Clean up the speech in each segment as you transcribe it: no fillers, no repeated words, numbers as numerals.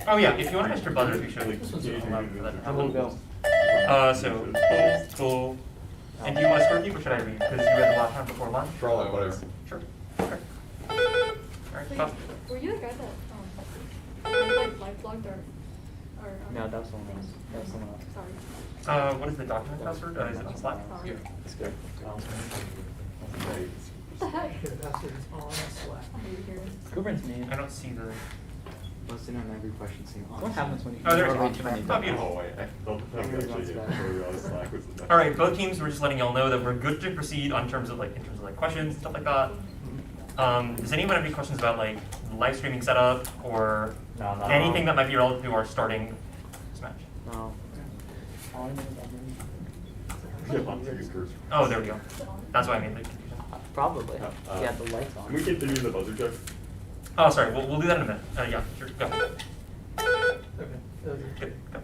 Oh yeah, if you want extra buzzers, we should allow for that to happen. So cool. And do you want to score keep or should I read? Because you read the last time before lunch. For all whatever. Sure. Okay. Alright, stop. Were you the guy that live blogged or No, that was someone else. That was someone else. sorry. What is the document password? Is it on Slack? Sorry. Yeah. It's good. What the heck? The password is on Slack. I hate hearing. Cooper's me. I don't see the. Posting on every question saying, What happens when you Oh, there's read one. too many Oh, beautiful. Oh, wait. I thought actually Slack was the best. Alright, both teams, we're just letting y'all know that we're good to proceed in terms of questions and stuff like that. Does anyone have any questions about like live streaming setup or anything that might be relevant to our starting Smash? No. All I know is I'm Oh, there we go. That's why I made the confusion. probably. Yeah, the lights on. Can we continue the buzzer check? Oh, sorry, we'll do that in a minute. Yeah, sure, go. Okay. Good, go.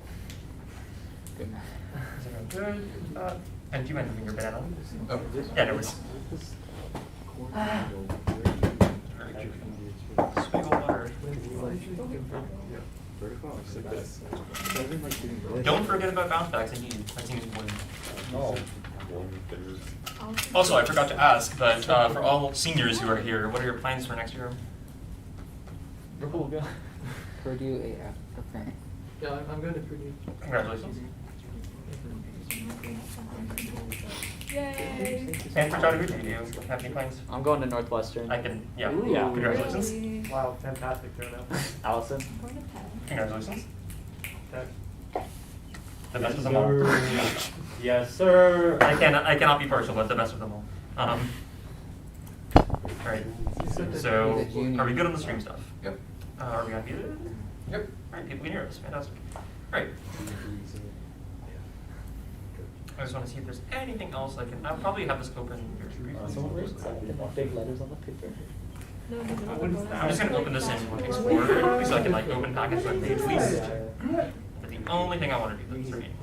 Good. Is everyone good? And do you mind moving your banana? Oh. Yeah, no worries. Swiggle water. Don't forget about bounce backs, indeed. That seems important. No. Also, I forgot to ask, but for all seniors who are here, what are your plans for next year? Purdue AF. Okay. Yeah, I'm going to Purdue. Congratulations. Yay! And for Charlie, do you have any plans? I'm going to Northwestern. I can, yeah. Ooh, Yeah. Congratulations. really? Wow, fantastic turnout. Allison. I'm going to Penn. Congratulations. Okay. The best of them all. yes, sir. I cannot be partial, but the best of them all. All right. So, are we good on the stream stuff? Yep. Are we unmuted? Yep. All right, people can hear us. Fantastic. All right. I just want to see if there's anything else I can. I'll probably have this open here. Big letters on the paper. No. I'm just going to open this in Explorer so I can like open package on page least. That's the only thing I want to do that's remaining.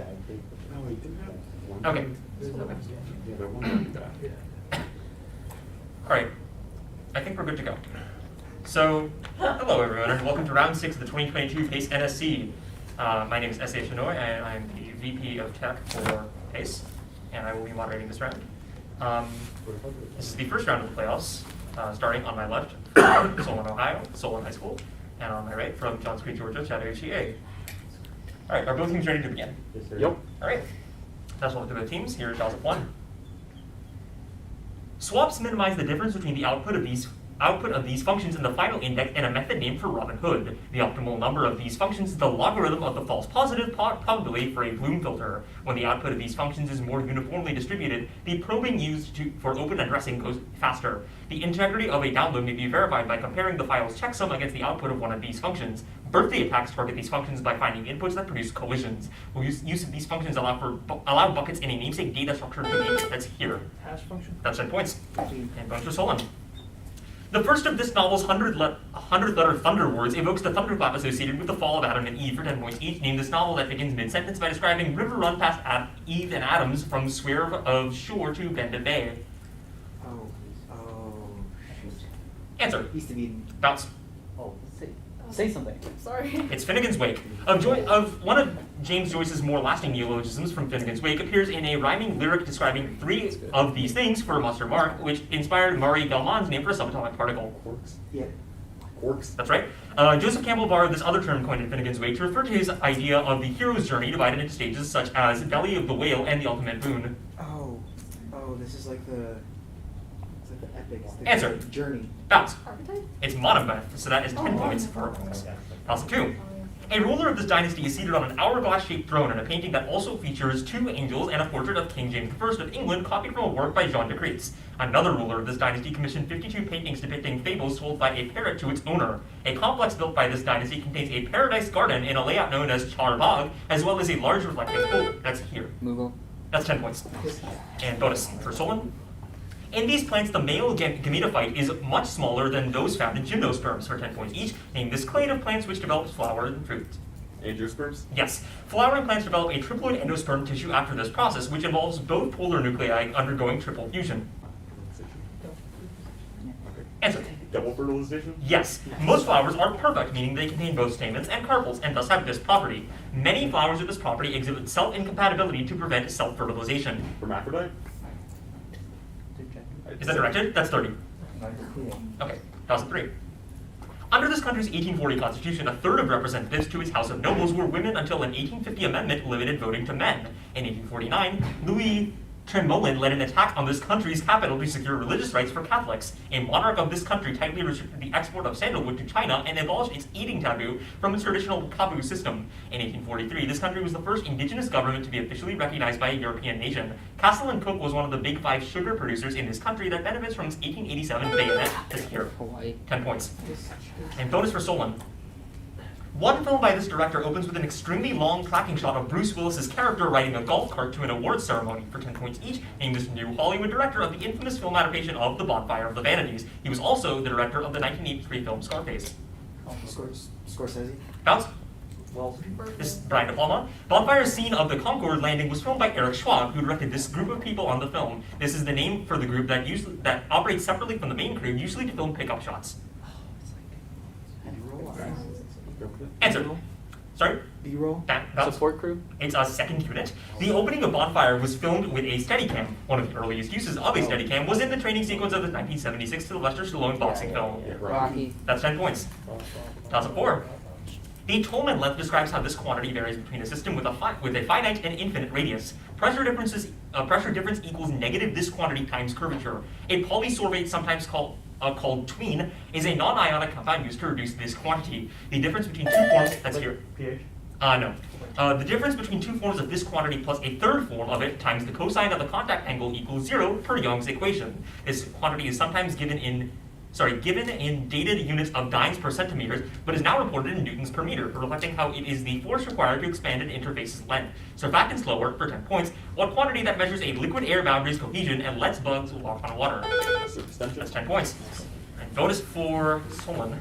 Okay. All right. I think we're good to go. So, hello everyone, and welcome to round 6 of the 2022 PACE NSC. My name is S.A. Shinoy, and I'm the VP of Tech for PACE, and I will be moderating this round. This is the first round of the playoffs, starting on my left from Solon, Ohio, Solon High School, and on my right from Johns Creek, Georgia, Chattahoochee A. All right, are both teams ready to begin? Yes, sir. Yep. All right, let's look at the teams. Here is Joseph 1. Swaps minimize the difference between the output of these functions in the final index and a method named for Robin Hood. The optimal number of these functions is the logarithm of the false positive probability for a Bloom filter. When the output of these functions is more uniformly distributed, the probing used for open addressing goes faster. The integrity of a download may be verified by comparing the file's checksum against the output of one of these functions. Birthday attacks target these functions by finding inputs that produce collisions. Use of these functions allow buckets in a namesake data structure to be that's here. Hash function? That's 10 points. And points for Solon. The first of this novel's 100-letter thunder words evokes the thunderclap associated with the fall of Adam and Eve for 10 points each. Name this novel that begins mid-sentence by describing river run past Eve and Adams from swerve of shore to bend of bay. Oh, shoot. Answer. East of Eden. Bounce. Oh, say something. Sorry. It's Finnegan's Wake. One of James Joyce's more lasting neologisms from Finnegan's Wake appears in a rhyming lyric describing 3 of these things for Monster Mark, which inspired Murray Gell-Mann's name for a subatomic particle. Quarks? Yeah. Quarks? That's right. Joseph Campbell borrowed this other term coined in Finnegan's Wake to refer to his idea of the hero's journey divided into stages such as Belly of the Whale and the Ultimate Boon. Oh, this is like the epic. It's the Answer. Journey. Bounce. Archetype? It's Monomyth, so that is 10 points for Alpha 2. A ruler of this dynasty is seated on an hourglass-shaped throne in a painting that also features 2 angels and a portrait of King James I of England copied from a work by Jean de Cretz. Another ruler of this dynasty commissioned 52 paintings depicting fables told by a parrot to its owner. A complex built by this dynasty contains a paradise garden in a layout known as Char Bagh, as well as a large reflecting pool. That's here. Mughal. That's 10 points. And bonus for Solon. In these plants, the male gametophyte is much smaller than those found in gymnosperms for 10 points each. Name this clade of plants which develops flowers and fruit. Angiosperms? Yes. Flowering plants develop a triploid endosperm tissue after this process, which involves both polar nuclei undergoing triple fusion. Answer. Double fertilization? Yes, most flowers are perfect, meaning they contain both stamens and carpels and thus have this property. Many flowers with this property exhibit self-incompatibility to prevent self-fertilization. Hermaphrodite? Is that directed? That's 30. Cool. Okay, 1003. Under this country's 1840 constitution, a third of representatives to its House of Nobles were women until an 1850 amendment limited voting to men. In 1849, Louis Tremolin led an attack on this country's capital to secure religious rights for Catholics. A monarch of this country tightly restricted the export of sandalwood to China and abolished its eating taboo from its traditional taboo system. In 1843, this country was the first indigenous government to be officially recognized by a European nation. Castle and Cooke was one of the big 5 sugar producers in this country that benefits from its 1887 bayonet this year. Hawaii. 10 points. And bonus for Solon. One film by this director opens with an extremely long tracking shot of Bruce Willis's character riding a golf cart to an awards ceremony. For 10 points each, named this new Hollywood director of the infamous film adaptation of The Bonfire of the Vanities. He was also the director of the 1983 film Scarface. Scorsese. Bounce. Well, This is Brian De Palma. Bonfire's scene of the Concorde landing was filmed by Eric Schwab, who directed this group of people on the film. This is the name for the group that operates separately from the main crew, usually to film pickup shots. Answer. Sorry? B-roll. That's Support crew? It's a second unit. The opening of Bonfire was filmed with a Steadicam. One of the earliest uses of a Steadicam was in the training sequence of the 1976 Sylvester Stallone boxing film. Rocky. That's 10 points. Toss of 4. The Tolman length describes how this quantity varies between a system with a finite and infinite radius. Pressure difference equals negative this quantity times curvature. A polysorbate, sometimes called tween, is a non-ionic compound used to reduce this quantity. The difference between two forms, that's here. pH. No. The difference between two forms of this quantity plus a third form of it times the cosine of the contact angle equals 0 per Young's equation. This quantity is sometimes given in dated units of dynes per centimeters, but is now reported in newtons per meter, reflecting how it is the force required to expand an interface's length. Surfactants lower, for 10 points, what quantity that measures a liquid-air boundaries cohesion and lets bugs walk on water. That's 10 points. And bonus for Solon.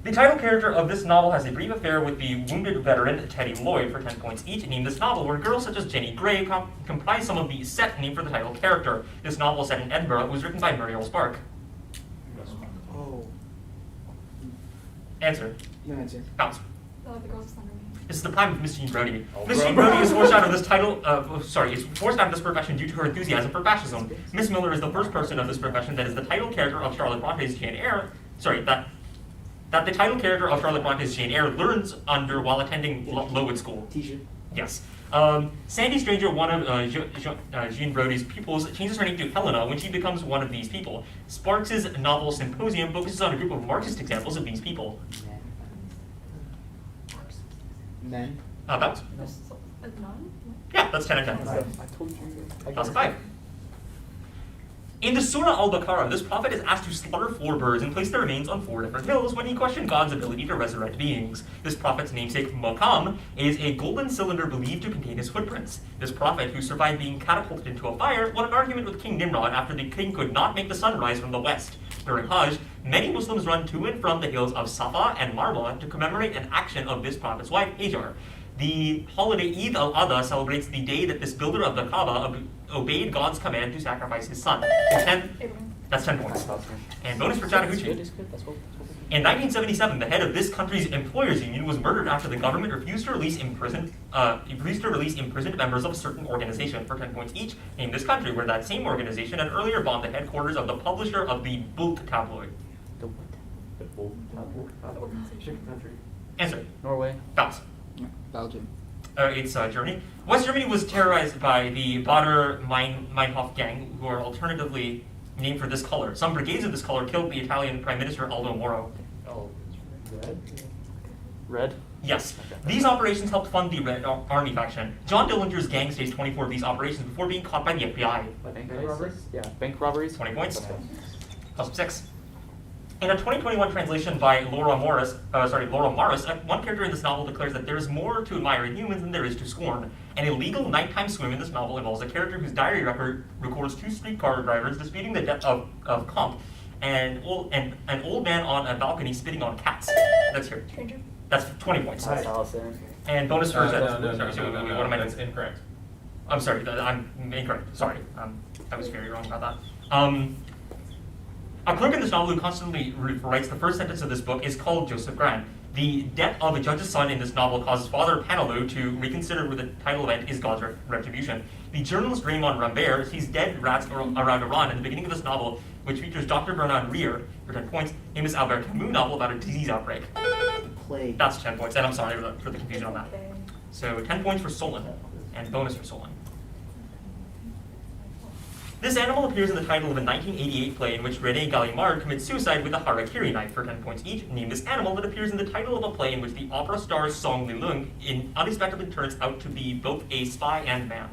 The title character of this novel has a brief affair with the wounded veteran Teddy Lloyd for 10 points each. Name this novel where girls such as Jenny Gray comprise some of the set name for the title character. This novel, set in Edinburgh, was written by Muriel Spark. Oh. Answer. No answer. Bounce. The girls under me. This is the prime of Miss Jean Brodie. Oh, Miss Jean Brodie is forced out of this title. Is forced out of this profession due to her enthusiasm for fascism. Miss Miller is the first person of this profession that is the title character of Charlotte Bronte's Jane Eyre. That the title character of Charlotte Bronte's Jane Eyre learns under while attending Lowood School. T-shirt. Yes. Sandy Stranger, one of Jean Brodie's pupils, changes her name to Helena when she becomes one of these people. Sparks' novel Symposium focuses on a group of Marxist examples of these people. Men. Bounce. A nun? Yeah, that's 10 and 10. I told you. That's 5. In the Surah al-Baqarah, this prophet is asked to slaughter 4 birds and place their remains on 4 different hills when he questioned God's ability to resurrect beings. This prophet's namesake, Maqam, is a golden cylinder believed to contain his footprints. This prophet, who survived being catapulted into a fire, won an argument with King Nimrod after the king could not make the sun rise from the west. During Hajj, many Muslims run to and from the hills of Safa and Marwa to commemorate an action of this prophet's wife, Hajar. The holiday Eid al-Adha celebrates the day that this builder of the Kaaba obeyed God's command to sacrifice his son. That's 10 points. And bonus for Chattahoochee. It's good. That's what. In 1977, the head of this country's employers' union was murdered after the government refused to release imprisoned members of a certain organization for 10 points each. Name this country where that same organization had earlier bombed the headquarters of the publisher of the Bulk tabloid. The what? Chicken country. Answer. Norway. Bounce. Belgium. It's Germany. West Germany was terrorized by the Bader Meinhof gang, who are alternatively named for this color. Some brigades of this color killed the Italian Prime Minister Aldo Moro. Oh, red? Red. Yes. These operations helped fund the Red Army faction. John Dillinger's gang staged 24 of these operations before being caught by the FBI. Bank robberies? Yeah, bank robberies. 20 points. Plus 6. In a 2021 translation by Laura Morris, one character in this novel declares that there is more to admire in humans than there is to scorn. An illegal nighttime swim in this novel involves a character whose diary record records 2 streetcar drivers disputing the debt of comp, and an old man on a balcony spitting on cats. That's here. Stranger. That's 20 points. That's Allison. And bonus for No, what am I that's doing? incorrect. I'm sorry, I'm incorrect. Sorry, I was very wrong about that. A clerk in this novel who constantly writes the first sentence of this book is called Joseph Grant. The death of a judge's son in this novel causes Father Panelo to reconsider what the title event is God's retribution. The journalist Raymond Rambert sees dead rats around Iran in the beginning of this novel, which features Dr. Bernard Rear, for 10 points, famous Albert Camus novel about a disease outbreak. Plague. That's 10 points, and I'm sorry for the confusion on that. Okay. So 10 points for Solon, and bonus for Solon. This animal appears in the title of a 1988 play in which René Gallimard commits suicide with a harakiri knife for 10 points each. Name this animal that appears in the title of a play in which the opera star Song Lilung unexpectedly turns out to be both a spy and man.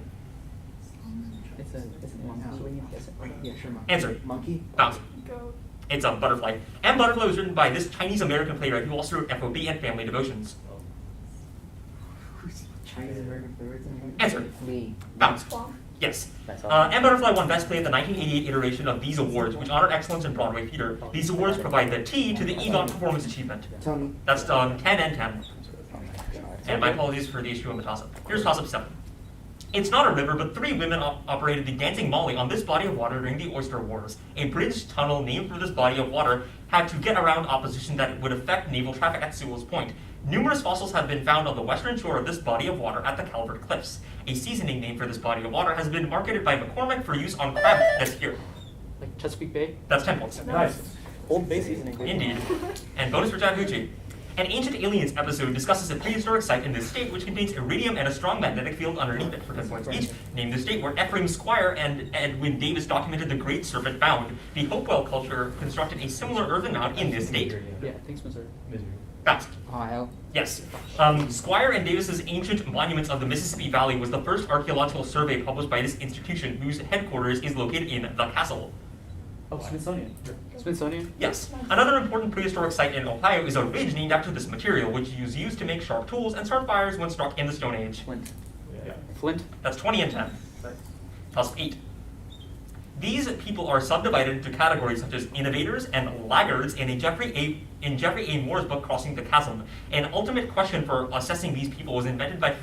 It's a monkey. So we need to guess it. Yeah, sure. Monkey. Answer. Monkey. Bounce. Go. It's a butterfly. And Butterfly was written by this Chinese-American playwright who also wrote FOB and Family Devotions. Chinese American favorites. Answer. Lee. Bounce. Swamp. Yes. That's all. Anne Butterfly won Best Play at the 1988 iteration of these awards, which honor excellence in Broadway theater. These awards provide the T to the EGOT Performance Achievement. Tony. That's 10 and 10. Oh my God. And my apologies for the issue on the toss-up. Here's toss-up 7. It's not a river, but 3 women operated the Dancing Molly on this body of water during the Oyster Wars. A bridge tunnel named for this body of water had to get around opposition that would affect naval traffic at Sewell's Point. Numerous fossils have been found on the western shore of this body of water at the Calvert Cliffs. A seasoning name for this body of water has been marketed by McCormick for use on crab this year. Like Chesapeake Bay? That's 10 points. Nice. Old Bay seasoning. Indeed. And bonus for Taguchi. An Ancient Aliens episode discusses a prehistoric site in this state which contains iridium and a strong magnetic field underneath it for 10 points each. Name the state where Ephraim Squire and Edwin Davis documented the Great Serpent Mound. The Hopewell culture constructed a similar earthen mound in this state. Yeah, thanks, Missouri. Fast. Ohio. Yes. Squire and Davis's Ancient Monuments of the Mississippi Valley was the first archaeological survey published by this institution, whose headquarters is located in the castle. Oh, Smithsonian. Smithsonian? Yes. Another important prehistoric site in Ohio is a ridge named after this material, which was used to make sharp tools and start fires when struck in the Stone Age. Flint. Yeah. Flint? That's 20 and 10. Plus 8. These people are subdivided into categories such as innovators and laggards in Jeffrey A. Moore's book, Crossing the Chasm. An ultimate question for assessing these people was invented by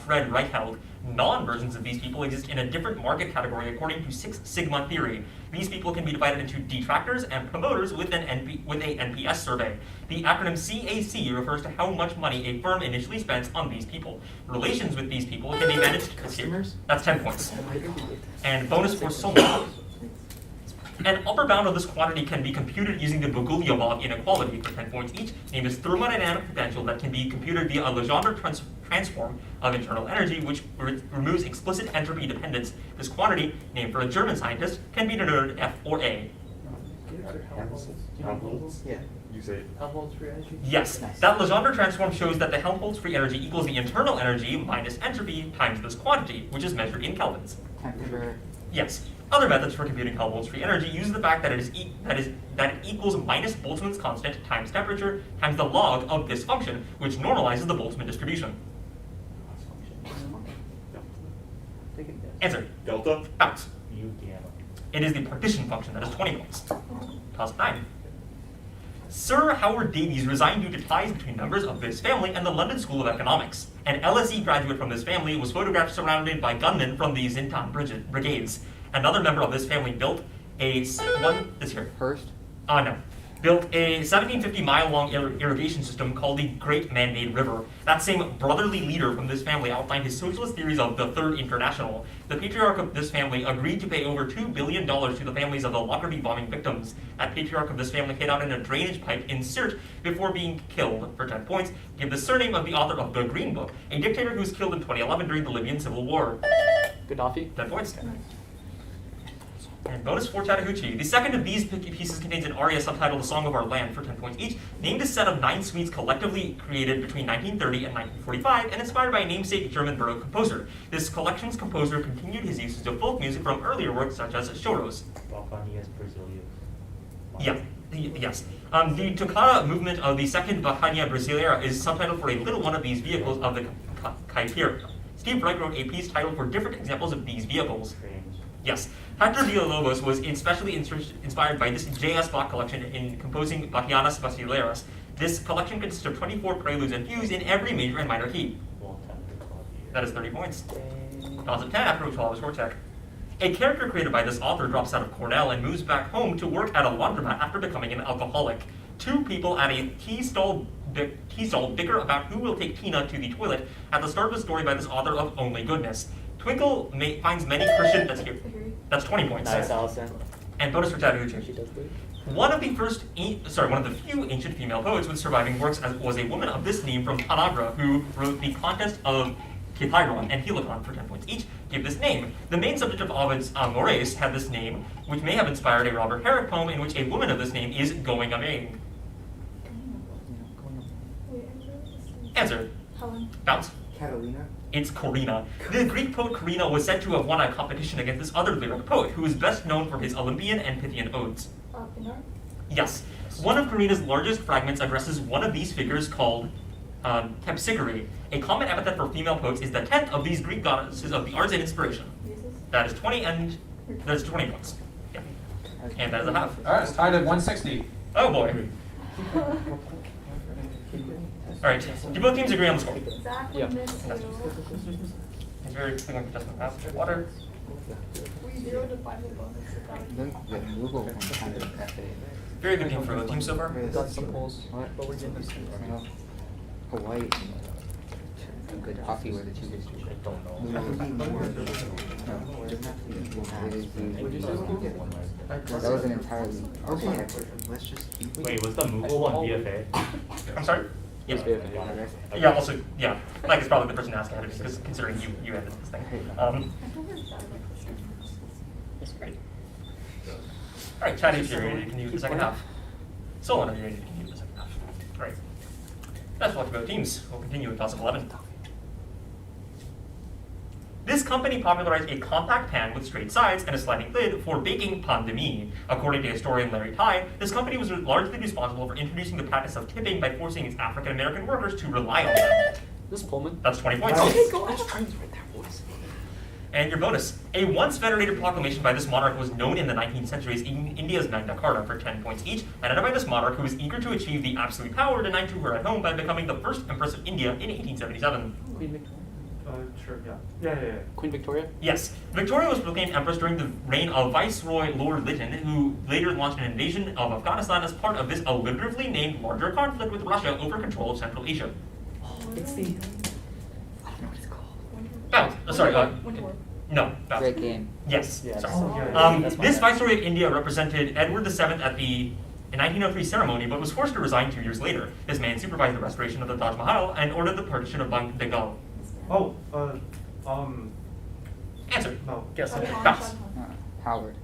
Fred Reichheld. Non-versions of these people exist in a different market category according to Six Sigma theory. These people can be divided into detractors and promoters with a NPS survey. The acronym CAC refers to how much money a firm initially spends on these people. Relations with these people can be managed. Customers? That's 10 points. And bonus for Solon. An upper bound of this quantity can be computed using the Bogoliubov inequality for 10 points each. Name is thermodynamic potential that can be computed via a Legendre transform of internal energy, which removes explicit entropy dependence. This quantity, named for a German scientist, can be denoted F or A. Helmholtz? Yeah. You say Helmholtz free energy? Yes, Nice. that Legendre transform shows that the Helmholtz free energy equals the internal energy minus entropy times this quantity, which is measured in kelvins. Temperature. Yes. Other methods for computing Helmholtz free energy use the fact that it equals minus Boltzmann's constant times temperature times the log of this function, which normalizes the Boltzmann distribution. Take a guess. Answer. delta? Bounce. U gamma. It is the partition function that is 20 points. Toss 9. Sir Howard Davies resigned due to ties between members of this family and the London School of Economics. An LSE graduate from this family was photographed surrounded by gunmen from the Zintan brigades. Another member of this family built Hearst. built a 1750-mile-long irrigation system called the Great Man-Made River. That same brotherly leader from this family outlined his socialist theories of the Third International. The patriarch of this family agreed to pay over $2 billion to the families of the Lockerbie bombing victims. That patriarch of this family hid out in a drainage pipe in Sirte before being killed. For 10 points, give the surname of the author of The Green Book, a dictator who was killed in 2011 during the Libyan Civil War. Gaddafi. 10 points. And bonus for Chattahoochee. The second of these pieces contains an aria subtitled The Song of Our Land for 10 points each. Named a set of 9 suites collectively created between 1930 and 1945 and inspired by a namesake German Baroque composer. This collection's composer continued his usage of folk music from earlier works such as choros. Balkanias Brasilia. Yes. The Toccata movement of the second Bacchania Brasileira is subtitled for a little one of these vehicles of the Caipira. Steve Wright wrote a piece titled for different examples of these vehicles. Trains. Yes. Hector Villalobos was especially inspired by this J.S. Bach collection in composing Bachianas Basileiras. This collection consists of 24 preludes and fugues in every major and minor key. Well, 10 to 12 years. That is 30 points. Toss of 10 after 12 is short check. A character created by this author drops out of Cornell and moves back home to work at a laundromat after becoming an alcoholic. Two people at a tea stall bicker about who will take Tina to the toilet at the start of a story by this author of Only Goodness. Twinkle finds many Christian. That's here. That's 20 points. Nice, Allison. And bonus for She Chattahoochee. does good. One of the few ancient female poets with surviving works was a woman of this name from Tanagra who wrote the Contest of Kithairon and Helicon for 10 points each, give this name. The main subject of Ovid's Amores had this name, which may have inspired a Robert Herrick poem in which a woman of this name is going a-maying. Answer. Helen. Bounce. Catalina. It's Corina. The Greek poet Corina was said to have won a competition against this other lyric poet, who is best known for his Olympian and Pythian odes. Pinar. Yes. One of Corina's largest fragments addresses one of these figures called Terpsichore. A common epithet for female poets is the 10th of these Greek goddesses of the arts and inspiration. Muses. That is 20 and that is 20 points. Yeah. And that is a half. All right, it's tied at 160. Oh boy. All right. Do both teams agree on the score? Zach, we Yeah. miss you. It's very clear just one half. Water. We 0 to 5 the bonus without. The Google one kind of FA. Very good game for both teams so far. Got some polls, What? but we're getting this. Hawaii. A good coffee where the two is. I don't know. That was an entirely. Okay, let's just keep. Wait, was the Moogle one BFA? I'm sorry? Yes, Yeah. BFA. Yeah, also, yeah. Mike is probably the person asking ahead of me, because considering you ended this thing. I don't know if that like this one. That's great. All right, Chatty, if you're ready, you can use the second half. Solon, if you're ready, you can use the second half. Great. That's luck to both teams. We'll continue with toss of 11. This company popularized a compact pan with straight sides and a sliding lid for baking pain de mie. According to historian Larry Tye, this company was largely responsible for introducing the practice of tipping by forcing its African American workers to rely on them. This is Pullman. That's 20 points. Okay, go on. Trains right there, boys. And your bonus. A once venerated proclamation by this monarch was known in the 19th century as India's Magna Carta for 10 points each, and uttered by this monarch who was eager to achieve the absolute power denied to her at home by becoming the first Empress of India in 1877. Queen Victoria. Sure, yeah. Queen Victoria. Yes, Victoria was proclaimed Empress during the reign of Viceroy Lord Lytton, who later launched an invasion of Afghanistan as part of this alliteratively named larger conflict with Russia over control of Central Asia. It's the. I don't know what it's called. Bounce. Sorry, Winter War. no, bounce. Great game. Yes, Yes. sorry. Oh, yeah. That's my This bad. Viceroy of India represented Edward VII at the 1903 ceremony, but was forced to resign 2 years later. This man supervised the restoration of the Taj Mahal and ordered the partition of Bengal. Oh, Answer. no. Guess Shah it. Jahan, Bounce. Shah Jahan. Howard.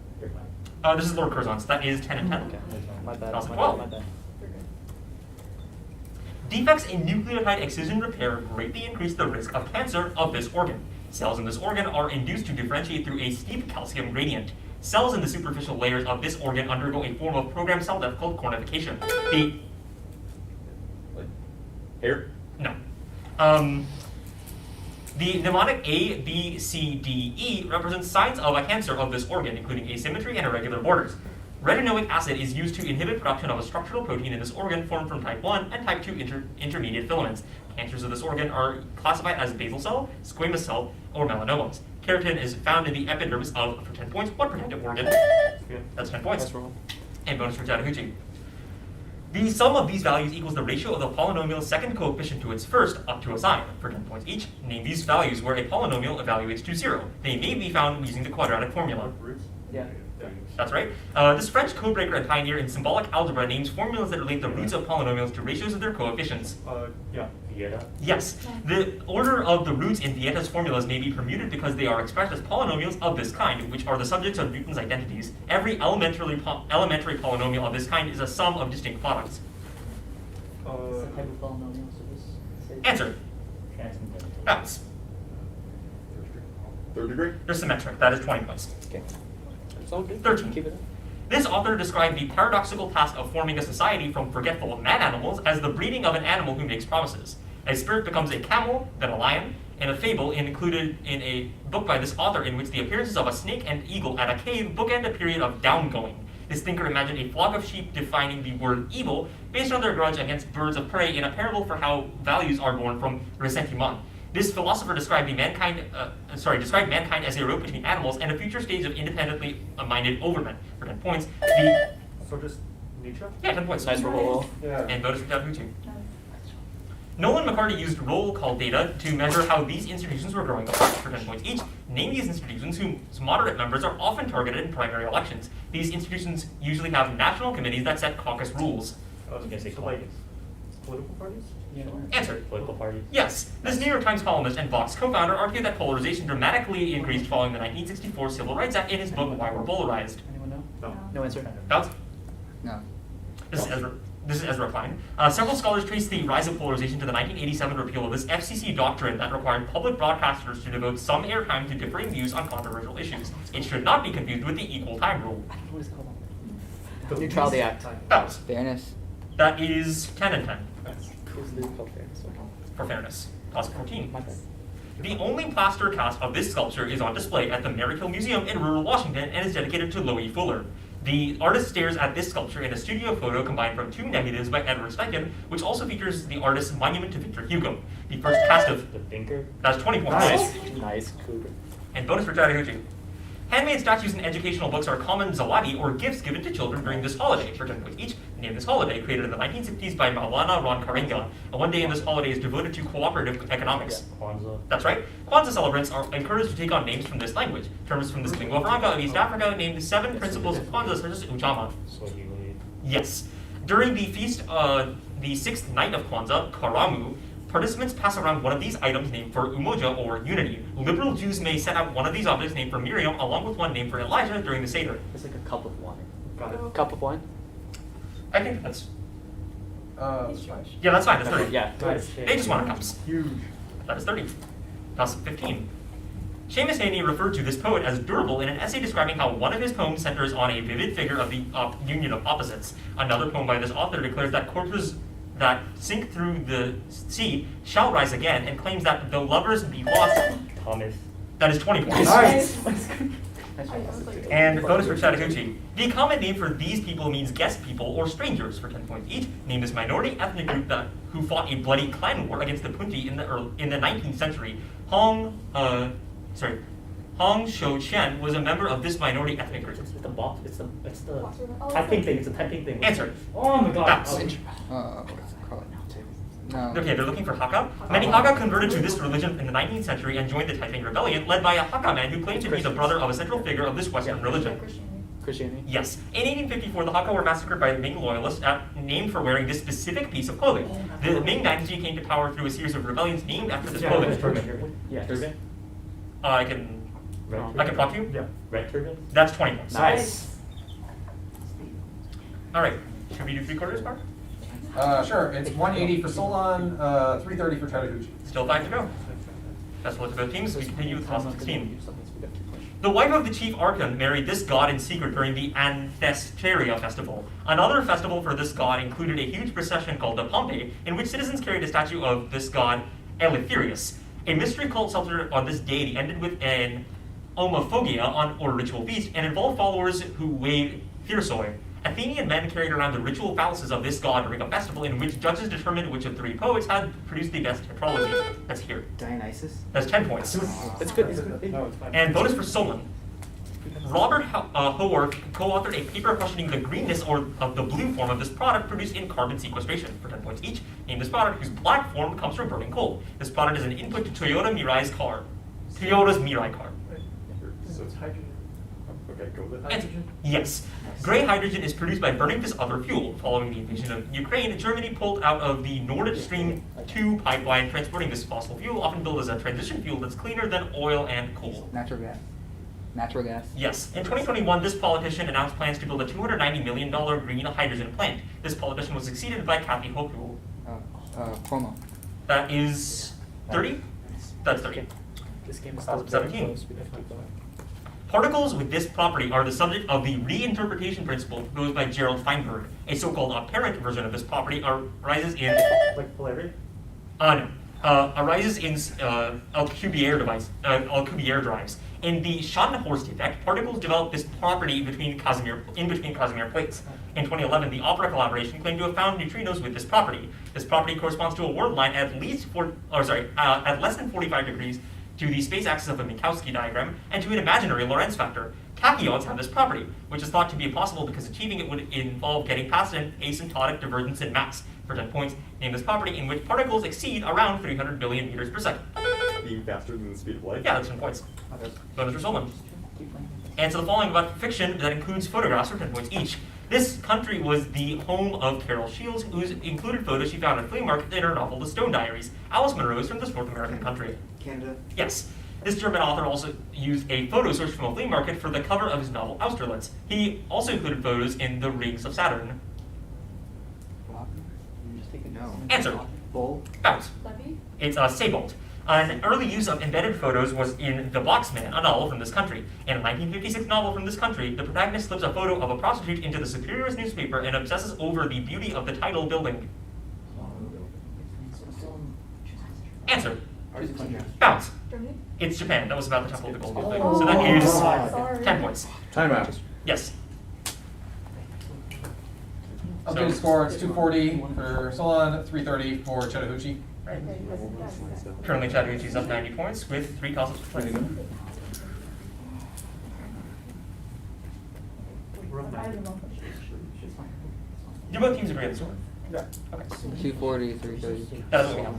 This is Lord Curzon's. That is 10 and 10. Okay. My bad. Toss of My 12. bad. My bad. You're good. Defects in nucleotide excision repair greatly increase the risk of cancer of this organ. Cells in this organ are induced to differentiate through a steep calcium gradient. Cells in the superficial layers of this organ undergo a form of programmed cell death called cornification. Hair. No. The mnemonic A, B, C, D, E represents signs of a cancer of this organ, including asymmetry and irregular borders. Retinoic acid is used to inhibit production of a structural protein in this organ formed from type 1 and type 2 intermediate filaments. Cancers of this organ are classified as basal cell, squamous cell, or melanomas. Keratin is found in the epidermis of, for 10 points, what protective organ? That's 10 points. That's wrong. And bonus for Chattahoochee. The sum of these values equals the ratio of the polynomial's second coefficient to its first up to a sign, for 10 points each. Name these values where a polynomial evaluates to 0. They may be found using the quadratic formula. Yeah. That's right. This French codebreaker and pioneer in symbolic algebra names formulas that relate the roots of polynomials to ratios of their coefficients. Yeah. Vieta. Yes, the order of the roots in Vieta's formulas may be permuted because they are expressed as polynomials of this kind, which are the subjects of Newton's identities. Every elementary polynomial of this kind is a sum of distinct products. What's the type of polynomial? So this. Answer. Transcendental. Bounce. Third degree. They're symmetric. That is 20 points. Okay. It's all good. 13. Keep it up. This author described the paradoxical task of forming a society from forgetful mad animals as the breeding of an animal who makes promises. A spirit becomes a camel, then a lion, and a fable included in a book by this author in which the appearances of a snake and eagle at a cave bookend a period of downgoing. This thinker imagined a flock of sheep defining the word evil based on their grudge against birds of prey in a parable for how values are born from ressentiment. This philosopher described mankind as a rope between animals and a future stage of independently minded overmen. For 10 points, So just Nietzsche? yeah, 10 points. Nice roll. Yeah. And bonus for Tabuchi. Nolan McCarty used roll call data to measure how these institutions were growing apart for 10 points each. Name these institutions whose moderate members are often targeted in primary elections. These institutions usually have national committees that set caucus rules. I was gonna say like political parties? Yeah. Answer. Political parties? Yes, this New York Times columnist and Vox co-founder argued that polarization dramatically increased following the 1964 Civil Rights Act in his book Why We're Polarized. Anyone know? No. No answer. Thoughts? No. This is Ezra Klein. Several scholars trace the rise of polarization to the 1987 repeal of this FCC doctrine that required public broadcasters to devote some airtime to differing views on controversial issues. It should not be confused with the equal time rule. I don't know what it's called. The Neutrality least Act. time. Thoughts? Fairness. That is 10 and 10 Who's the called fairness? for fairness. Toss 14. My bad. The only plaster cast of this sculpture is on display at the Merrick Museum in rural Washington and is dedicated to Loie Fuller. The artist stares at this sculpture in a studio photo combined from two negatives by Edward Steichen, which also features the artist's monument to Victor Hugo. The first cast of... The thinker? That's 20 points. Nice. Nice. Cougar. And bonus for Chattahoochee. Handmade statues and educational books are common zawadi or gifts given to children during this holiday for 10 points each. Name this holiday, created in the 1960s by Maulana Ron Karenga. And one day in this holiday is devoted to cooperative economics. Kwanzaa. That's right. Kwanzaa celebrants are encouraged to take on names from this language. Terms from this lingua franca of East Africa name the 7 principles of Kwanzaa, such as Ujamaa. Swahili. Yes. During the feast, the 6th night of Kwanzaa, Karamu, participants pass around one of these items named for Umoja or unity. Liberal Jews may set out one of these objects named for Miriam along with one named for Elijah during the Seder. It's like a cup of wine. Got it. Cup of wine? I think that's... He's Jewish. Yeah, that's fine. That's 30. Yeah. Nice. They just want cups. Huge. That is 30. That's 15. Seamus Haney referred to this poet as durable in an essay describing how one of his poems centers on a vivid figure of the union of opposites. Another poem by this author declares that corpses that sink through the sea shall rise again and claims that though lovers be lost, Thomas. that is 20 points. Nice. And bonus for Chattahoochee. The common name for these people means guest people or strangers for 10 points each. Name this minority ethnic group who fought a bloody clan war against the Punti in the 19th century. Hong Shou Chen was a member of this minority ethnic group. It's the box. It's the Oh, typing it's thing. It's a typing thing. Answer. Oh my god. That's- Oh, What's it called? No. Okay, they're looking for Hakka. Many Hakka converted to this religion in the 19th century and joined the Taiping Rebellion, led by a Hakka man who claimed to be the brother of a central figure of this Western religion. Christianity? Yes. In 1854, the Hakka were massacred by Ming loyalists named for wearing this specific piece of clothing. The Ming dynasty came to power through a series of rebellions named after this Yeah, clothing. turban. Yes. Turban. I can prompt you. Yeah. Red turban. That's 20 points. Nice. All right. Should we do 3/4 part? Sure, it's 180 for Solon, 330 for Chattahoochee. Still 5 to go. Best of luck to both teams. We continue with class 16. The wife of the chief archon married this god in secret during the Anthesteria festival. Another festival for this god included a huge procession called the Pompe, in which citizens carried a statue of this god Eleutherius. A mystery cult centered on this deity ended with an homophagia or ritual feast and involved followers who waved thirsoi. Athenian men carried around the ritual phalluses of this god during a festival in which judges determined which of 3 poets had produced the best tetralogy. That's here. Dionysus? That's 10 points. It's good. It's good. No, it's fine. And bonus for Solon. Robert Howarth co-authored a paper questioning the greenness of the blue form of this product produced in carbon sequestration for 10 points each. Name this product whose black form comes from burning coal. This product is an input to Toyota Mirai's car. Toyota's Mirai car. So it's hydrogen. Okay, go with Answer. hydrogen. Yes. Gray hydrogen is produced by burning this other fuel. Following the invasion of Ukraine, Germany pulled out of the Nord Stream 2 pipeline, transporting this fossil fuel, often billed as a transition fuel that's cleaner than oil and coal. Natural gas. Natural gas. Yes. In 2021, this politician announced plans to build a $290 million green hydrogen plant. This politician was succeeded by Kathy Hochul. Cuomo. That is 30? That's 30. This game is still still very 17. close. Particles with this property are the subject of the reinterpretation principle proposed by Gerald Feinberg. A so-called apparent version of this property arises in... Like polarity? No. Arises in Alcubierre drives. In the Schattenhorst effect, particles develop this property in between Casimir plates. In 2011, the Opera collaboration claimed to have found neutrinos with this property. This property corresponds to a word line at less than 45 degrees to the space axis of a Minkowski diagram and to an imaginary Lorentz factor. Tachyons have this property, which is thought to be impossible because achieving it would involve getting past an asymptotic divergence in mass. For 10 points, name this property in which particles exceed around 300 billion meters per second. Being faster than the speed of light? Yeah, that's 10 points. Bonus for Solon. Answer the following about fiction that includes photographs for 10 points each. This country was the home of Carol Shields, whose included photos she found at flea market in her novel The Stone Diaries. Alice Munro is from this North American country. Canada. Yes. This German author also used a photo source from a flea market for the cover of his novel Austerlitz. He also included photos in the Rings of Saturn. No. Answer. Bowl. Bounce. Levy? It's Seybold. An early use of embedded photos was in The Boxman, a novel from this country. In a 1956 novel from this country, the protagonist slips a photo of a prostitute into the Superior's newspaper and obsesses over the beauty of the title building. Answer. Argentina. Bounce. Germany? It's Japan. That was about the Temple of the Golden Building. Oh, So that is sorry. 10 points. Time out. Yes. Updated score, it's 240 for Solon, 330 for Chattahoochee. Right. Okay, that's- Currently, Chattahoochee's up 90 points with 3 toss-ups to play. I don't know. Do both teams agree on the score? Yeah. Okay. 240, 330. That is what we have.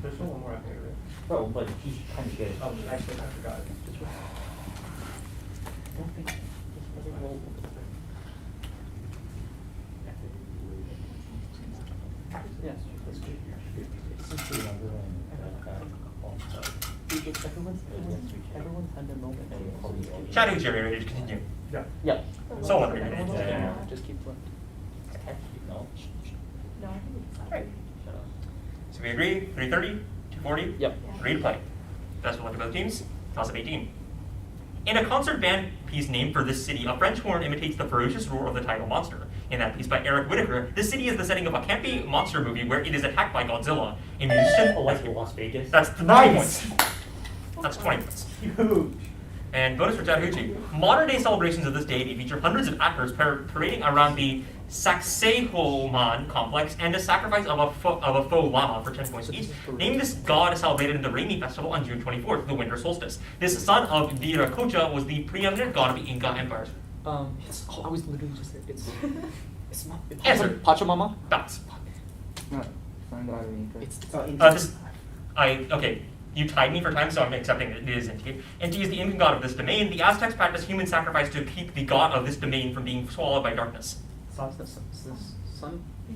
There's still one more out here, right? Oh, but he's kind of good. Oh, actually, I forgot. Yes. Everyone's had their moment. Chattahoochee, are you ready to continue? Yeah. Yeah. Solon, are you ready? Just keep playing. No. No, I think it's not. Right. So we agree, 330, 240? Yep. Ready to play. Best of luck to both teams. Toss up 18. In a concert band piece named for this city, a French horn imitates the ferocious roar of the title monster. In that piece by Eric Whittaker, this city is the setting of a campy monster movie where it is attacked by Godzilla. A musician... Oh, like Las Vegas? That's 20 points. That's 20 points. Huge. And bonus for Chattahoochee. Modern-day celebrations of this deity feature hundreds of actors parading around the Sacsayhuaman complex and a sacrifice of a faux llama for 10 points each. Name this god celebrated in the Raimi Festival on June 24th, the winter solstice. This son of Viracocha was the preeminent god of the Inca Empire. I was literally just it's not. Answer. Pachamama? Bounce. No, find out This, okay, you tied me for time, so I'm accepting it is Inti. Inti is the Incan god of this domain. The Aztecs practiced human sacrifice to keep the god of this domain from being swallowed by darkness. Sun?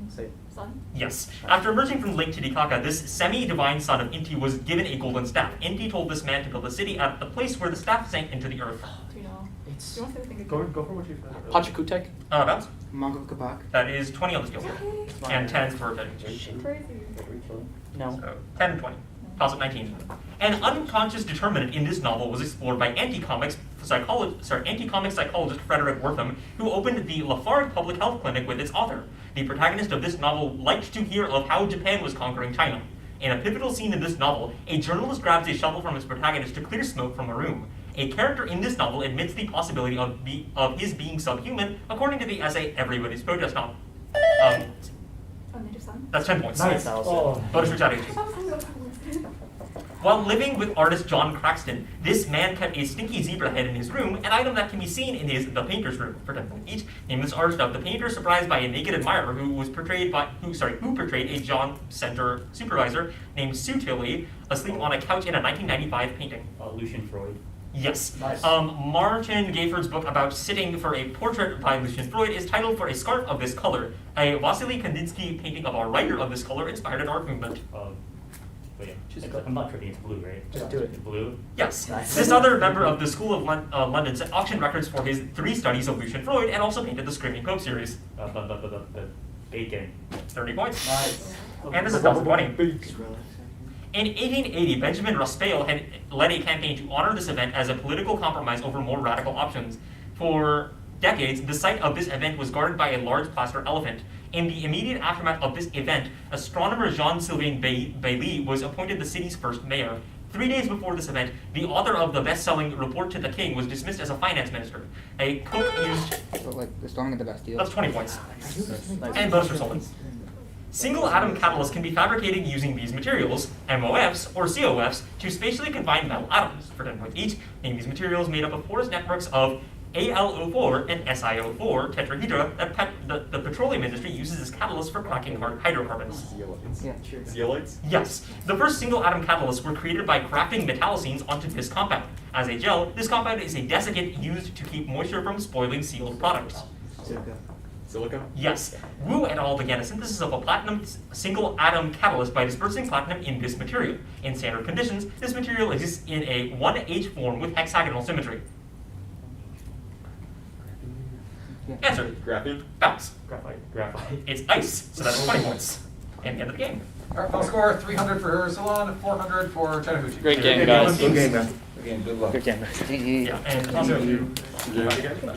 Say Sun? Yes. After emerging from Lake Titicaca, this semi-divine son of Inti was given a golden staff. Inti told this man to build a city at the place where the staff sank into the earth. Do you know? It's Do you want to say the thing Go again? for what you said. Pachakutek? Bounce. Mango Kabak. That is 20 on the skill. Yay. And 10 for Chattahoochee. Crazy. No. So 10 and 20. Toss up 19. An unconscious determinant in this novel was explored by anti-comic psychologist Frederick Wortham, who opened the Lafargue Public Health Clinic with its author. The protagonist of this novel liked to hear of how Japan was conquering China. In a pivotal scene in this novel, a journalist grabs a shovel from his protagonist to clear smoke from a room. A character in this novel admits the possibility of his being subhuman, according to the essay Everybody's Protest Novel. Oh, Native Son? That's 10 points. Nice. Oh. Bonus for Chattahoochee. While living with artist John Craxton, this man kept a stinky zebra head in his room, an item that can be seen in his The Painter's Room for 10 points each. Name this artist of The Painter, surprised by a naked admirer who portrayed a John Center supervisor named Sue Tilley asleep on a couch in a 1995 painting. Lucian Freud. Yes. Nice. Martin Gayford's book about sitting for a portrait by Lucian Freud is titled For a Scarf of This Color. A Vasily Kandinsky painting of a writer of this color inspired an art movement. I'm not tripping, it's blue, right? Just do it. It's blue? Yes. Nice. This other member of the School of London auctioned records for his 3 studies of Lucian Freud and also painted the Screaming Pope series. The bacon. 30 points. Nice. And this is 2020. Relics. In 1880, Benjamin Raspail had led a campaign to honor this event as a political compromise over more radical options. For decades, the site of this event was guarded by a large plaster elephant. In the immediate aftermath of this event, astronomer Jean-Sylvain Bailly was appointed the city's first mayor. 3 days before this event, the author of the best-selling Report to the King was dismissed as a finance minister. A cook used... So like the storming of the Bastille. That's 20 points. And bonus for Solon. Single atom catalysts can be fabricated using these materials, MOFs or COFs, to spatially confined metal atoms. For 10 points each, name these materials made up of porous networks of AlO4 and SiO4 tetrahedra that the petroleum industry uses as catalysts for cracking hydrocarbons. Zeolites. Yeah, sure. Zeolites? Yes, the first single atom catalysts were created by crafting metallocenes onto this compound. As a gel, this compound is a desiccant used to keep moisture from spoiling sealed products. Silica. Silica? Yes, Wu et al. Began a synthesis of a platinum single atom catalyst by dispersing platinum in this material. In standard conditions, this material exists in a 1H form with hexagonal symmetry. Answer. Graphene? Bounce. Graphite. Graphite. It's ice, so that's 20 points. And the end of the game. All right, final score, 300 for Solon, 400 for Chattahoochee. Great game, guys. Good game, man. Again, good luck. Good game. Yeah, and also... Yeah.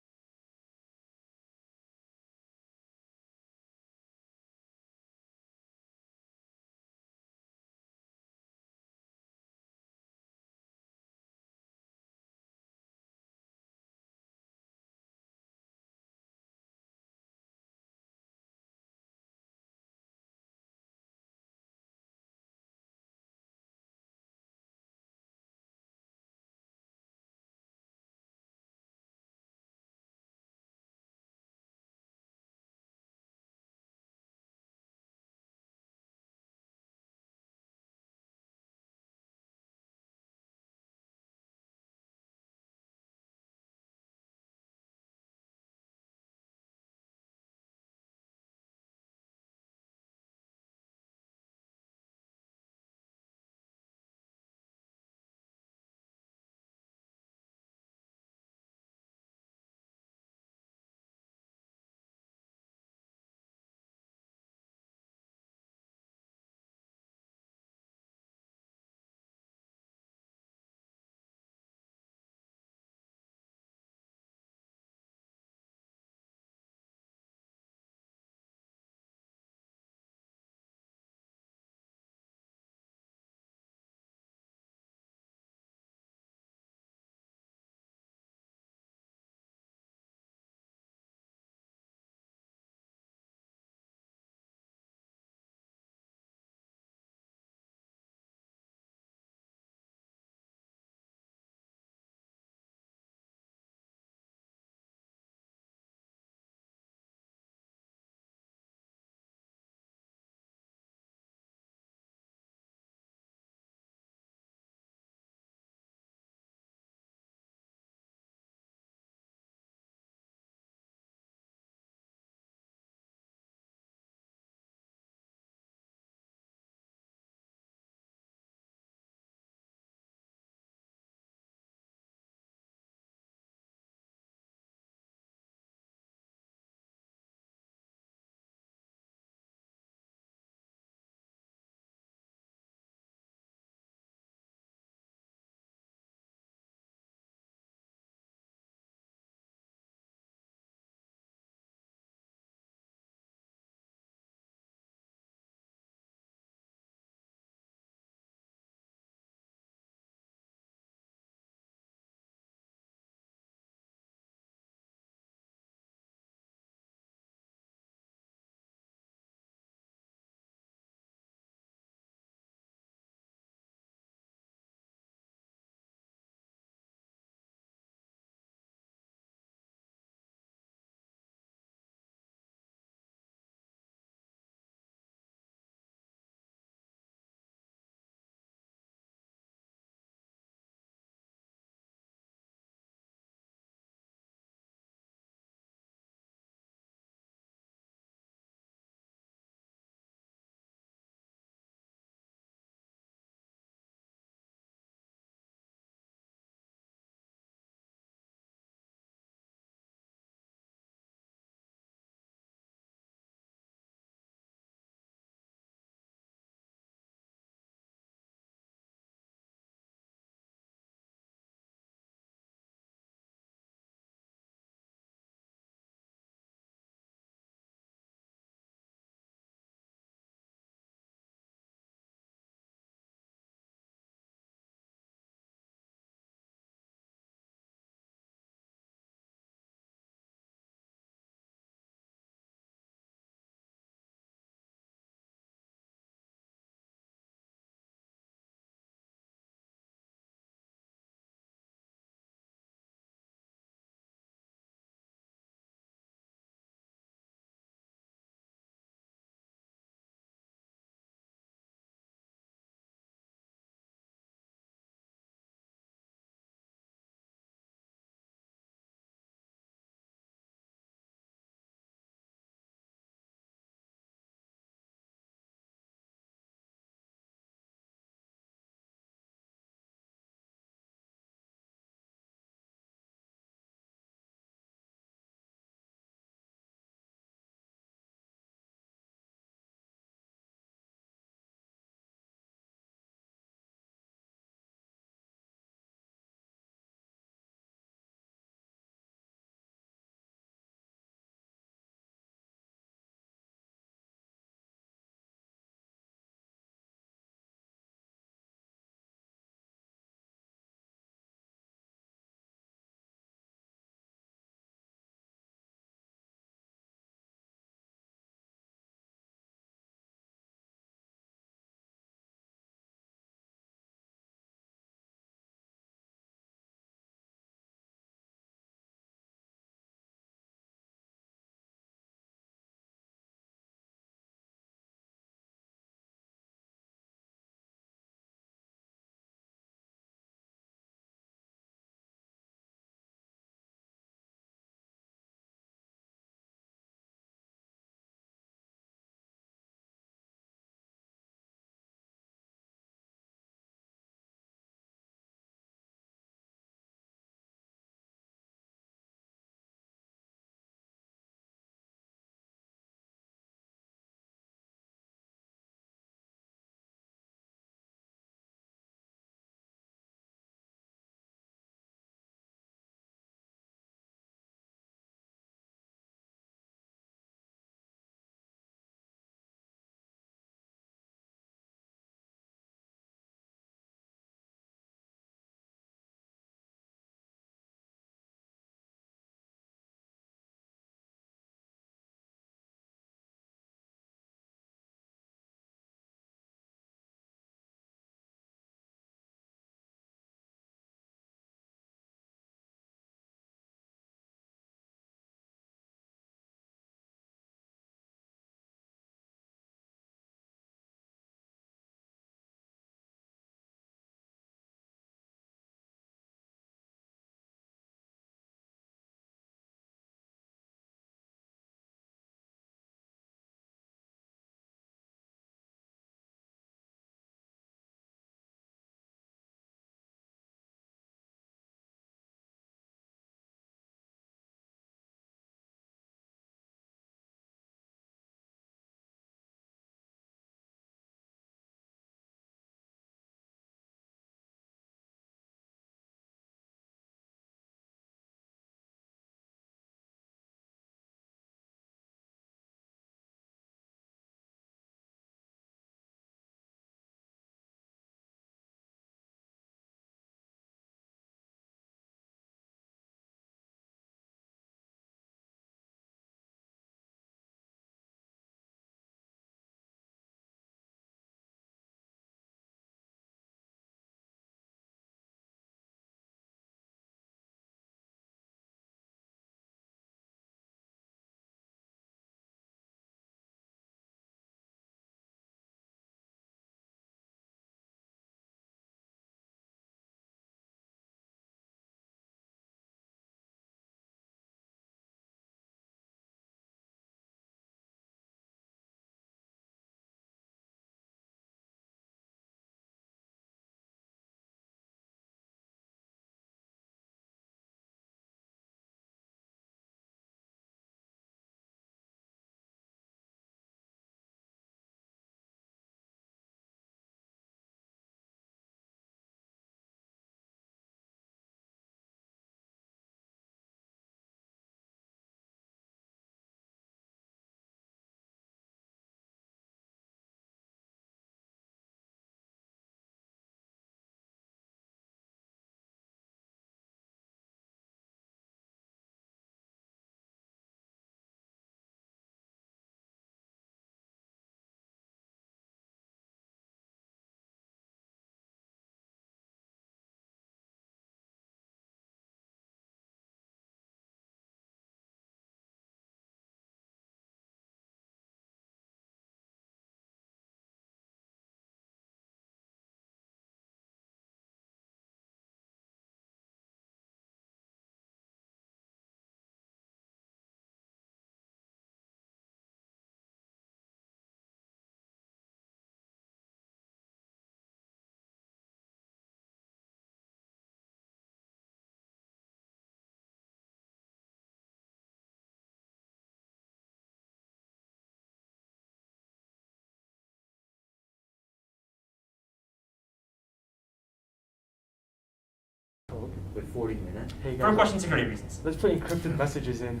with 40 minutes. Hey For guys, question security reasons. let's put encrypted messages in.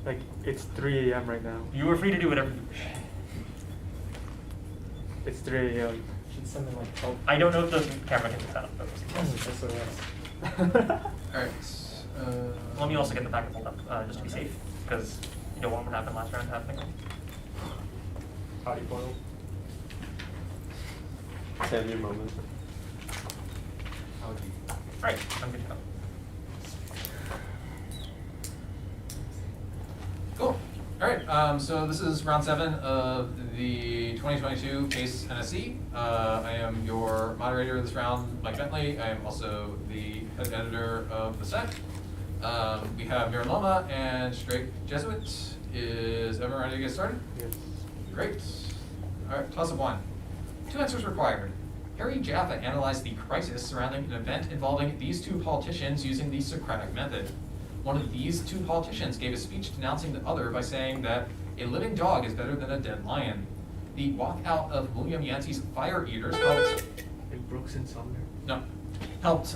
Like, it's 3 a.m. right now. You are free to do whatever you wish. It's 3 a.m. Should send them like help. I don't know if the camera can pick that up, but SOS. Alright. let me also get the packet pulled up, just to be safe, because you don't want what happened last round happening. Potty boil. 10 your moment. Alright, I'm good to go. Cool. All right. So this is round 7 of the 2022 PACE NSC. I am your moderator this round, Mike Bentley. I am also the head editor of the set. We have Miraloma and Straight Jesuit. Is everyone ready to get started? Yes. Great. All right. Toss up 1. 2 answers required. Harry Jaffa analyzed the crisis surrounding an event involving these 2 politicians using the Socratic method. One of these 2 politicians gave a speech denouncing the other by saying that a living dog is better than a dead lion. The walkout of William Yancey's fire eaters helped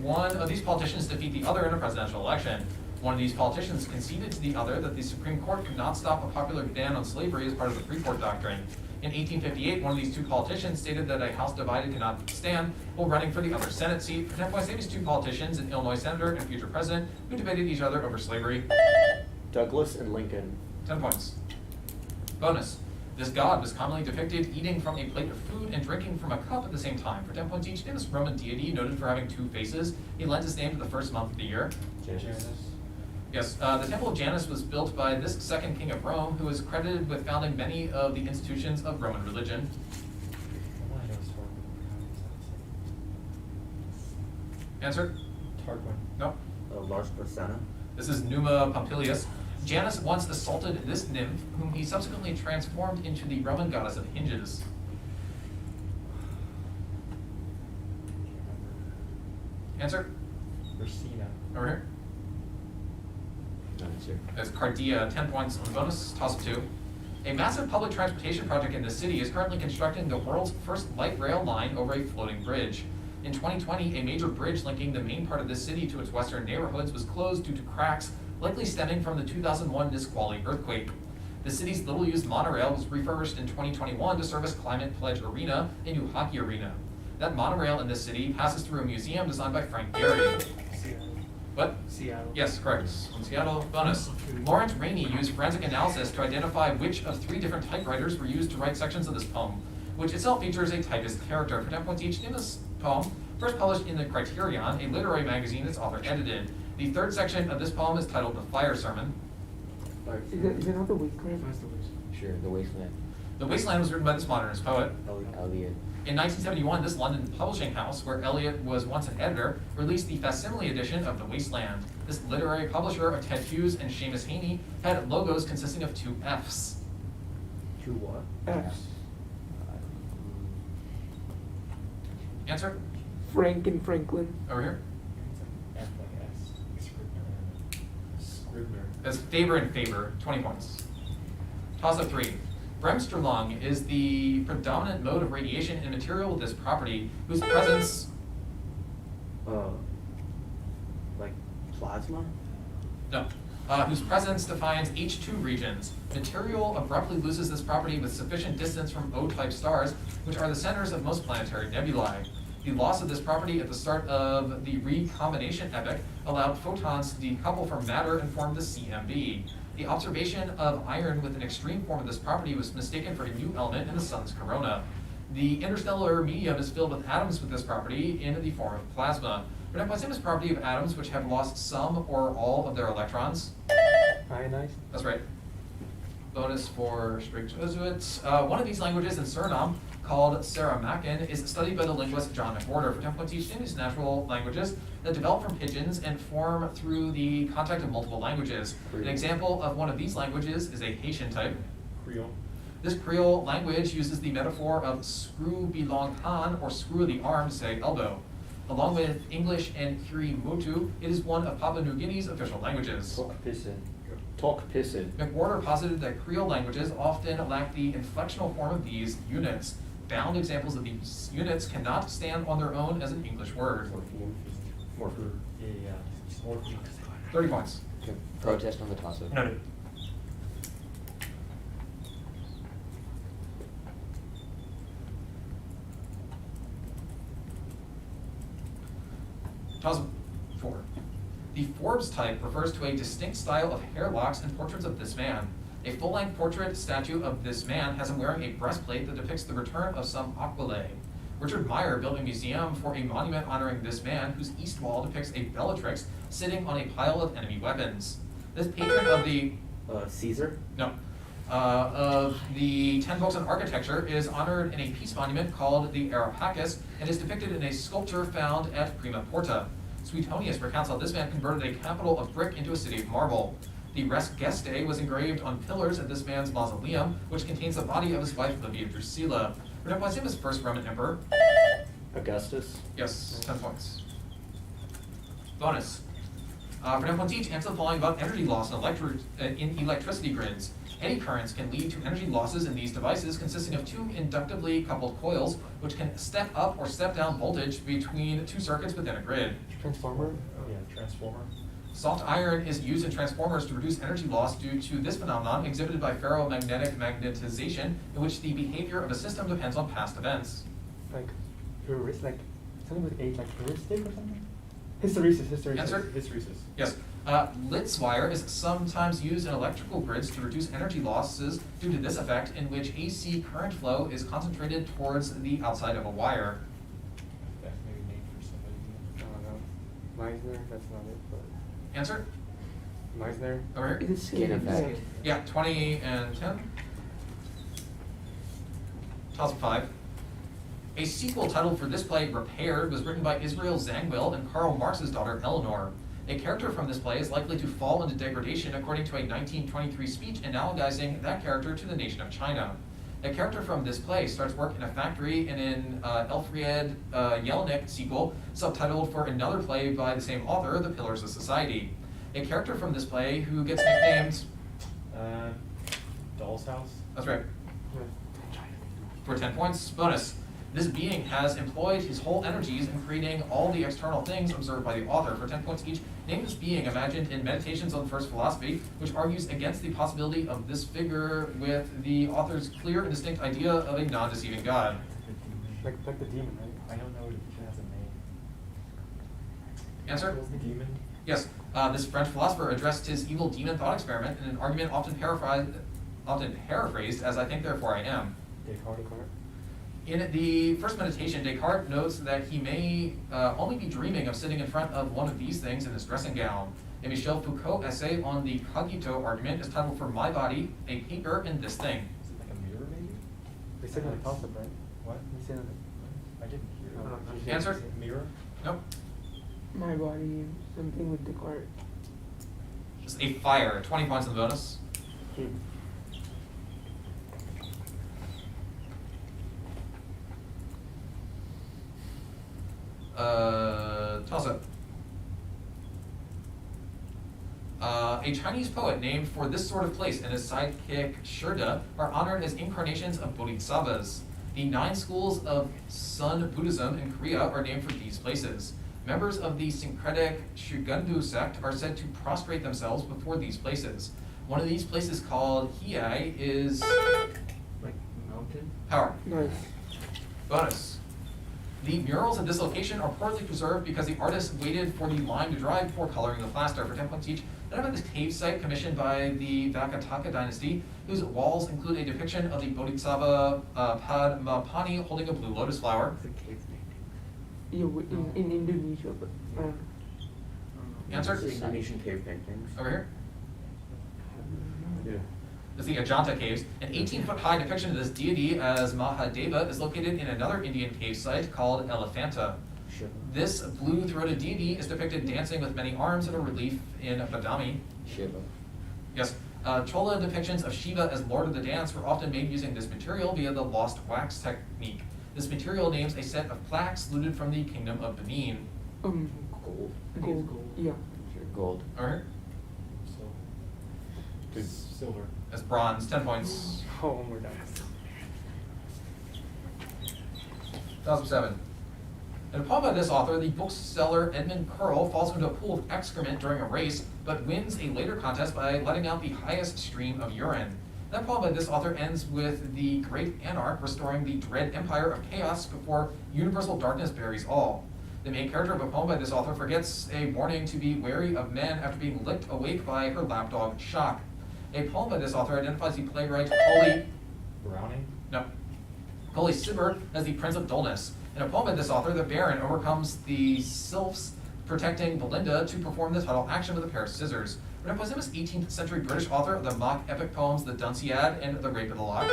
one of these politicians defeat the other in a presidential election. One of these politicians conceded to the other that the Supreme Court could not stop a popular ban on slavery as part of the Freeport Doctrine. In 1858, one of these 2 politicians stated that a house divided cannot stand while running for the other Senate seat. For 10 points, name these 2 politicians, an Illinois senator and future president, who debated each other over slavery. Douglas and Lincoln. 10 points. Bonus. This god was commonly depicted eating from a plate of food and drinking from a cup at the same time. For 10 points each, name this Roman deity noted for having 2 faces. He lends his name to the first month of the year. Janus. Yes, the Temple of Janus was built by this second king of Rome, who is credited with founding many of the institutions of Roman religion. Answer? Tarquin. No. Lars Porsena. This is Numa Pompilius. Janus once assaulted this nymph, whom he subsequently transformed into the Roman goddess of hinges. Answer? Ursina. Over here. No answer. That's Cardia, 10 points on the bonus, toss of 2. A massive public transportation project in the city is currently constructing the world's first light rail line over a floating bridge. In 2020, a major bridge linking the main part of the city to its western neighborhoods was closed due to cracks, likely stemming from the 2001 Nisqually earthquake. The city's little-used monorail was refurbished in 2021 to serve as Climate Pledge Arena, a new hockey arena. That monorail in this city passes through a museum designed by Frank Gehry. Seattle. What? Seattle. Yes, correct. From Seattle. Bonus. Lawrence Rainey used forensic analysis to identify which of 3 different typewriters were used to write sections of this poem, which itself features a typist character. For 10 points each, name this poem. First published in the Criterion, a literary magazine its author edited. The 3rd section of this poem is titled The Fire Sermon. Is it not the Wasteland? Sure, The Wasteland. The Wasteland was written by this modernist poet. Eliot. In 1971, this London publishing house, where Eliot was once an editor, released the facsimile edition of The Wasteland. This literary publisher of Ted Hughes and Seamus Heaney had logos consisting of 2 Fs. 2 what? F. Answer? Frank and Franklin. Over here. F like S. Scribner. That's favor and favor, 20 points. Toss up 3. Bremsstrahlung is the predominant mode of radiation in material with this property, whose presence... Like plasma? No. Whose presence defines H2 regions. Material abruptly loses this property with sufficient distance from O-type stars, which are the centers of most planetary nebulae. The loss of this property at the start of the recombination epoch allowed photons to decouple from matter and form the CMB. The observation of iron with an extreme form of this property was mistaken for a new element in the sun's corona. The interstellar medium is filled with atoms with this property in the form of plasma. We're not this property of atoms which have lost some or all of their electrons. Ionized? That's right. Bonus for Straight Jesuits. One of these languages in Suriname, called Saramaccan, is studied by the linguist John McWhorter. For 10 points each, these natural languages that develop from pigeons and form through the contact of multiple languages. An example of one of these languages is a Haitian type. Creole. This Creole language uses the metaphor of screw belong han, or screw the arm to say elbow. Along with English and Kirimotu, it is one of Papua New Guinea's official languages. Talk pissin. McWhorter posited that Creole languages often lack the inflectional form of these units. Bound examples of these units cannot stand on their own as an English word. More food. Yeah. More food. 30 points. Okay. Protest on the toss-up. Noted. Toss-up 4. The Forbes type refers to a distinct style of hair locks and portraits of this man. A full-length portrait statue of this man has him wearing a breastplate that depicts the return of some aquile. Richard Meyer built a museum for a monument honoring this man, whose east wall depicts a Bellatrix sitting on a pile of enemy weapons. This patron of the Caesar? no, of the 10 books on architecture is honored in a peace monument called the Areopagus and is depicted in a sculpture found at Prima Porta. Suetonius recounts how this man converted a capital of brick into a city of marble. The Res Gestae was engraved on pillars at this man's mausoleum, which contains the body of his wife Livia Drusilla. Was him as first Roman emperor? Augustus? Yes, 10 points. Bonus. For 10 points each, answer the following about energy loss in electricity grids. Eddy currents can lead to energy losses in these devices consisting of two inductively coupled coils, which can step up or step down voltage between two circuits within a grid. Transformer? Yeah, transformer. Soft iron is used in transformers to reduce energy loss due to this phenomenon exhibited by ferromagnetic magnetization, in which the behavior of a system depends on past events. Like, like, something with H, like heuristic or something? Hysteresis. Answer? Hysteresis. Yes. Litz wire is sometimes used in electrical grids to reduce energy losses due to this effect, in which AC current flow is concentrated towards the outside of a wire. That's maybe named for somebody. I don't know. Meisner, that's not it, but. Answer? Meisner? Over here? Is it Skin effect. Yeah, 20 and 10. Toss of 5. A sequel titled for this play, Repaired, was written by Israel Zangwill and Karl Marx's daughter Eleanor. A character from this play is likely to fall into degradation according to a 1923 speech analogizing that character to the nation of China. A character from this play starts work in a factory in an Elfried Jelinek sequel, subtitled for another play by the same author, The Pillars of Society. A character from this play who gets nicknamed... Doll's House. That's right. For 10 points, bonus. This being has employed his whole energies in creating all the external things observed by the author. For 10 points each, name this being imagined in Meditations on First Philosophy, which argues against the possibility of this figure with the author's clear and distinct idea of a non-deceiving God. Like the demon, right? I don't know if it has a name. Answer? What's the demon? Yes. This French philosopher addressed his evil demon thought experiment in an argument often paraphrased as I think, therefore I am. Descartes. In the first meditation, Descartes notes that he may only be dreaming of sitting in front of one of these things in his dressing gown. A Michel Foucault essay on the cogito argument is titled For My Body, a Paper, and This Thing. Is it like a mirror, maybe? They said on the toss-up, right? What? They said on the. I didn't hear. Answer? Is it mirror? Nope. My body, something with the card. Just a fire. 20 points in the bonus. Toss up. A Chinese poet named for this sort of place and his sidekick Shurda are honored as incarnations of bodhisattvas. The 9 schools of Sun Buddhism in Korea are named for these places. Members of the syncretic Shugundu sect are said to prostrate themselves before these places. One of these places, called Hiei, is Like mountain? power. Nice. Bonus. The murals at this location are poorly preserved because the artist waited for the lime to dry before coloring the plaster. For 10 points each, then about this cave site commissioned by the Vakataka dynasty, whose walls include a depiction of the Bodhisattva Padmapani holding a blue lotus flower. It's a cave painting. Yeah, in Indonesia, but Answer? Indonesian cave paintings. Over here. Yeah. Is the Ajanta Caves. An 18-foot-high depiction of this deity as Mahadeva is located in another Indian cave site called Elephanta. Shiva. This blue-throated deity is depicted dancing with many arms in a relief in Badami. Shiva. Yes. Chola depictions of Shiva as Lord of the Dance were often made using this material via the lost wax technique. This material names a set of plaques looted from the Kingdom of Benin. Gold. gold. Yeah. Sure, gold. Over here. So. Good. Silver. That's bronze. 10 points. Oh, we're done. 2007. In a poem by this author, the bookseller Edmund Curl falls into a pool of excrement during a race, but wins a later contest by letting out the highest stream of urine. That poem by this author ends with the great anarch restoring the dread empire of chaos before universal darkness buries all. The main character of a poem by this author forgets a warning to be wary of men after being licked awake by her lapdog Shock. A poem by this author identifies the playwright Coley Cibber as the Prince of Dullness. In a poem by this author, the Baron overcomes the sylphs protecting Belinda to perform the title action with a pair of scissors. In a posthumous 18th century British author of the mock epic poems The Dunciad and The Rape of the Lock.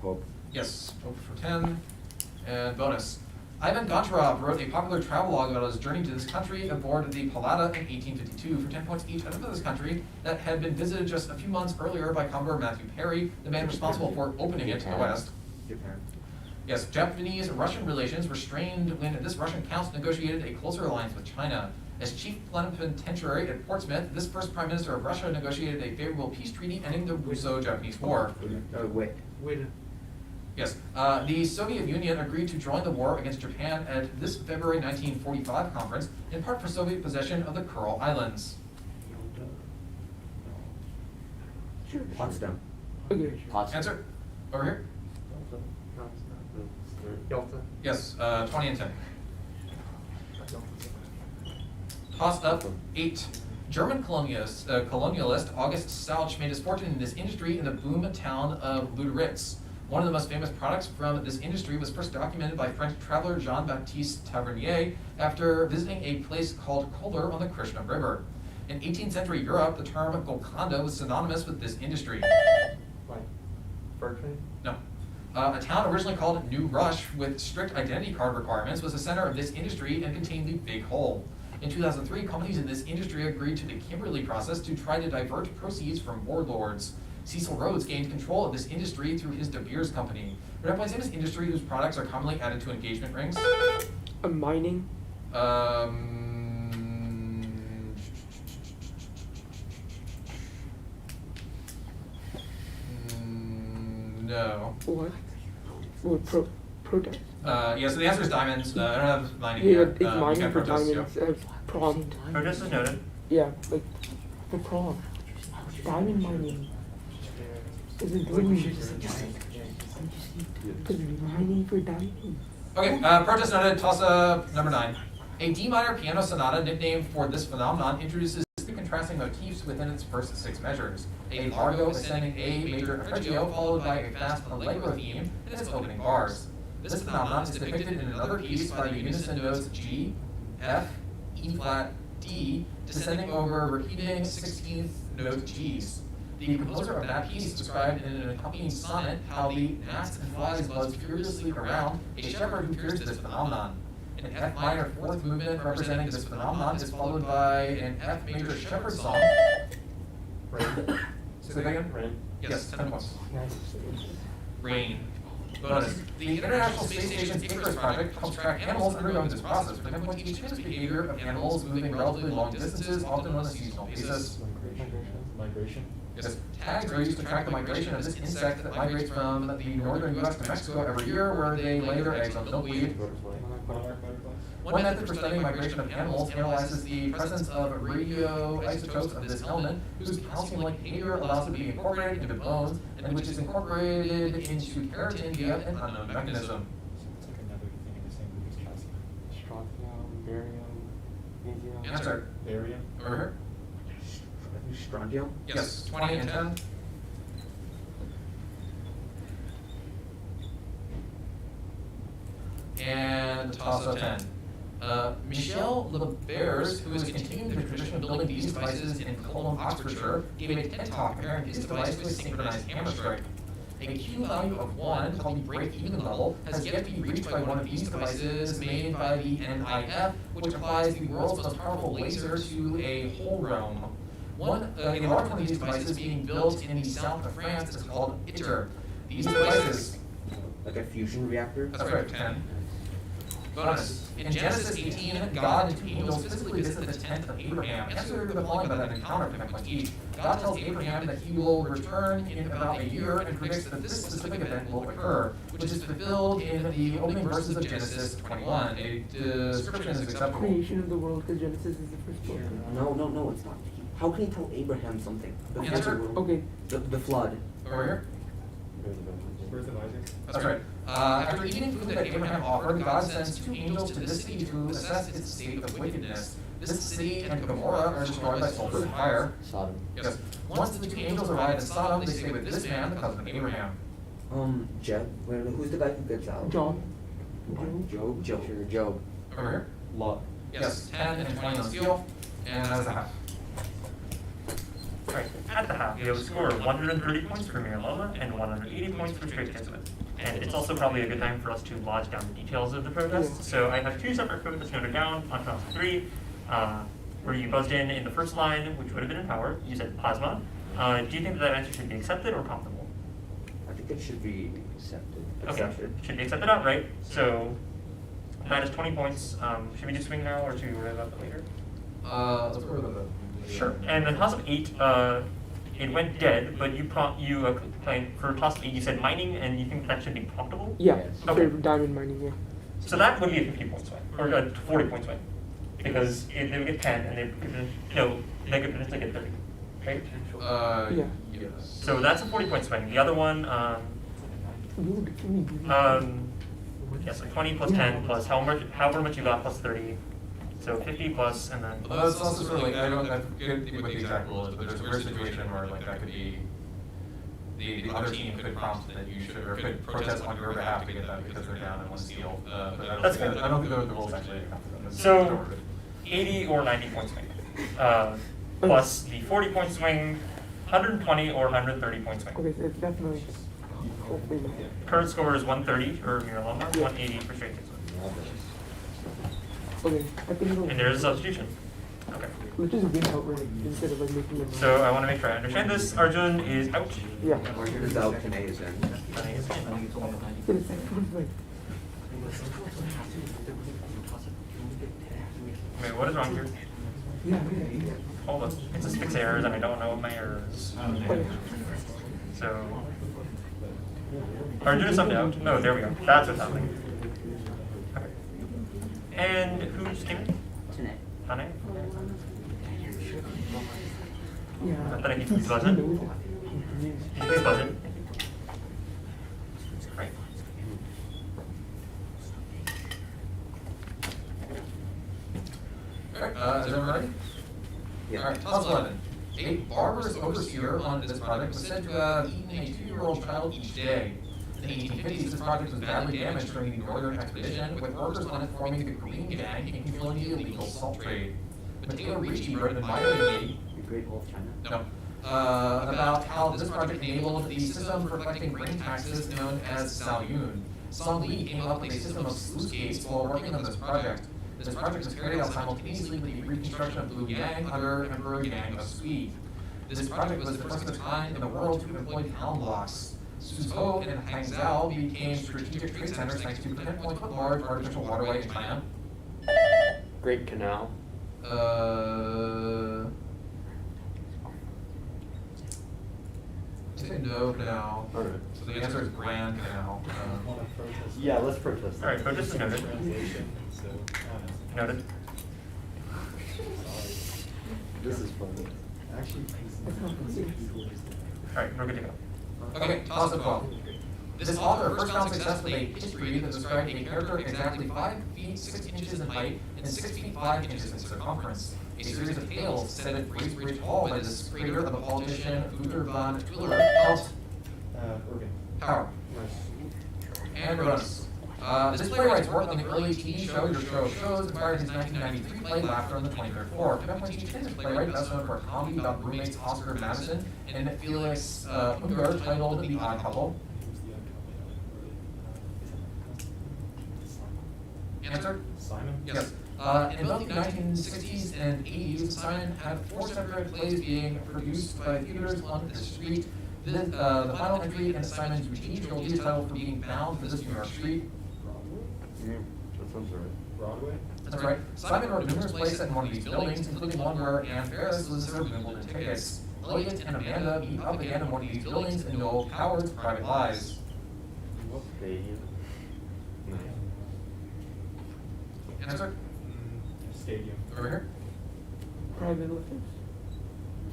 Hope. Yes, Hope for 10. And bonus. Ivan Goncharov wrote a popular travelogue about his journey to this country aboard the Pallada in 1852 for 10 points each out of this country that had been visited just a few months earlier by Commodore Matthew Perry, the man responsible for opening it to the west. Japan. Yes, Japanese-Russian relations were strained when this Russian count negotiated a closer alliance with China. As chief plenipotentiary at Portsmouth, this first prime minister of Russia negotiated a favorable peace treaty ending the Russo-Japanese War. Wait. Yes, the Soviet Union agreed to join the war against Japan at this February 1945 conference, in part for Soviet possession of the Kuril Islands. Potsdam. Okay. Potsdam. Answer? Over here? Yalta. Yes, 20 and 10. Tossed up 8. German colonialist August Stauch made his fortune in this industry in the boom town of Luderitz. One of the most famous products from this industry was first documented by French traveler Jean-Baptiste Tavernier after visiting a place called Kohler on the Krishna River. In 18th century Europe, the term Golconda was synonymous with this industry. Like, fur trade? No. A town originally called New Rush with strict identity card requirements was the center of this industry and contained the Big Hole. In 2003, companies in this industry agreed to the Kimberley process to try to divert proceeds from warlords. Cecil Rhodes gained control of this industry through his De Beers company. Represents in this industry whose products are commonly added to engagement rings. Mining. No. What? Protest. Yeah, so the answer is diamonds. I don't have mining Yeah, here. it's You mining can for protest, diamonds. yeah. Prompt. Protest is noted. Yeah, like for prom. Diamond mining. Is it doing? Because mining for diamonds. Okay, protest noted, toss up number 9. A D minor piano sonata nicknamed for this phenomenon introduces three contrasting motifs within its first 6 measures. A largo ascending A major arpeggio followed by a fast allegro theme in its opening bars. This phenomenon is depicted in another piece by the unison notes G, F, E flat, D, descending over repeating 16th note Gs. The composer of that piece described in an accompanying sonnet how the gnats and flies buzz furiously around a shepherd who fears this phenomenon. An F minor 4th movement representing this phenomenon is followed by an F major shepherd song. Rain. Say that again? Rain. Yes, 10 points. Nice. Rain. Bonus. The International Space Station's Icarus project helps track animals undergoing this process, for 10 points each to the behavior of animals moving relatively long distances, often on a seasonal basis. Migration. Yes, tags are used to track the migration of this insect that migrates from the northern U.S. to Mexico every year, where they lay their eggs on milkweed. One method for studying migration of animals analyzes the presence of radioisotopes of this element, whose calcium-like behavior allows it to be incorporated into bones, and which is incorporated into keratin via an unknown mechanism. It's like another thing in the same group as calcium. Strontium, barium, magnesium. Answer. Barium. Over here. Strontium? Yes, 20 and 10. And toss up 10. Michel Lebers, who is continuing the tradition of building these devices in Colham, Oxfordshire, gave a TED talk comparing his device to a synchronized hammer strike. A Q value of 1, called the break-even level, has yet to be reached by one of these devices made by the NIF, which applies the world's most powerful laser to a whole realm. A large one of these devices being built in the south of France is called ITER. These devices... Like a fusion reactor? That's right, 10. Bonus. In Genesis 18, God and 2 angels physically visit the tent of Abraham. Answer the following about that encounter for 10 points each. God tells Abraham that he will return in about a year and predicts that this specific event will occur, which is fulfilled in the opening verses of Genesis 21. A description is acceptable. Creation of the world, because Genesis is the first book. No, it's not. How can he tell Abraham something? Answer. Okay. The flood. Over here. Birth of Isaac. That's right. After eating food that Abraham offered, God sends 2 angels to this city to assess its state of wickedness. This city and Gomorrah are destroyed by sulfur fire. Sodom. Yes. Once the 2 angels arrive in Sodom, they stay with this man, the cousin of Abraham. Jeb. Who's the guy who gets out? John. Job. Sure, Job. Over here. Lot. Yes. 10 and 20 on steel, and that is a half. Alright, at the half, we have a score of 130 points for Miraloma and 180 points for Straight Kismet. And it's also probably a good time for us to lodge down the details of the protest. So I have 2 separate protests noted down on task 3, where you buzzed in the first line, which would have been in power. You said plasma. Do you think that answer should be accepted or comfortable? I think it should be accepted. Okay, should be accepted outright. So that is 20 points. Should we do swing now, or should we worry about that later? Let's go with the. Sure. And then toss of 8, it went dead, but you claimed for toss of 8 you said mining, and you think that should be promptable? Yeah. Yes. Okay. For diamond mining, yeah. So that would be a 50-point swing, or a 40-point swing, because they would get 10, and they could potentially get 30, right? Yeah. Yes. So that's a 40-point swing. The other one, Dude, give me. yes, so 20 plus 10 plus however much you got plus 30. So 50 plus, and then. Well, that's also sort of like, I forget what the exact rule is, but there's a weird situation where like that could be, the other team could prompt that you should, or could protest on your behalf to get that because they're down in one steal. But That's I don't think the rules actually. So 80 or 90 point swing, plus the 40-point swing, 120 or 130-point swing. Okay, so it's definitely. Hopefully. Current score is 130 for Miraloma, 180 for Straight Kismet. Okay, I think it'll. And there is a substitution. Okay. Let's just win outright instead of like making it. So I want to make sure I understand this. Arjun is out. Yeah. Arjun is out, Tanay is in. Sunny is in. Get a second, like. Wait, what is wrong here? Yeah. Hold on. It says 6 errors, and I don't know my errors. Okay. So Arjun is subbed out. No, there we go. That's what's happening. Okay. And who just came in? Tane? Yeah. Then I can please buzz in. Can you please buzz in? Right. Alright, is everyone ready? Yeah. Alright, toss 11. A barbarous overseer on this project was said to have eaten a 2-year-old child each day. In the 1850s, this project was badly damaged during the Northern Expedition, with workers on it forming the Green Gang and controlling the illegal salt trade. Mateo Ricci wrote an admiringly The Great Wall of China. about how this project enabled the system for collecting grain taxes known as Salyun. Song Lee came up with a system of sluice gates while working on this project. This project was carried out simultaneously with the reconstruction of Blue Yang under Emperor Yang of Swede. This project was the first of its kind in the world to employ town blocks. Suzhou and Hangzhou became strategic trade centers thanks to the 10-point large artificial waterway in China. Great Canal. I say no now. Alright. So the answer is Grand Canal. Yeah, let's protest. Alright, protest is noted. Translation, so, Noted. This is fun. actually. Alright, we're good to go. Okay, toss of 12. This author first found success with a history that described a character exactly 5 feet 6 inches in height and 6 feet 5 inches in circumference. A series of tales set at Bracebridge Hall by this creator of the politician Luther von Twillerer helped Urban. Power. And Rodus. This playwright's work on the early TV show Your Show Shows inspired his 1993 play Laughter on the 23rd Floor. Kevin this playwright, best known for a comedy about roommates Oscar Madison and Felix Unger titled The Odd Couple. Answer? Simon? Yes. In both the 1960s and 80s, Simon had 4 separate plays being produced by theaters on the street. The final entry in Simon's routine trilogy is titled For Being Bound for This New York Street. That sounds right. Broadway? That's right. Simon wrote numerous plays set in one of these buildings, including one where Anne Ferris was served Wimbledon tickets. Elliot and Amanda meet up again in one of these buildings and indulge Howard's private lies. Stadium. Nice. Answer? Stadium. Over here? Private lifters.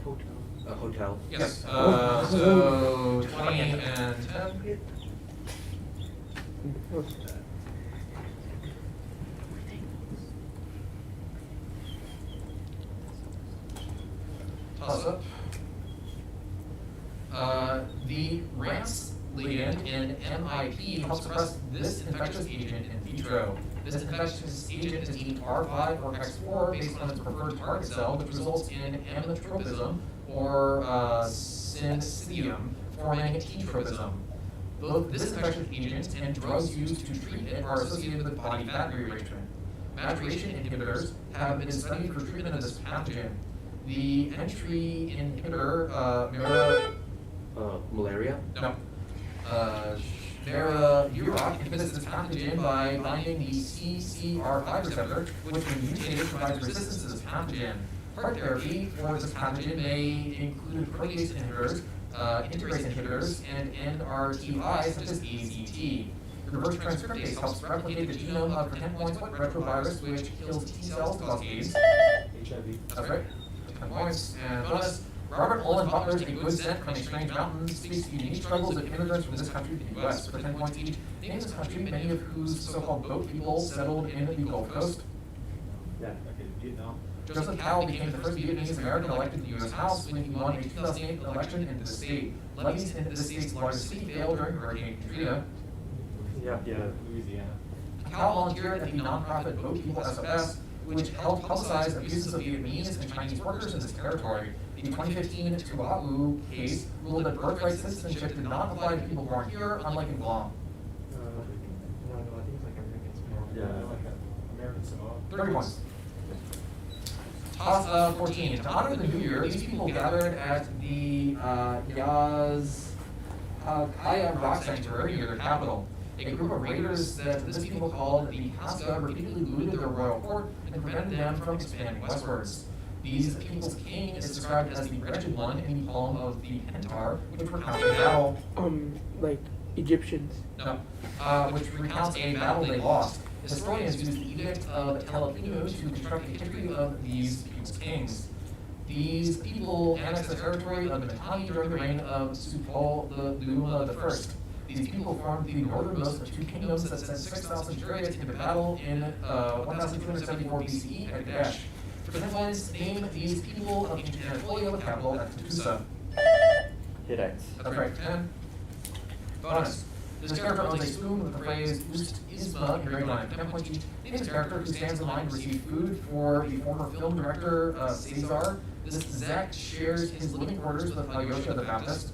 Hotel. A hotel. Yes. So 20 and 10. Toss up. The RANS ligand in MIP helps suppress this infectious agent in vitro. This infectious agent is either R5 or X4 based on its preferred target cell, which results in amitropism or syncytium, forming T-tropism. Both this infectious agent and drugs used to treat it are associated with body fat rearrangement. Maturation inhibitors have been studied for treatment of this pathogen. The entry inhibitor, Malaria? no. Maraviroc inhibits this pathogen by binding the CCR5 receptor, which when mutated provides resistance to this pathogen. Heart therapy for this pathogen may include protease inhibitors, integrase inhibitors, and NRTIs such as AZT. Reverse transcriptase helps replicate the genome of pretend points what retrovirus, which kills T cells to cause AIDS. HIV. That's right. 10 points. And bonus. Robert Olin Butler's A Good Scent from a Strange Mountain speaks to unique struggles of immigrants from this country to the U.S. For 10 points each. Name this country, many of whose so-called boat people settled in the Gulf Coast. Yeah, okay, Vietnam. Joseph Cowell became the first Vietnamese American elected to the U.S. House when he won a 2008 election into the state. Levees into the state's largest city failed during Hurricane Katrina. Yeah, Louisiana. Cowell volunteered at the nonprofit Boat People SFS, which helped publicize abuses of Vietnamese and Chinese workers in this territory. The 2015 Tuvalu case ruled that birthright citizenship did not apply to people born here, unlike in Guam. No, I think it's like American Samoa. Yeah. Like American Samoa. 30 points. Toss 14. To honor the new year, these people gathered at the Yazkaya Rock Sanctuary near their capital. A group of raiders that this people called the Haska repeatedly looted their royal court and prevented them from expanding westwards. These people's king is described as the wretched one in the poem of the Hentar, which recounts a battle. Like Egyptians. No, which recounts a battle they lost. Historians use the Edict of Telepinu to construct a history of these people's kings. These people annexed the territory of Mitanni during the reign of Supoluma I. These people formed the northernmost of two kingdoms that sent 6,000 chariots into battle in 1274 BCE at Kadesh. For 10 points, name these people of ancient Anatolia with capital at Tutusa. Hittites. That's right, 10. Bonus. This character owns a spoon with the phrase Ust Isma engraved on it. 10 points each. Name this character who stands in line to receive food for the former film director Cesar. This Zach shares his living quarters with Alyosha the Baptist.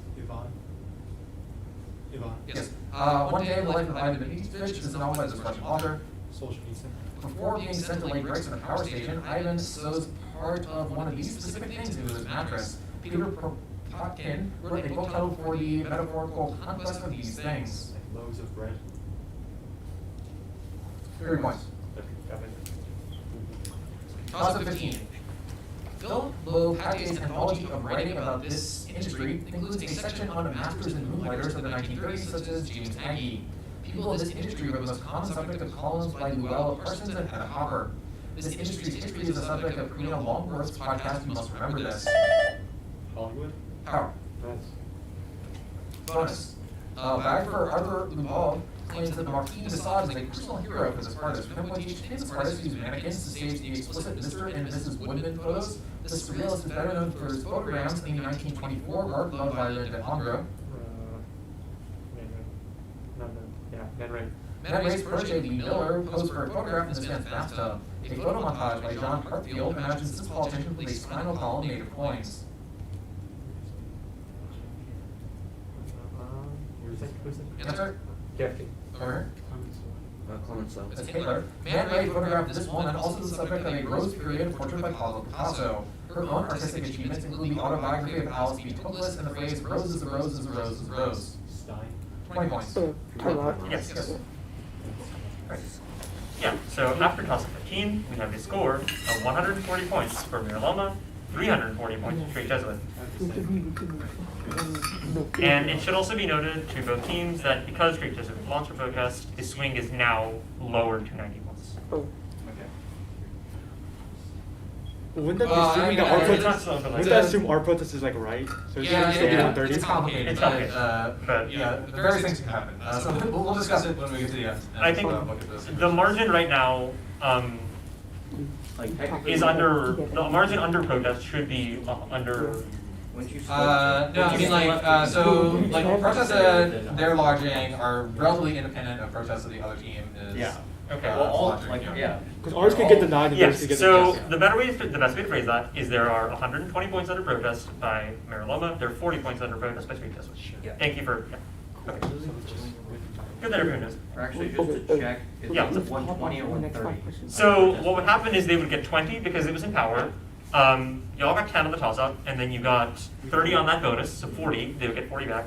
Ivan. Yes. One Day in the Life of Ivan Dmitrovich is a novel by this Russian author. Solzhenitsyn. Before being sent to lay bricks at a power station, Ivan sews part of one of these specific things into his mattress. Peter Kropotkin wrote a book titled for the metaphorical conquest of these things. Like loaves of bread. 30 points. Toss of 15. Phil Lopat's anthology of writing about this industry includes a section on masters and moonlighters of the 1930s, such as James Agee. People in this industry were the most common subject of columns by Luella Parsons and Hedda Hopper. This industry's history is the subject of Karina Longworth's podcast, You Must Remember This. Hollywood. Power. Bonus. Biographer Arthur Lubov claims that Marquis de Sade is a personal hero for this artist. Remember when each famous artist used mannequins to stage the explicit Mr. and Mrs. Woodman photos? This surrealist is better known for his photograms in the 1924 art loved by Linda Hongro. Man Ray. Man Ray's protege Lee Miller posed for a photograph in this man's bathtub. A photo montage by John Hartfield imagines this politician with a spinal column made of coins. Answer? Kefti. Over Clemenceau. here. That's Hitler. Man Ray photographed this woman, also the subject of a Rose period portrait by Pablo Picasso. Her own artistic achievements include the autobiography of Alice B. Toklas and the phrase "Rose is a rose is a rose is a rose." Stein. 20 points. Tarlac. Yes. Yes. Right. Yeah, so after toss of 15, we have a score of 140 points for Miraloma, 340 points for Straight Jesuit. We can no. And it should also be noted to both teams that because Straight Jesuit launched for protest, his swing is now lowered to 90 points. Oh, Wouldn't that be I assuming mean, that our it's protest? not so, but like- Wouldn't that assume our protest is like right? So it's Yeah, still be 130. it's complicated, It's but, complicated. But- yeah, various things can happen. So we'll discuss it when we get to the end. and I think look at this. the margin right now Like technically. is under, the margin under protest should be under, Once you No, I mean like, so, like, protests that they're lodging are relatively independent of protests that the other team is. Yeah. Okay. Well, all, lodging, like, yeah. Because ours could get denied and theirs yes, could get so denied. the best way to phrase that is there are 120 points under protest by Mariloma, there are 40 points under protest by Straight Jesuit. Yeah. Thank you for, yeah. Okay. Good that everyone knows. Or actually, just to check, is Yeah. it 120 or 130? So what would happen is they would get 20 because it was in power. Y'all got 10 on the toss-up, and then you got 30 on that bonus, so 40. They would get 40 back.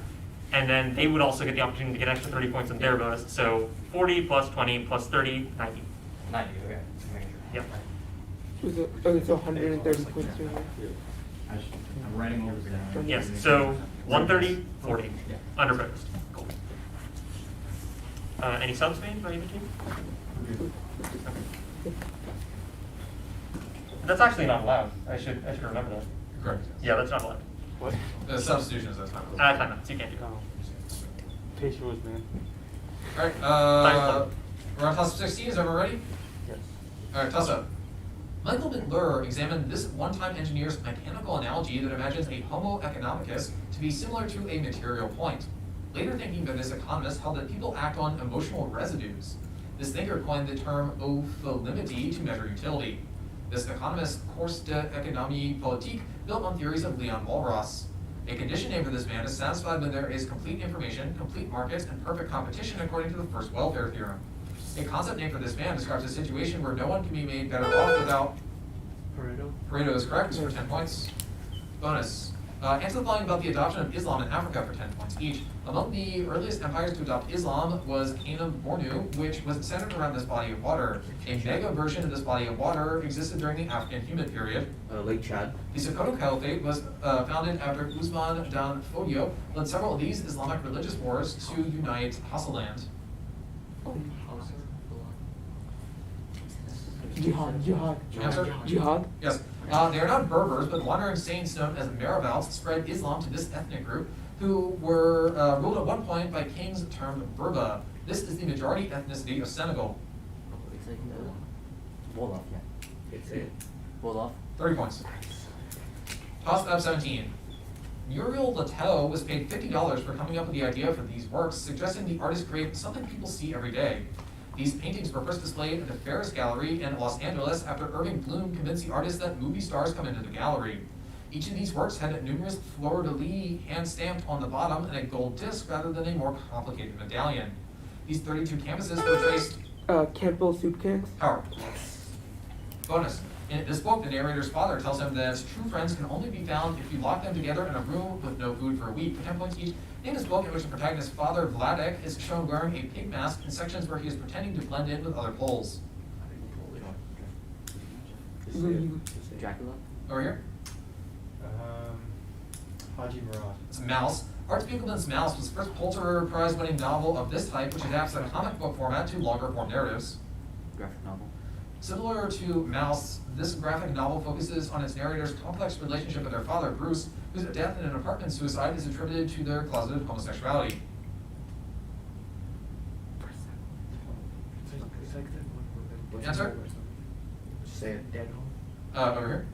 And then they would also get the opportunity to get an extra 30 points on their bonus. So 40 plus 20 plus 30, 90. 90, okay. Yep. it's 130 points. I'm writing all this down. Yes, so 130, 40 Yeah. under protest. Cool. Any subs made by either team? Okay. That's actually not allowed. I should remember that. Correct. Yeah, that's not allowed. What? The substitutions that's not. Timeouts. You can't do that. No. Pace rules, man. Alright, we're on toss-up 16, is everyone ready? Yes. Alright, toss-up. Michael McClure examined this one-time engineer's mechanical analogy that imagines a homo economicus to be similar to a material point. Later thinking that this economist held that people act on emotional residues. This thinker coined the term opholimity to measure utility. This economist's course d'économie politique built on theories of Leon Walras. A condition name for this man is satisfied when there is complete information, complete markets, and perfect competition according to the first welfare theorem. A concept name for this man describes a situation where no one can be made better off without. Pareto is correct, it's for 10 points. Bonus. Answer the following about the adoption of Islam in Africa for 10 points each. Among the earliest empires to adopt Islam was Bornu, which was centered around this body of water. A mega version of this body of water existed during the African humid period. Lake Chad. The Sokoto Caliphate was founded after Usman dan Fodio led several of these Islamic religious wars to unite Hassaland. Jihad. Yes. They are not Berbers, but wandering saints known as Meravals spread Islam to this ethnic group, who were ruled at one point by kings termed Berba. This is the majority ethnicity of Senegal. It's like Wolof, yeah. It's it. Wolof. 30 points. Toss up 17. Muriel Littell was paid $50 for coming up with the idea for these works, suggesting the artist create something people see every day. These paintings were first displayed at the Ferris Gallery in Los Angeles after Irving Bloom convinced the artist that movie stars come into the gallery. Each of these works had numerous fleur-de-lis hand-stamped on the bottom and a gold disc rather than a more complicated medallion. These 32 canvases were traced. Campbell soup cans. Power. Bonus. In this book, the narrator's father tells him that true friends can only be found if you lock them together in a room with no food for a week. For 10 points each. In this book, in which the protagonist's father, Vladek, is shown wearing a pig mask in sections where he is pretending to blend in with other Poles. Dracula. Over here. Haji Murad. It's Mouse. Art Spiegelman's Mouse was the first Pulitzer Prize-winning novel of this type, which adapts the comic book format to longer-form narratives. Graphic novel. Similar to Mouse, this graphic novel focuses on its narrator's complex relationship with their father, Bruce, whose death in an apartment suicide is attributed to their closeted homosexuality. Answer? Say it. Dead Home. Over here.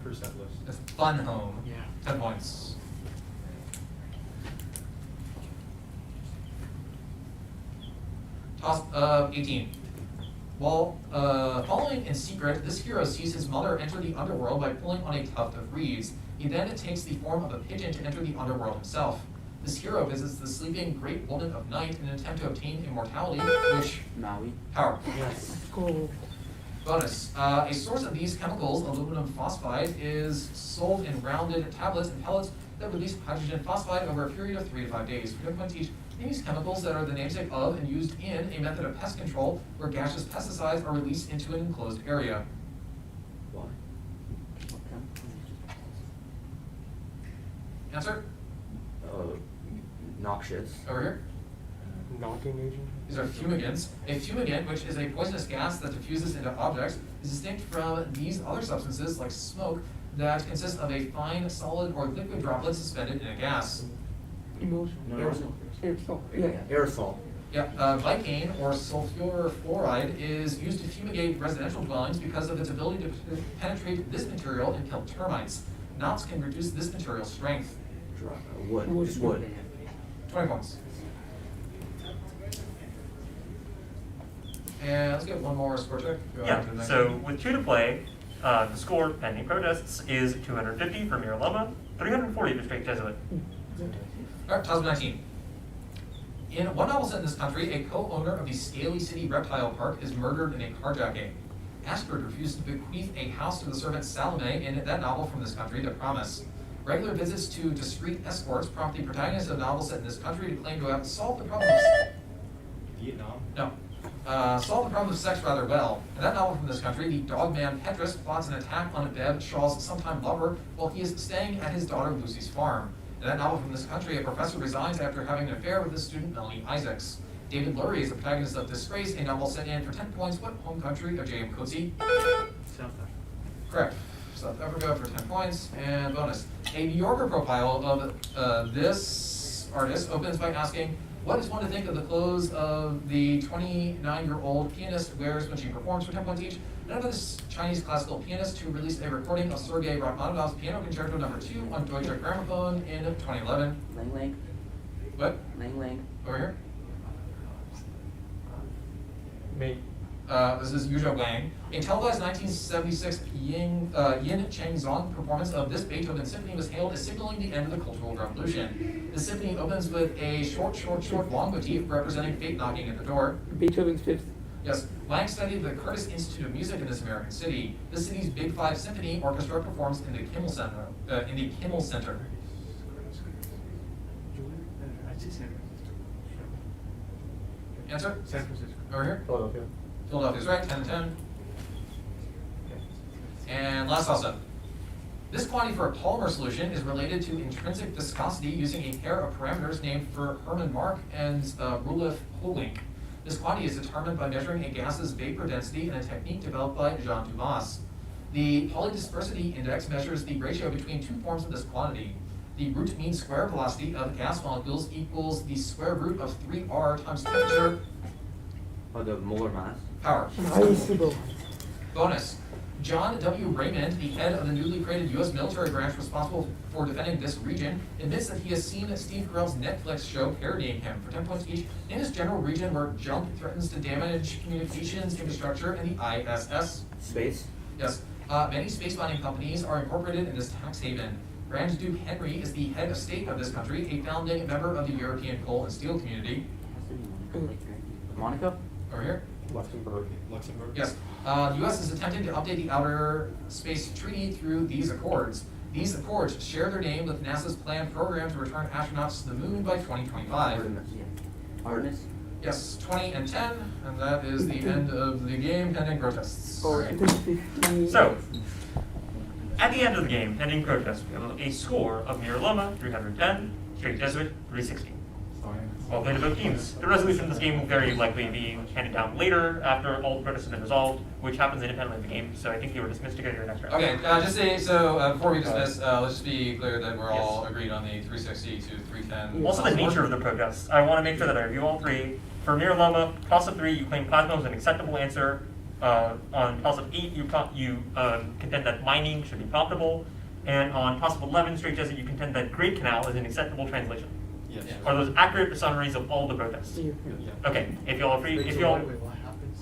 Percent list. It's Fun Home. Yeah. 10 points. Toss 18. While following in secret, this hero sees his mother enter the underworld by pulling on a tuft of reeds. He then takes the form of a pigeon to enter the underworld himself. This hero visits the sleeping great woman of night in an attempt to obtain immortality, which... Maui. Power. Yes. Go. Bonus. A source of these chemicals, aluminum phosphide, is sold in rounded tablets and pellets that release hydrogen phosphide over a period of 3 to 5 days. For 10 points each, these chemicals that are the namesake of and used in a method of pest control where gaseous pesticides are released into an enclosed area. Why? Answer? Noxious. Over here. Knocking agent. These are fumigants. A fumigant, which is a poisonous gas that diffuses into objects, is distinct from these other substances, like smoke, that consist of a fine, solid, or liquid droplet suspended in a gas. Emotion. No, Aerosol. Aerosol. Yeah. Aerosol. Yeah, Vicane, or sulfur fluoride, is used to fumigate residential dwellings because of its ability to penetrate this material and kill termites. Knots can reduce this material's strength. Wood. Wood. Just wood. 20 points. And let's get one more score check. Go on Yeah, to the next so one. with 2 to play, the score pending protests is 250 for Miraloma, 340 for Straight Jesuit. All right, 2019. In one novel set in this country, a co-owner of the Scaly City Reptile Park is murdered in a carjacking. Ashford refused to bequeath a house to the servant Salome in that novel from this country, The Promise. Regular visits to discreet escorts prompt the protagonist of a novel set in this country to claim to have solved the problem of Vietnam. No. Solved the problem of sex rather well. In that novel from this country, the dogman Petrus plots an attack on Bev, Shaw's sometime lover, while he is staying at his daughter Lucy's farm. In that novel from this country, a professor resigns after having an affair with his student Melanie Isaacs. David Lurie is the protagonist of Disgrace, a novel set in for 10 points. What home country of J.M. Coetzee? South Africa. Correct. South Africa for 10 points. And bonus. A New Yorker profile of this artist opens by asking, what is one to think of the clothes of the 29-year-old pianist wears when she performs for 10 points each? None of this Chinese classical pianist who released a recording of Sergei Rachmaninoff's Piano Concerto No. 2 on Deutsche Grammophon in 2011. Lang Lang. What? Lang Lang. Over here? Me. This is Yuzhou Wang. A televised 1976 Yin Cheng Zong performance of this Beethoven symphony was hailed as signaling the end of the Cultural Revolution. The symphony opens with a short long motif representing fate knocking at the door. Beethoven's Fifth. Yes, Wang studied the Curtis Institute of Music in this American city. The city's Big Five Symphony Orchestra performs in the Kimmel Center. I'd say San Francisco. Answer? San Francisco. Over here? Philadelphia. Philadelphia's right, 10 and 10. And last also. This quantity for a polymer solution is related to intrinsic viscosity using a pair of parameters named for Hermann Mark and Rudolf Hohlink. This quantity is determined by measuring a gas's vapor density in a technique developed by Jean Dumas. The polydispersity index measures the ratio between two forms of this quantity. The root mean square velocity of gas molecules equals the square root of 3r times temperature The molar mass. power. Nice. Bonus. John W. Raymond, the head of the newly created U.S. military branch responsible for defending this region, admits that he has seen Steve Carell's Netflix show parodying him. For 10 points each, in this general region where junk threatens to damage communications infrastructure and the ISS. Space. Yes. Many space mining companies are incorporated in this tax haven. Grand Duke Henry is the head of state of this country, a founding member of the European coal and steel community. Monaco? Over here. Luxembourg. Luxembourg. Yes. The U.S. is attempting to update the Outer Space Treaty through these accords. These accords share their name with NASA's planned program to return astronauts to the moon by 2025. Artemis. Artemis? Yes, 20 and 10, and that is the end of the game pending protests. Or 15. So, at the end of the game, pending protest, we have a score of Miraloma, 310, Straight Jesuit, 360. Well played to both teams. The resolution of this game will very likely be handed down later after all the protests have been resolved, which happens independently of the game, so I think you were dismissed to go to your next round. Okay, just say, so before we dismiss, let's just be clear that we're all agreed on the 360 to 310. Also, the nature of the protests. I want to make sure that I review all three. For Miraloma, toss of 3, you claim plasma is an acceptable answer. On toss of 8, you contend that mining should be profitable. And on toss of 11, Straight Jesuit, you contend that Great Canal is an acceptable translation. Yes. Are those accurate summaries of all the protests? Yeah. Okay, if y'all agree, if y'all... Wait, what happens?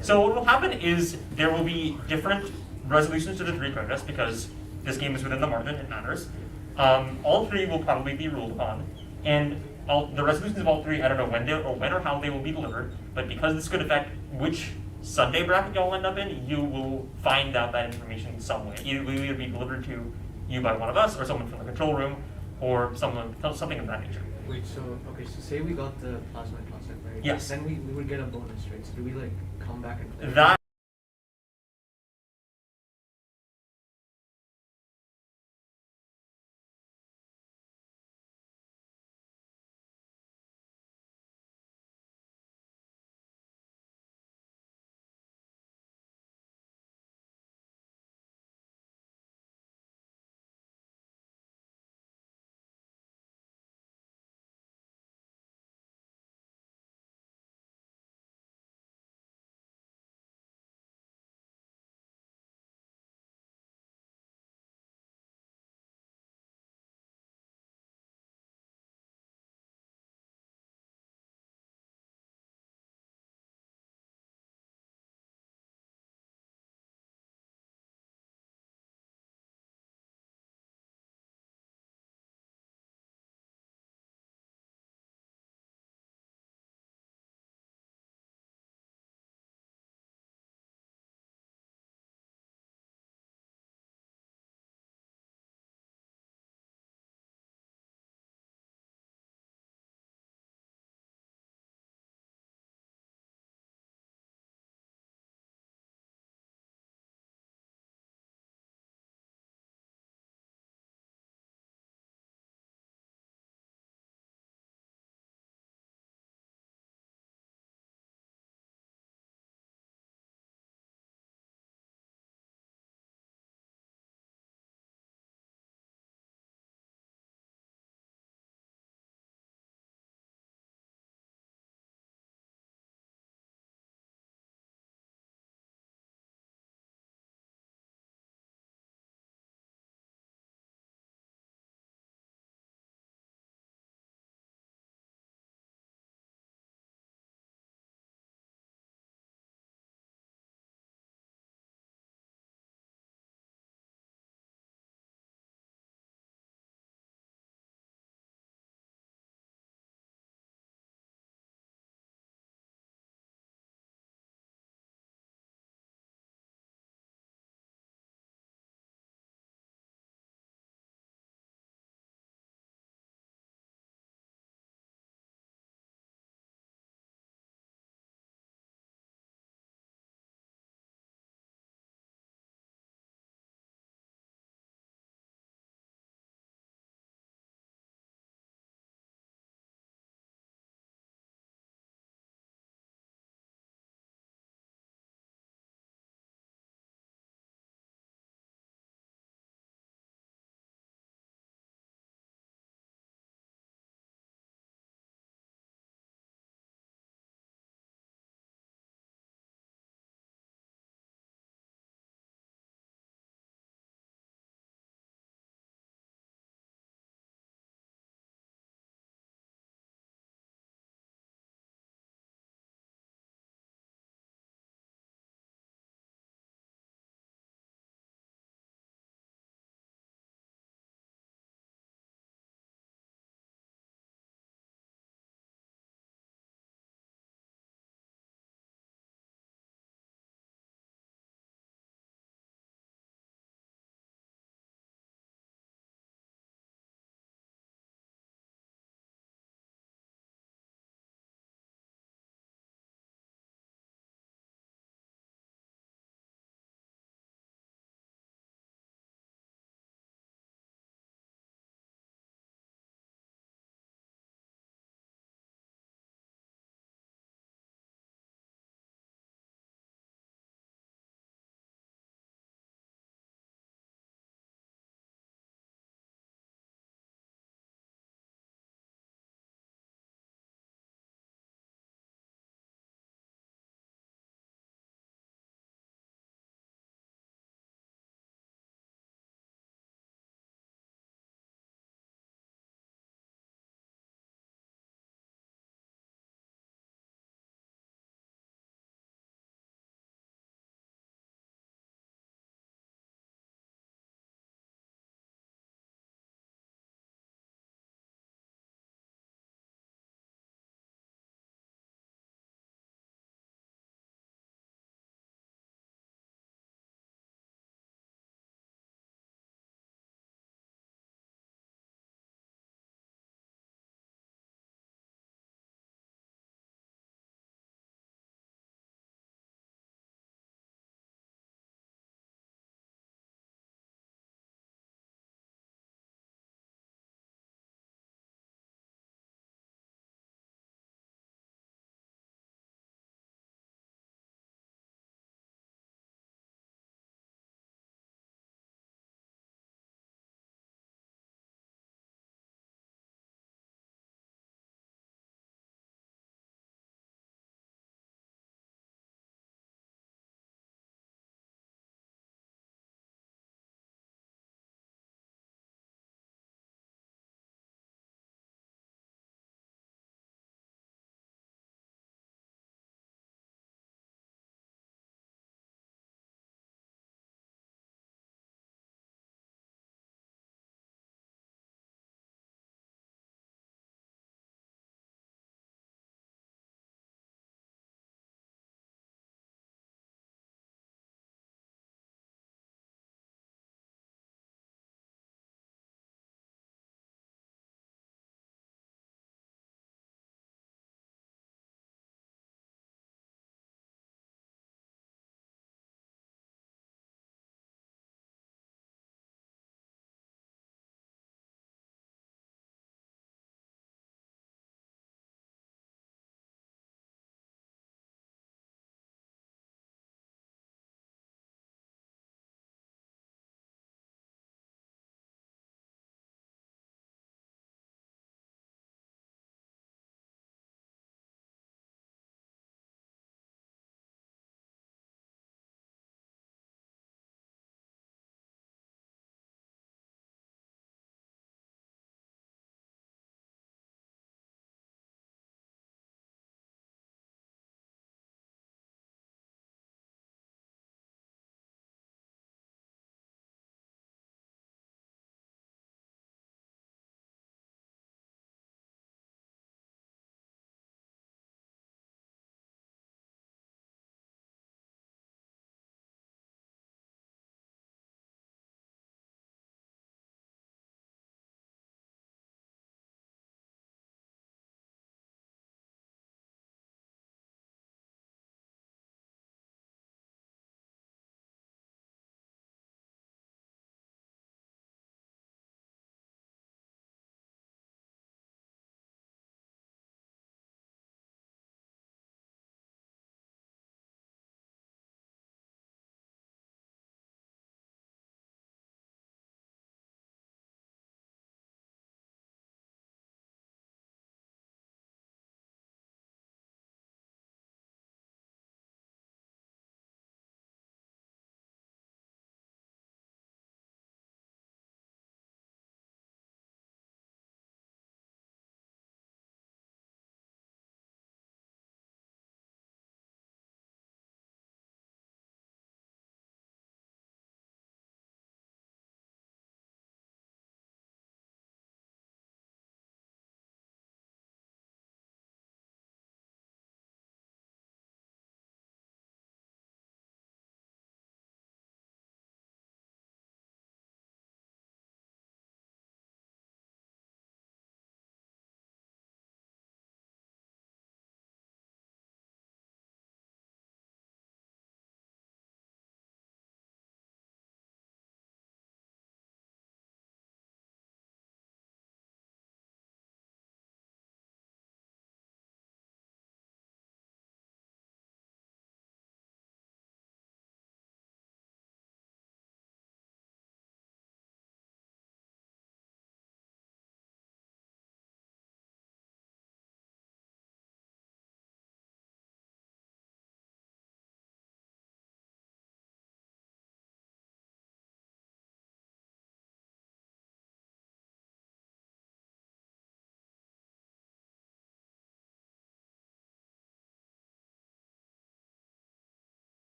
So what will happen is there will be different resolutions to the three protests because this game is within the margin, it matters. All three will probably be ruled upon, and the resolutions of all three, I don't know when or how they will be delivered, but because this could affect which Sunday bracket y'all end up in, you will find out that information some way. It will either be delivered to you by one of us or someone from the control room or something of that nature. Wait, so say we got the plasma concept right? Yes. Then we would get a bonus, right? So do we like come back and play? That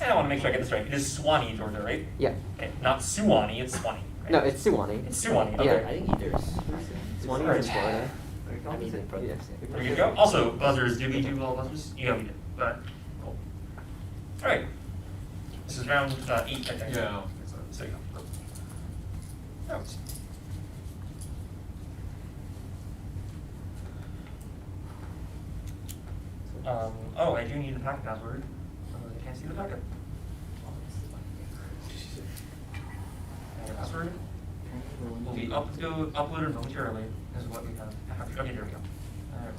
I want to make sure I get this right. It is Suwannee, Georgia, right? Yeah. Okay, not Suwannee, it's Suwannee. Right? No, it's Suwannee. It's Suwannee, okay. Yeah. I think either is. Suwannee Alright. is Florida. I mean, in front of us. There you go. Also, buzzers. Did we do all buzzers? Yeah, we did. But cool. All right. This is round 8, I think. Yeah. So yeah. Out. Oh, I do need the packet password. I can't see the packet. And the password will be uploaded momentarily. Is what we have. Okay, here we go. All right.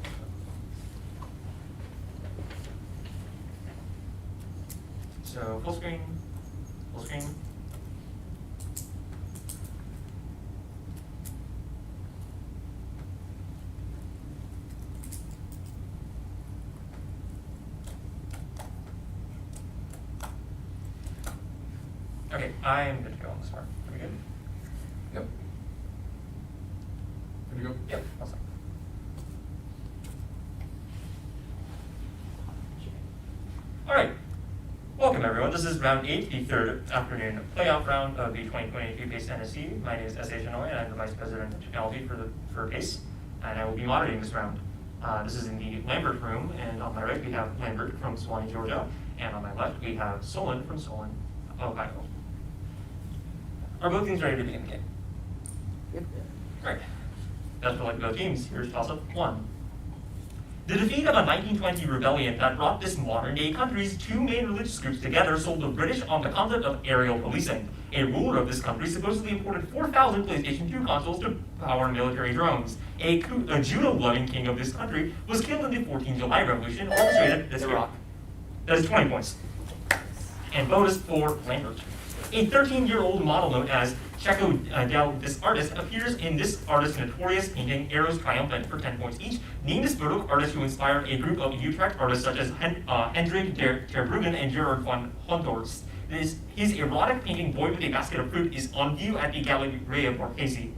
So full screen, full screen. Okay, I am good to go on this part. Are we good? Yep. Good to go? Yep, awesome. All right. Welcome, everyone. This is round 8, the third afternoon playoff round of the 2022 PACE NSC. My name is S.A. Shinoy, and I'm the Vice President of Technology for PACE, and I will be moderating this round. This is in the Lambert room, and on my right we have Lambert from Suwannee, Georgia, and on my left we have Solon from Solon, Ohio. Are both teams ready to begin the game? Yep. Great. Best for like both teams. Here's toss-up 1. The defeat of a 1920 rebellion that brought this modern-day country's two main religious groups together sold the British on the concept of aerial policing. A ruler of this country supposedly imported 4,000 PlayStation 2 consoles to power military drones. A judo-loving king of this country was killed in the 14th July Revolution, orchestrated this year. That is 20 points. And bonus for Lambert. A 13-year-old model known as Checo Del, this artist, appears in this artist's notorious painting, Arrows Triumphant, for 10 points each. Name this photo artist who inspired a group of Utrecht artists such as Hendrik ter Bruggen and Gerard van Honthorst. His erotic painting, Boy with a Basket of Fruit, is on view at the Galleria Borghese.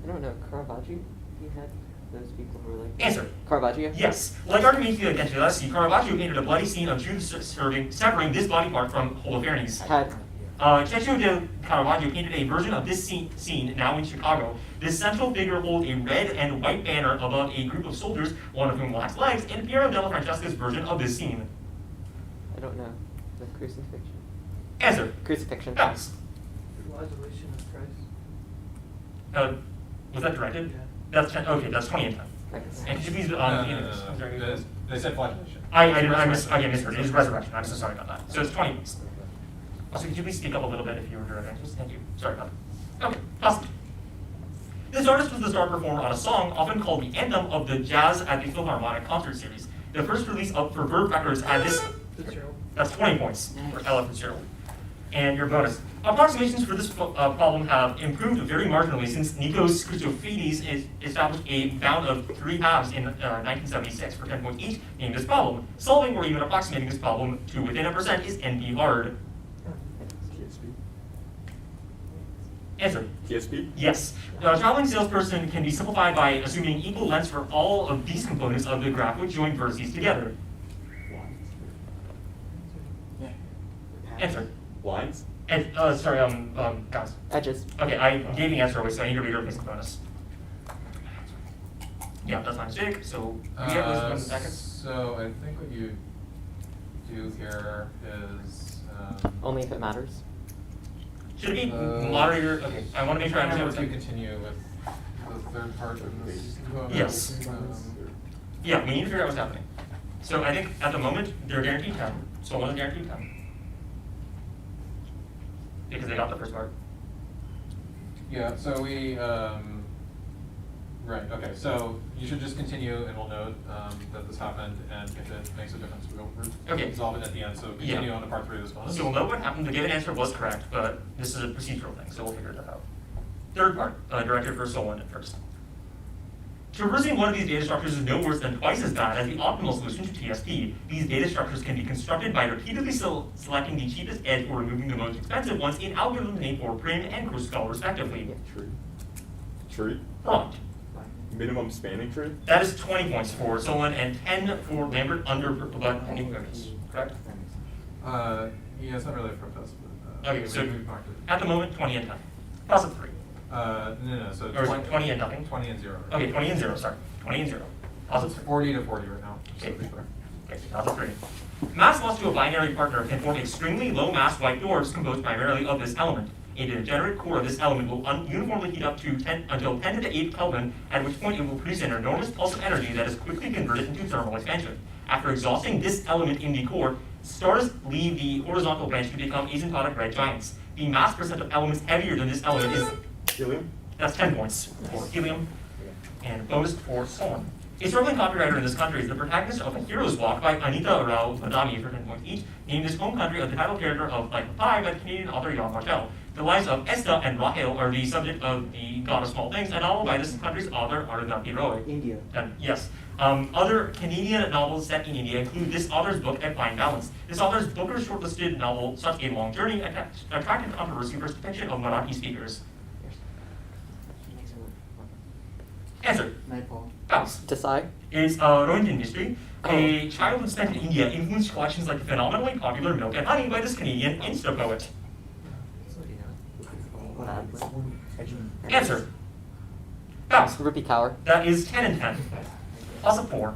I don't know, Caravaggio? You had those people who were like... Answer. Caravaggio? Yes. Like Artemisia Gentileschi, Caravaggio painted a bloody scene of Judas severing this body part from Holofernes. Had... Checho del Caravaggio painted a version of this scene now in Chicago. This central figure holds a red and white banner above a group of soldiers, one of whom lacks legs, and Piero della Francesca's version of this scene. I don't know. The crucifixion. Answer. Crucifixion. Yes. Resurrection of Christ. Was that directed? Yeah. That's 10. Okay, that's 20 and 10. I guess. And could you please, No. They said flagellation. I misheard. It is resurrection. I'm so sorry about that. So it's 20 points. Also, could you please speak up a little bit if you were directing? Thank you. Sorry about that. Okay, awesome. This artist was the star performer on a song often called the anthem of the Jazz at the Philharmonic concert series. The first release for Verve Records had this. Fitzgerald. That's 20 points for Ella Fitzgerald. And your bonus. Approximations for this problem have improved very marginally since Nikos Christofides established a bound of 3 halves in 1976 for 10 points each. Name this problem. Solving or even approximating this problem to within a percent is NP hard. TSP. Answer. TSP? Yes. A traveling salesperson can be simplified by assuming equal lengths for all of these components of the graph with joint vertices together. Yeah. Answer. Lines? And, sorry, guys. Edges. Okay, I gave the answer away, so I need to read a basic bonus. Yeah, that's my mistake, so we get those ones back. So I think what you do here is Only if it matters. Should it be moderator? Okay, I want to make sure I I understand if you what's continue with the third part of this. Yes. Yeah, we need to figure out what's happening. So I think at the moment, they're guaranteed 10. So one is guaranteed 10. Because they got the first part. Yeah, so we, right, okay, so you should just continue and we'll note that this happened, and if it makes a difference, we'll Okay. resolve it at the end, so continue on to part 3 of this bonus. So we'll know what happened. The given answer was correct, but this is a procedural thing, so we'll figure that out. Third part, directed for Solon at first. Traversing one of these data structures is no worse than twice as bad as the optimal solution to TSP. These data structures can be constructed by repeatedly selecting the cheapest edge or removing the most expensive ones in algorithms named for Prim and Kruskal respectively. Tree. Tree? Prompt. Minimum spanning tree? That is 20 points for Solon and 10 for Lambert under but pending bonus. Correct? Yeah, it's not really for us, but. Okay, so we marked it. at the moment, 20 and 10. Toss up 3. No, so. Or is it 20 and nothing? 20 and 0. Okay, 20 and 0, sorry. 20 and 0. Toss up It's 3. 40 to 40 right now, just to Okay. be clear. Okay, toss up 3. Mass lost to a binary partner can form extremely low mass white dwarfs composed primarily of this element. A degenerate core of this element will uniformly heat up to 10 until 10 to the 8th Kelvin, at which point it will produce an enormous pulse of energy that is quickly converted into thermal expansion. After exhausting this element in the core, stars leave the horizontal branch to become asymptotic red giants. The mass percent of elements heavier than this element is, Helium? that's 10 points for helium, and bonus for someone. A struggling copywriter in this country is the protagonist of A Hero's Walk by Anita Rao Madami for 10 points each, named his home country of the title character of Life of Pi by the Canadian author Jan Martel. The lives of Esta and Rahel are the subject of The God of Small Things, a novel by this country's author Arundhati Roy. India. Yes. Other Canadian novels set in India include this author's book, A Fine Balance. This author's Booker shortlisted novel, Such a Long Journey, attracted controversy for its depiction of Marathi speakers. Answer. Nightfall. Bounce. Decide. Is ruined industry. A childhood spent in India influenced collections like the phenomenally popular Milk and Honey by this Canadian Insta poet. Answer. Bounce. Rupee Kaur. That is 10 and 10. Plus a 4.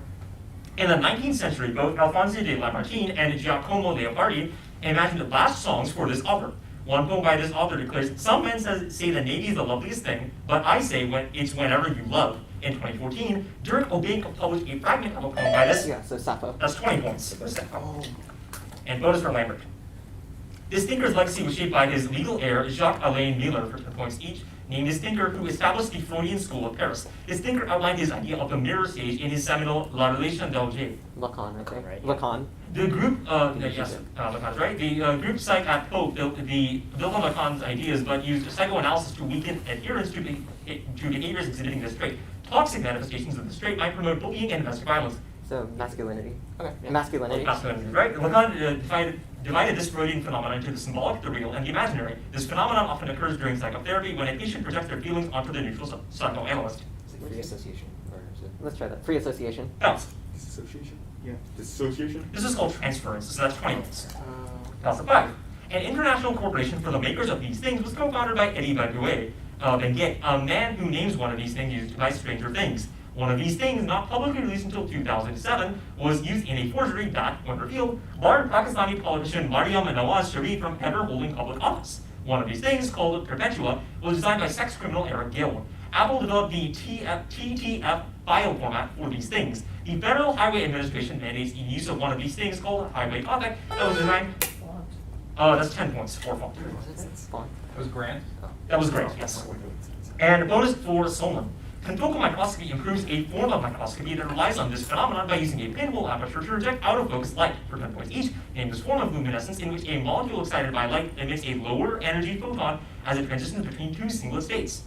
In the 19th century, both Alphonse de Lamartine and Giacomo Leopardi imagined last songs for this author. One poem by this author declares, "Some men say the Navy is the loveliest thing, but I say it's whenever you love." In 2014, Dirk Obink published a fragment of a poem by this. Yeah, so Sappho. That's 20 points. And bonus for Lambert. This thinker's legacy was shaped by his legal heir, Jacques-Alain Miller, for 10 points each, named this thinker who established the Freudian School of Paris. This thinker outlined his idea of the mirror stage in his seminal La Relation d'Alger. Lacan, I think. Lacan. The group, Lacan's right. The group psych at Pope built on Lacan's ideas, but used psychoanalysis to weaken adherence to behaviors exhibiting this trait. Toxic manifestations of this trait might promote bullying and domestic violence. So masculinity. Okay. Masculinity. Masculinity, right? Lacan divided this Freudian phenomenon into the symbolic, the real, and the imaginary. This phenomenon often occurs during psychotherapy when a patient projects their feelings onto the neutral psychoanalyst. It's like free association. Or is it? Let's try that. Free association. Bounce. Dissociation? Yeah. Dissociation? This is called transference, so that's 20 minutes. Bounce at 5. An international corporation for the makers of these things was co-founded by Eddie Benguet, a man who names one of these things used by Stranger Things. One of these things, not publicly released until 2007, was used in a forgery that, when revealed, barred Pakistani politician Maryam Nawaz Sharif from ever holding public office. One of these things, called Perpetua, was designed by sex criminal Eric Gill. Apple developed the TTF file format for these things. The Federal Highway Administration mandates the use of one of these things called Highway Codec that was designed. That's 10 points for font. Font. It was Grant. That was great, yes. And bonus for Solon. Confocal microscopy improves a form of microscopy that relies on this phenomenon by using a pinhole aperture to reject out-of-focus light for 10 points each, named this form of luminescence in which a molecule excited by light emits a lower energy photon as it transitions between two singlet states.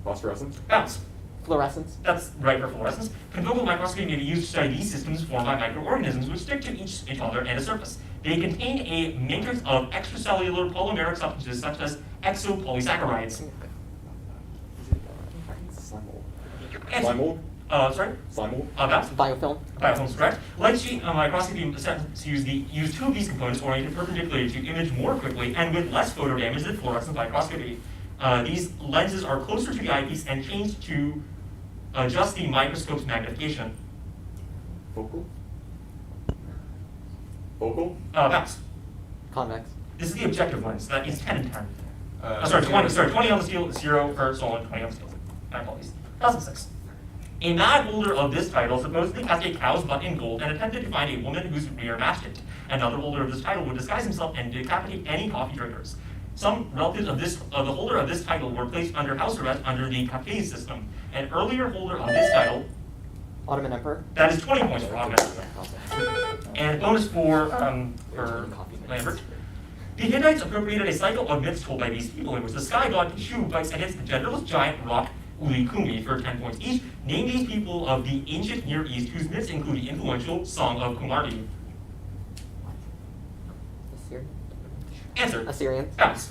Phosphorescence? Bounce. Fluorescence. That's right for fluorescence. Confocal microscopy may be used to study these systems formed by microorganisms which stick to each other and a surface. They contain a matrix of extracellular polymeric substances such as exopolysaccharides. Slime mold? Sorry? Slime mold? Bounce. Biofilm. Biofilm is correct. Light sheet microscopy use two of these components oriented perpendicularly to image more quickly and with less photo damage than fluorescence microscopy. These lenses are closer to the eyepiece and changed to adjust the microscope's magnification. Focal? Focal? Bounce. Convex. This is the objective lens. That is 10 and 10. 20 on the steel, 0 for Solon, 20 on the steel. My apologies. 2006. A mad holder of this title supposedly cast a cow's butt in gold and attempted to find a woman whose rear matched it. Another holder of this title would disguise himself and decapitate any coffee drinkers. Some relatives of the holder of this title were placed under house arrest under the PACE system. An earlier holder of this title, Ottoman Emperor. that is 20 points for Ottoman. And bonus for Lambert. The Hittites appropriated a cycle of myths told by these people in which the sky god Shu fights against the genderless giant rock Uli Kumi for 10 points each. Name these people of the ancient Near East whose myths include the influential Song of Kumarbi. Assyrian. Answer. Assyrians. Bounce.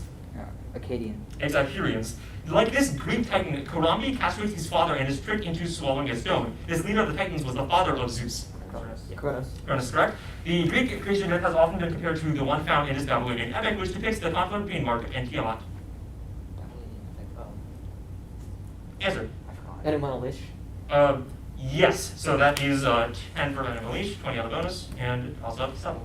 Akkadian. It's Assyrians. Like this Greek titan, Kurambi castrates his father and is tricked into swallowing a stone. This leader of the Titans was the father of Zeus. Kronos. Kronos is correct. The Greek creation myth has often been compared to the one found in his Babylonian epic, which depicts the conflict between Marduk and Tiamat. Answer. Animal Lish. Yes, so that is 10 for Venom Leash, 20 on the bonus, and also up to 7.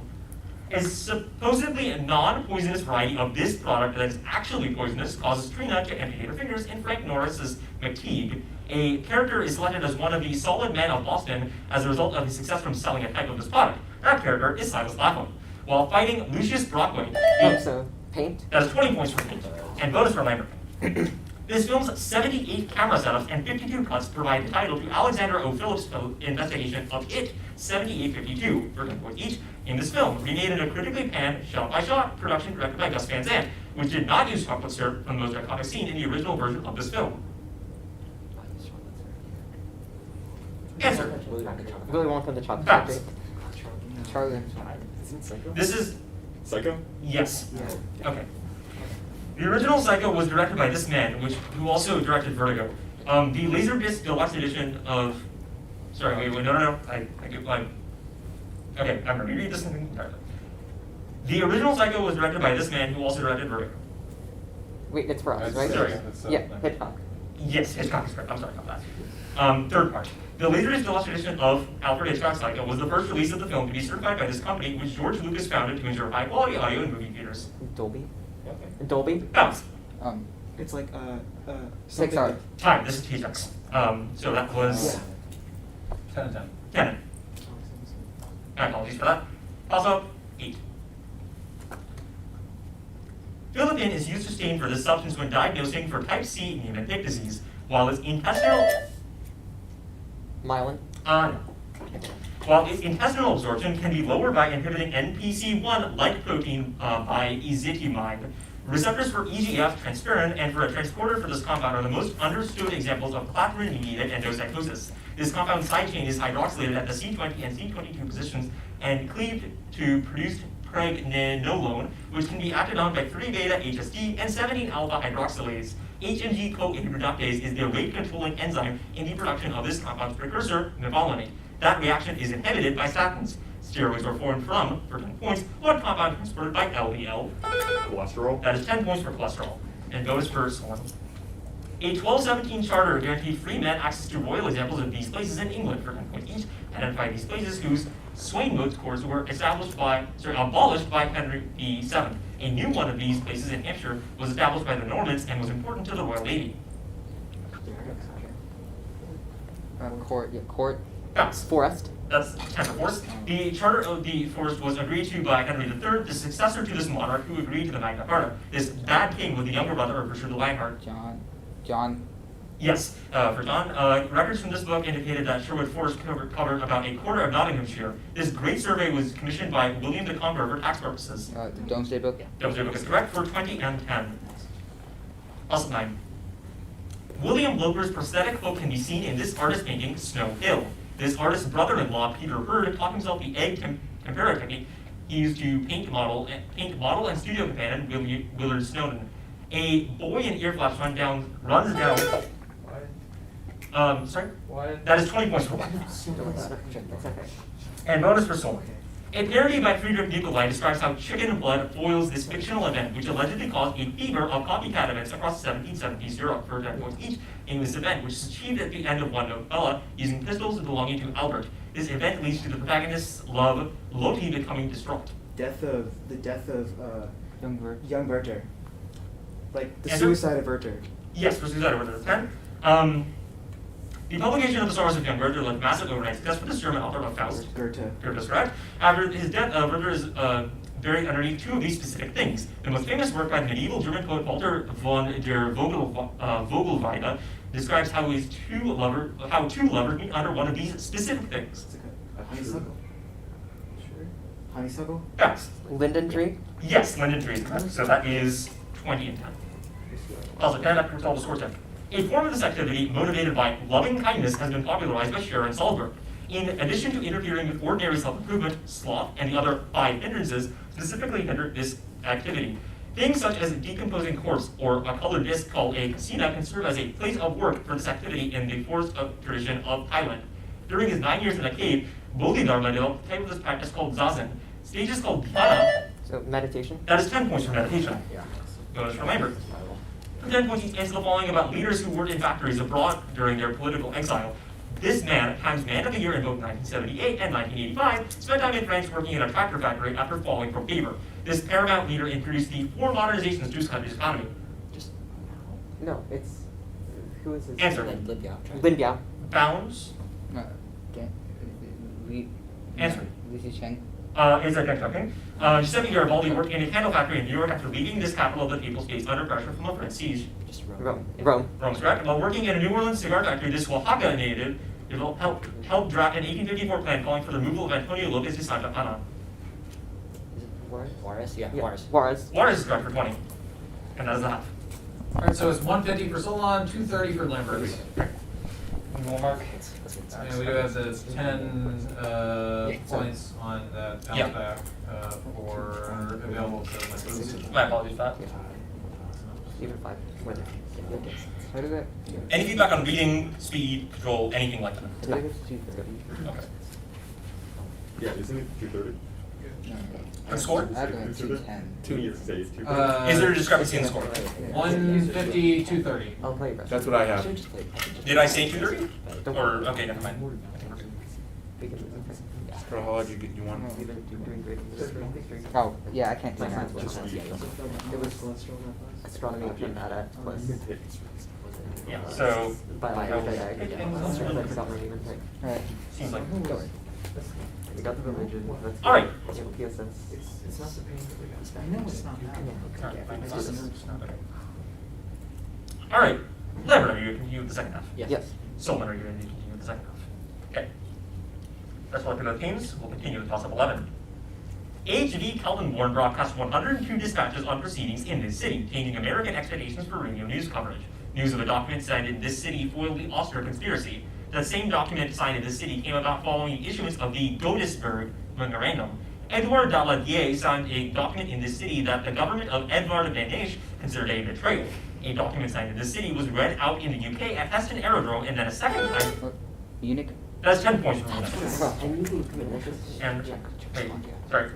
A supposedly non-poisonous variety of this product that is actually poisonous causes Trina to amputate her fingers. In Frank Norris's McTeague, a character is selected as one of the solid men of Boston as a result of his success from selling a type of this product. That character is Silas Lapham. While fighting Lucius Brockway, So, paint. that is 20 points for paint, and bonus for Lambert. This film's 78 camera setups and 52 cuts provide the title to Alexander O. Phillips' investigation of It 7852 for 10 points each. In this film, remade in a critically panned, shot-by-shot production directed by Gus Van Sant, which did not use chocolate syrup from the most iconic scene in the original version of this film. Answer. Willy Wonka and the Chocolate Facts. Factory. Charlie. Isn't Psycho? This is, Psycho? yes. Yeah. Okay. The original Psycho was directed by this man, who also directed Vertigo. The Laserdisc Deluxe edition of, sorry, wait, no. Okay, I'm gonna reread this entirely. The original Psycho was directed by this man, who also directed Vertigo. Wait, it's for us, right? Sorry. Yeah, Hitchcock. Yes, Hitchcock is correct. I'm sorry about that. Third part. The Laserdisc Deluxe edition of Alfred Hitchcock's Psycho was the first release of the film to be certified by this company, which George Lucas founded to ensure high-quality audio in movie theaters. Dolby. Okay. Dolby. Bounce. It's like 6 something R. like- Time. This is T-Rex. So that was 10 and 10. 10. My apologies for that. Also, 8. Philippine is used to stain for this substance when diagnosing for type C Niemann-Pick disease, while its intestinal Myelin. no. While its intestinal absorption can be lowered by inhibiting NPC1-like protein by ezetimibe. Receptors for EGF, transferrin, and for a transporter for this compound are the most understood examples of clathrin-mediated endocytosis. This compound side chain is hydroxylated at the C20 and C22 positions and cleaved to produce pregnenolone, which can be acted on by 3-beta HSD and 17-alpha hydroxylase. HMG co-inhibitoreductase is the rate-controlling enzyme in the production of this compound's precursor, mevalonate. That reaction is inhibited by statins. Steroids are formed from, for 10 points, one compound transported by LDL. Cholesterol? That is 10 points for cholesterol. And bonus for Solon. A 1217 charter guaranteed free men access to royal examples of these places in England for 10 points each. Identify these places whose Swain modes courts were abolished by Henry VII. A new one of these places in Hampshire was established by the Normans and was important to the Royal Navy. Court. Bounce. Forest. That's 10 for forest. The charter of the forest was agreed to by Henry III, the successor to this monarch, who agreed to the Magna Carta. This bad king was the younger brother of Richard the Lionheart. John. Yes, for John. Records from this book indicated that Sherwood Forest covered about a quarter of Nottinghamshire. This great survey was commissioned by William the Conqueror for tax purposes. The Domesday Book. Domesday Book is correct for 20 and 10. Also 9. William Loper's prosthetic foot can be seen in this artist's painting, Snow Hill. This artist's brother-in-law, Peter Hurd, taught himself the egg tempera technique he used to paint model and studio companion Willard Snowden. A boy in ear flaps runs down. Sorry? Why? That is 20 points for one. And bonus for Soul. A parody by Friedrich Nicolai describes how chicken blood foils this fictional event, which allegedly caused a fever of copycat events across the 1770s Europe for 10 points each. In this event, which is achieved at the end of one novella using pistols belonging to Albert. This event leads to the protagonist's love, Loti, becoming distraught. The death of young Werther. Like the Andrew? suicide of Werther. Yes, for suicide over 10. The publication of the Sorrows of Young Werther led massive overnight success for this German author of Faust. Goethe. Goethe is correct. After his death, Werther is buried underneath two of these specific things. The most famous work by the medieval German poet Walter von der Vogelweide describes how two lovers meet under one of these specific things. It's like a honeysuckle. Honeysuckle? Yes. Linden Tree. Yes, linden tree is correct. So that is 20 and 10. Also, 10 after total score 10. A form of this activity, motivated by loving kindness, has been popularized by Scherer and Salzburg. In addition to interfering with ordinary self-improvement, sloth, and the other 5 hindrances specifically hinder this activity. Things such as a decomposing corpse or a colored disc called a casina can serve as a place of work for this activity in the forest tradition of Thailand. During his 9 years in a cave, Bodhidharma developed a type of this practice called zazen. Stage is called dhyana. So meditation? That is 10 points for meditation. Yeah. Bonus for Lambert. For 10 points, he answers the following about leaders who worked in factories abroad during their political exile. This man, Times Man of the Year in both 1978 and 1985, spent time in France working in a tractor factory after falling from fever. This paramount leader introduced the 4 modernizations to his country's economy. Just no. It's who is his? Answer. Lin Biao. Bounds. Okay. Li. Answer. Li Xicheng. Is a Deng Xiaoping. Giuseppe Garibaldi worked in a candle factory in New York after leaving this capital of the Papal States under pressure from a French siege. Rome. Rome's correct. While working in a New Orleans cigar factory, this Oaxaca native helped draft an 1854 plan calling for the removal of Antonio Lopez de Santa Anna. Juarez. Yeah. Juarez is correct for 20. And that is the half. All right, so it's 150 for Solon, 230 for Lambert. One more mark. And we do have the 10 points on that bounce Yeah. back for available to Lambert. My apologies for that. Even 5. Whether. How did that? Any feedback on reading, speed, control, anything like that? I think it's 230. Okay. Yeah, isn't it 230? And score? I have it at 210. To me, it says 230. Is there a discrepancy in the score? 150, 230. I'll play your best. That's what I have. Did I say 230? Or, okay, never mind. We can lose. How hard you want? You've been doing great in this history. Oh, yeah, I can't do My that. science was it was astronomy which I'm bad at, plus Yeah, so, biology. I forgot my name and thing. Alright. seems like. We got the religion. That's All right. PSS. It's not the pain that we got. I know it's not that. All right, fine, it's just- okay. All right, Lambert, are you going to continue with the second half? Yes. Solon, are you going to continue with the second half? Okay. Let's look at the teams. We'll continue with toss-up 11. H.V. Kelvin-Warren broadcast 102 dispatches on proceedings in this city, changing American expectations for radio news coverage. News of a document signed in this city foiled the Oster conspiracy. The same document signed in this city came about following the issuance of the Godesberg Memorandum. Edouard Daladier signed a document in this city that the government of Edvard Beneš considered a betrayal. A document signed in this city was read out in the UK at Heston Aerodrome, and then a second time. Munich. That's 10 points for me. I knew he was coming. I just. And, wait, sorry.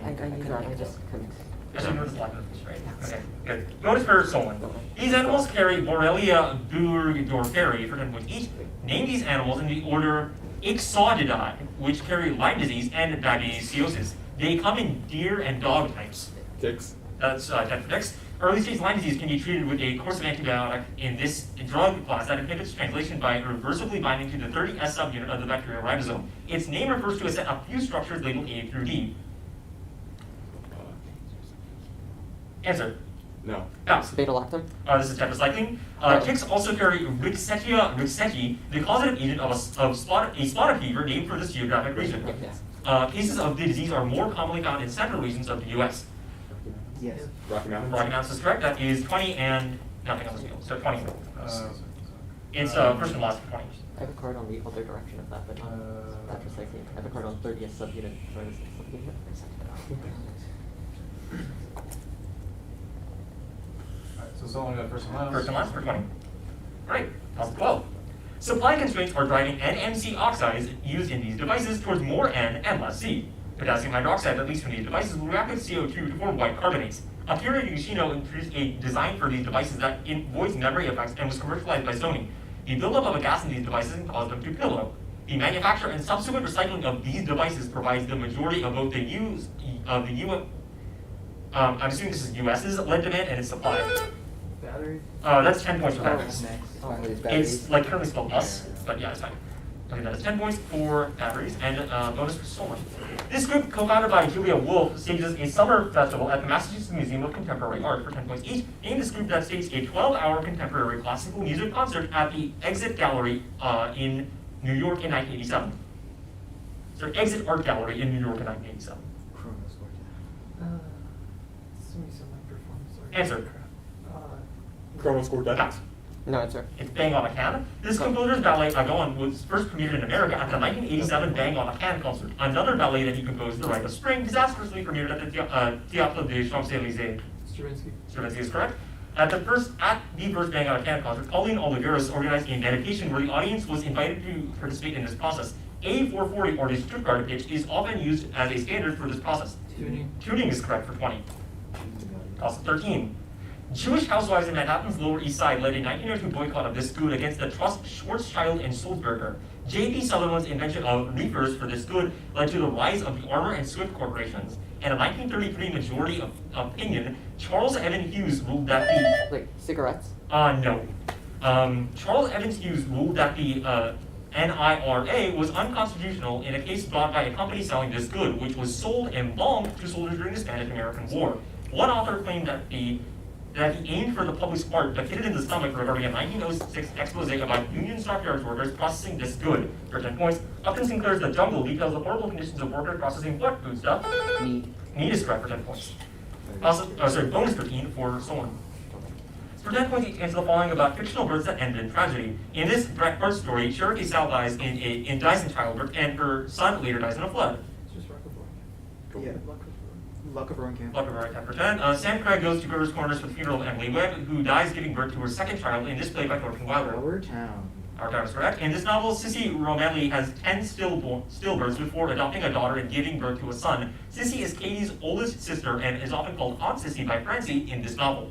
I knew that. I just couldn't. I should know this line of this, right? Okay, good. Notice for Solon. These animals carry Borrelia burgdorferi for 10 points each. Name these animals in the order Ixodidae, which carry Lyme disease and babesiosis. They come in deer and dog types. Ticks. That's 10 for ticks. Early stage Lyme disease can be treated with a course of antibiotic in this drug class that inhibits translation by reversibly binding to the 30S subunit of the bacterial ribosome. Its name refers to a set of few structures labeled A through D. Answer. No. Bounce. Beta-lactam? This is tetracycline. Ticks also carry Rickettsia rickettsii, the causative agent of a spotted fever named for this geographic region. Yes. Cases of the disease are more commonly found in central regions of the U.S. Yes. Rocky Mountains? Rocky Mountains is correct. That is 20 and nothing on the scale. So 20. It's first and last for 20. I have a card on the other direction of that, but not tetracycline. I have a card on 30th subunit. So Solon got first and last. First and last for 20. Right, toss 12. Supply constraints are driving NMC oxides used in these devices towards more N and less C. Potassium hydroxide, at least from these devices, will react with CO2 to form white carbonates. Akira Yoshino introduced a design for these devices that avoids memory effects and was commercialized by Sony. The buildup of a gas in these devices can cause them to pillow. The manufacture and subsequent recycling of these devices provides the majority of both the use of the U. I'm assuming this is US's lead demand and its supply. Batteries? That's 10 points for batteries. Finally, it's batteries. It's like currently spelled us, but yeah, it's fine. Okay, that is 10 points for batteries and bonus for Solon. This group, co-founded by Julia Wolf, stages a summer festival at the Massachusetts Museum of Contemporary Art for 10 points each. Name this group that staged a 12-hour contemporary classical music concert at the Exit Gallery in New York in 1987. So Exit Art Gallery in New York in 1987. Answer. Chrono scored that. Pass. No answer. It's Bang on a Can. This composer's ballet, Agon, was first premiered in America at the 1987 Bang on a Can concert. Another ballet that he composed, The Rite of Spring, disastrously premiered at the Théâtre des Champs-Élysées. Stravinsky. Stravinsky is correct. At the first Bang Out of Canada concert, Pauline Oliveros organized a meditation where the audience was invited to participate in this process. A440, or the Stuttgart pitch, is often used as a standard for this process. Tuning is correct for 20. Also 13. Jewish housewives in Manhattan's Lower East Side led a 1902 boycott of this good against the Trust Schwarzschild and Sulzberger. J.P. Sutherland's invention of reefers for this good led to the rise of the Armour and Swift corporations. In a 1933 majority of opinion, Charles Evan Hughes ruled that the... Wait, cigarettes? No. Charles Evans Hughes ruled that the NIRA was unconstitutional in a case brought by a company selling this good, which was sold en banc to soldiers during the Spanish-American War. One author claimed that he aimed for the public's heart, but hit it in the stomach regarding a 1906 expose about Union stockyards workers processing this good. For 10 points, Upton Sinclair's The Jungle details the horrible conditions of workers processing what food stuff? Meat. Meat is correct for 10 points. Also, bonus 13 for Solon. For 10 points, he answers the following about fictional births that ended in tragedy. In this Bret Hart story, Cherokee Sal dies in childbirth, and her son later dies in a flood. It's just Rockabye. Yeah. Luck of Rowan Camp. Luck of Rowan Camp for 10. Sam Craig goes to Grover's Corners for the funeral of Emily Webb, who dies giving birth to her second child in this play by Thornton Wilder. Our Town. Our town is correct. In this novel, Sissy Romanley has 10 stillbirths before adopting a daughter and giving birth to a son. Sissy is Katie's oldest sister and is often called Aunt Sissy by Francie in this novel.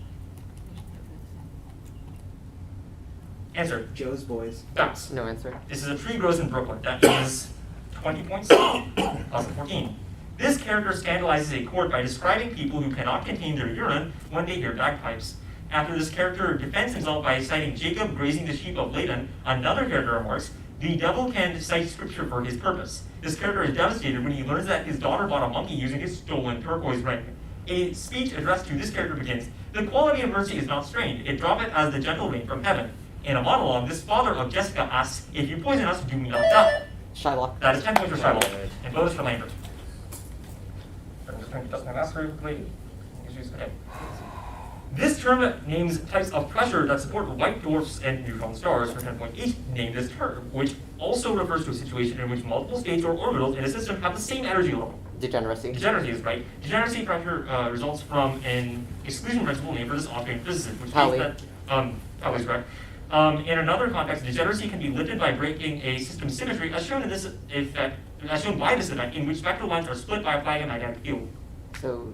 Answer. Joe's Boys. Bounce. No answer. This is a tree grows in Brooklyn. That is 20 points. Also 14. This character scandalizes a court by describing people who cannot contain their urine when they hear bagpipes. After this character defends himself by citing Jacob grazing the sheep of Laban, another character remarks, the devil can cite scripture for his purpose. This character is devastated when he learns that his daughter bought a monkey using his stolen turquoise ring. A speech addressed to this character begins, the quality of mercy is not strained, it droppeth as the gentle rain from heaven. In a monologue, this father of Jessica asks, if you poison us, do we not die? Shylock. That is 10 points for Shylock, and bonus for Lambert. Okay. This term names types of pressure that support white dwarfs and neutron stars for 10 points each. Name this term, which also refers to a situation in which multiple states or orbitals in a system have the same energy level. Degeneracy. Degeneracy is right. Degeneracy pressure results from an exclusion principle named for this Austrian physicist, which Pauli. means that Pauli's correct. In another context, degeneracy can be lifted by breaking a system's symmetry, as shown in this effect, as shown by this event, in which spectral lines are split by applying a magnetic field. So,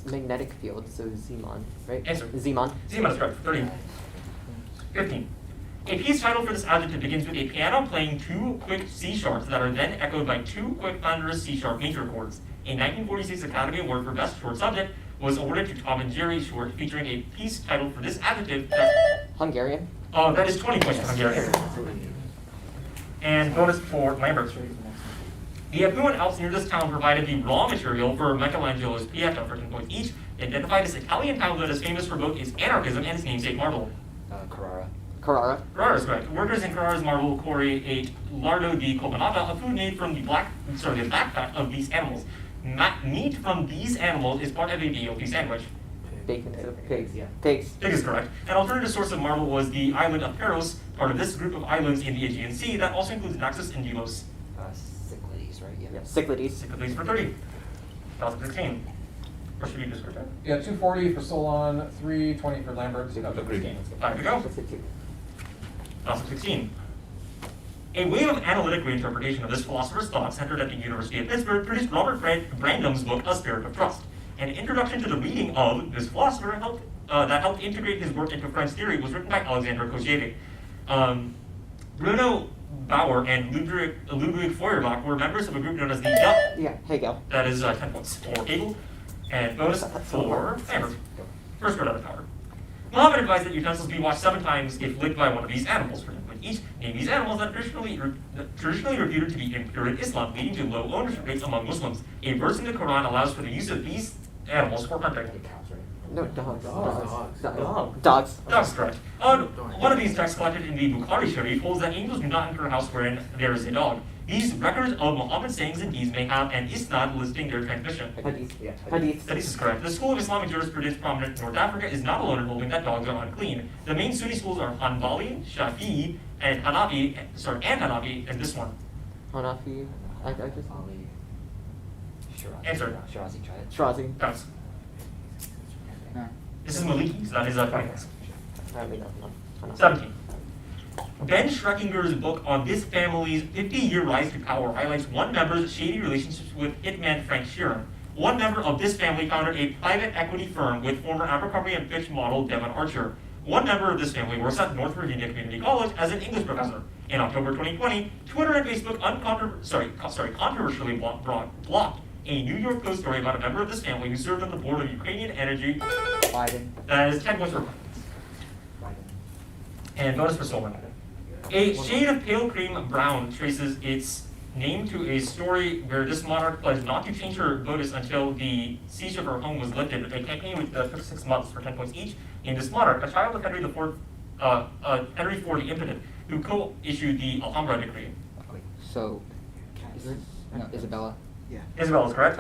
magnetic field, so Zeeman, right? Answer. Zeeman. Zeeman is correct. 30. 15. A piece title for this adjective begins with a piano playing two quick C sharps that are then echoed by two quick thunderous C sharp major chords. A 1946 Academy Award for Best Short Subject was awarded to Tom and Jerry short, featuring a piece titled for this adjective that... Hungarian. That is 20 points for Hungarian. And bonus for Lambert. The affluent Alps near this town provided the raw material for Michelangelo's Pieta for 10 points each. They identified this Italian town that is famous for both its anarchism and its namesake marble. Carrara. Carrara. Carrara is correct. Workers in Carrara's marble quarry ate lardo di coponata, a food made from the back fat of these animals. Meat from these animals is part of a BOP sandwich. Bacon. Pigs. Yeah. Pigs. Pig is correct. An alternative source of marble was the island of Paros, part of this group of islands in the Aegean Sea that also includes Naxos and Delos. Cyclades, right? Yeah. Cyclades. Cyclades for 30. 2016. Or should you just return? Yeah, 240 for Solon, 320 for Lambert. No, Agreed. 5 to go. 2016. A wave of analytic reinterpretation of this philosopher's thought centered at the University of Pittsburgh produced Robert Brandam's book, A Spirit of Trust. An introduction to the reading of this philosopher that helped integrate his work into French theory was written by Alexandre Kojève. Bruno Bauer and Ludwig Feuerbach were members of a group known as the Yeah, Hegel. That is 10 points for Hegel. And bonus for Lambert. First word out of power. Muhammad advised that utensils be washed 7 times if licked by one of these animals. For each, name these animals that traditionally reputed to be impure in Islam, leading to low ownership rates among Muslims. A verse in the Quran allows for the use of these animals for hunting. No, dogs. Dogs. Dogs. That's correct. One of these texts collected in the Bukhari Sharif holds that angels do not enter a house wherein there is a dog. These records of Muhammad's sayings and deeds may have an isnad listing their transmission. Hadith. Yeah. Hadith. This is correct. The school of Islamic jurisprudence prominent in North Africa is not alone in holding that dogs are unclean. The main Sunni schools are Hanbali, Shafi'i, and Hanafi, and this one. Hanafi. I just... Answer. Shirazi, try it. Shirazi. Bounce. No. This is Maliki, so that is 20 points. Apparently not. 17. Ben Schreckinger's book on this family's 50-year rise to power highlights one member's shady relationships with hitman Frank Sheeran. One member of this family founded a private equity firm with former Abercrombie & Fitch model Devon Archer. One member of this family works at North Virginia Community College as an English professor. In October 2020, Twitter and Facebook controversially blocked a New York Post story about a member of this family who served on the board of Ukrainian Energy. Biden. That is 10 points for and bonus for Solon. A shade of pale cream brown traces its name to a story where this monarch pledged not to change her votus until the siege of her home was lifted. A campaign which took 6 months for 10 points each. In this monarch, a child of Henry IV, Henry IV the Impotent, who co-issued the Alhambra decree. So, Isabella. Yeah. Isabel is correct.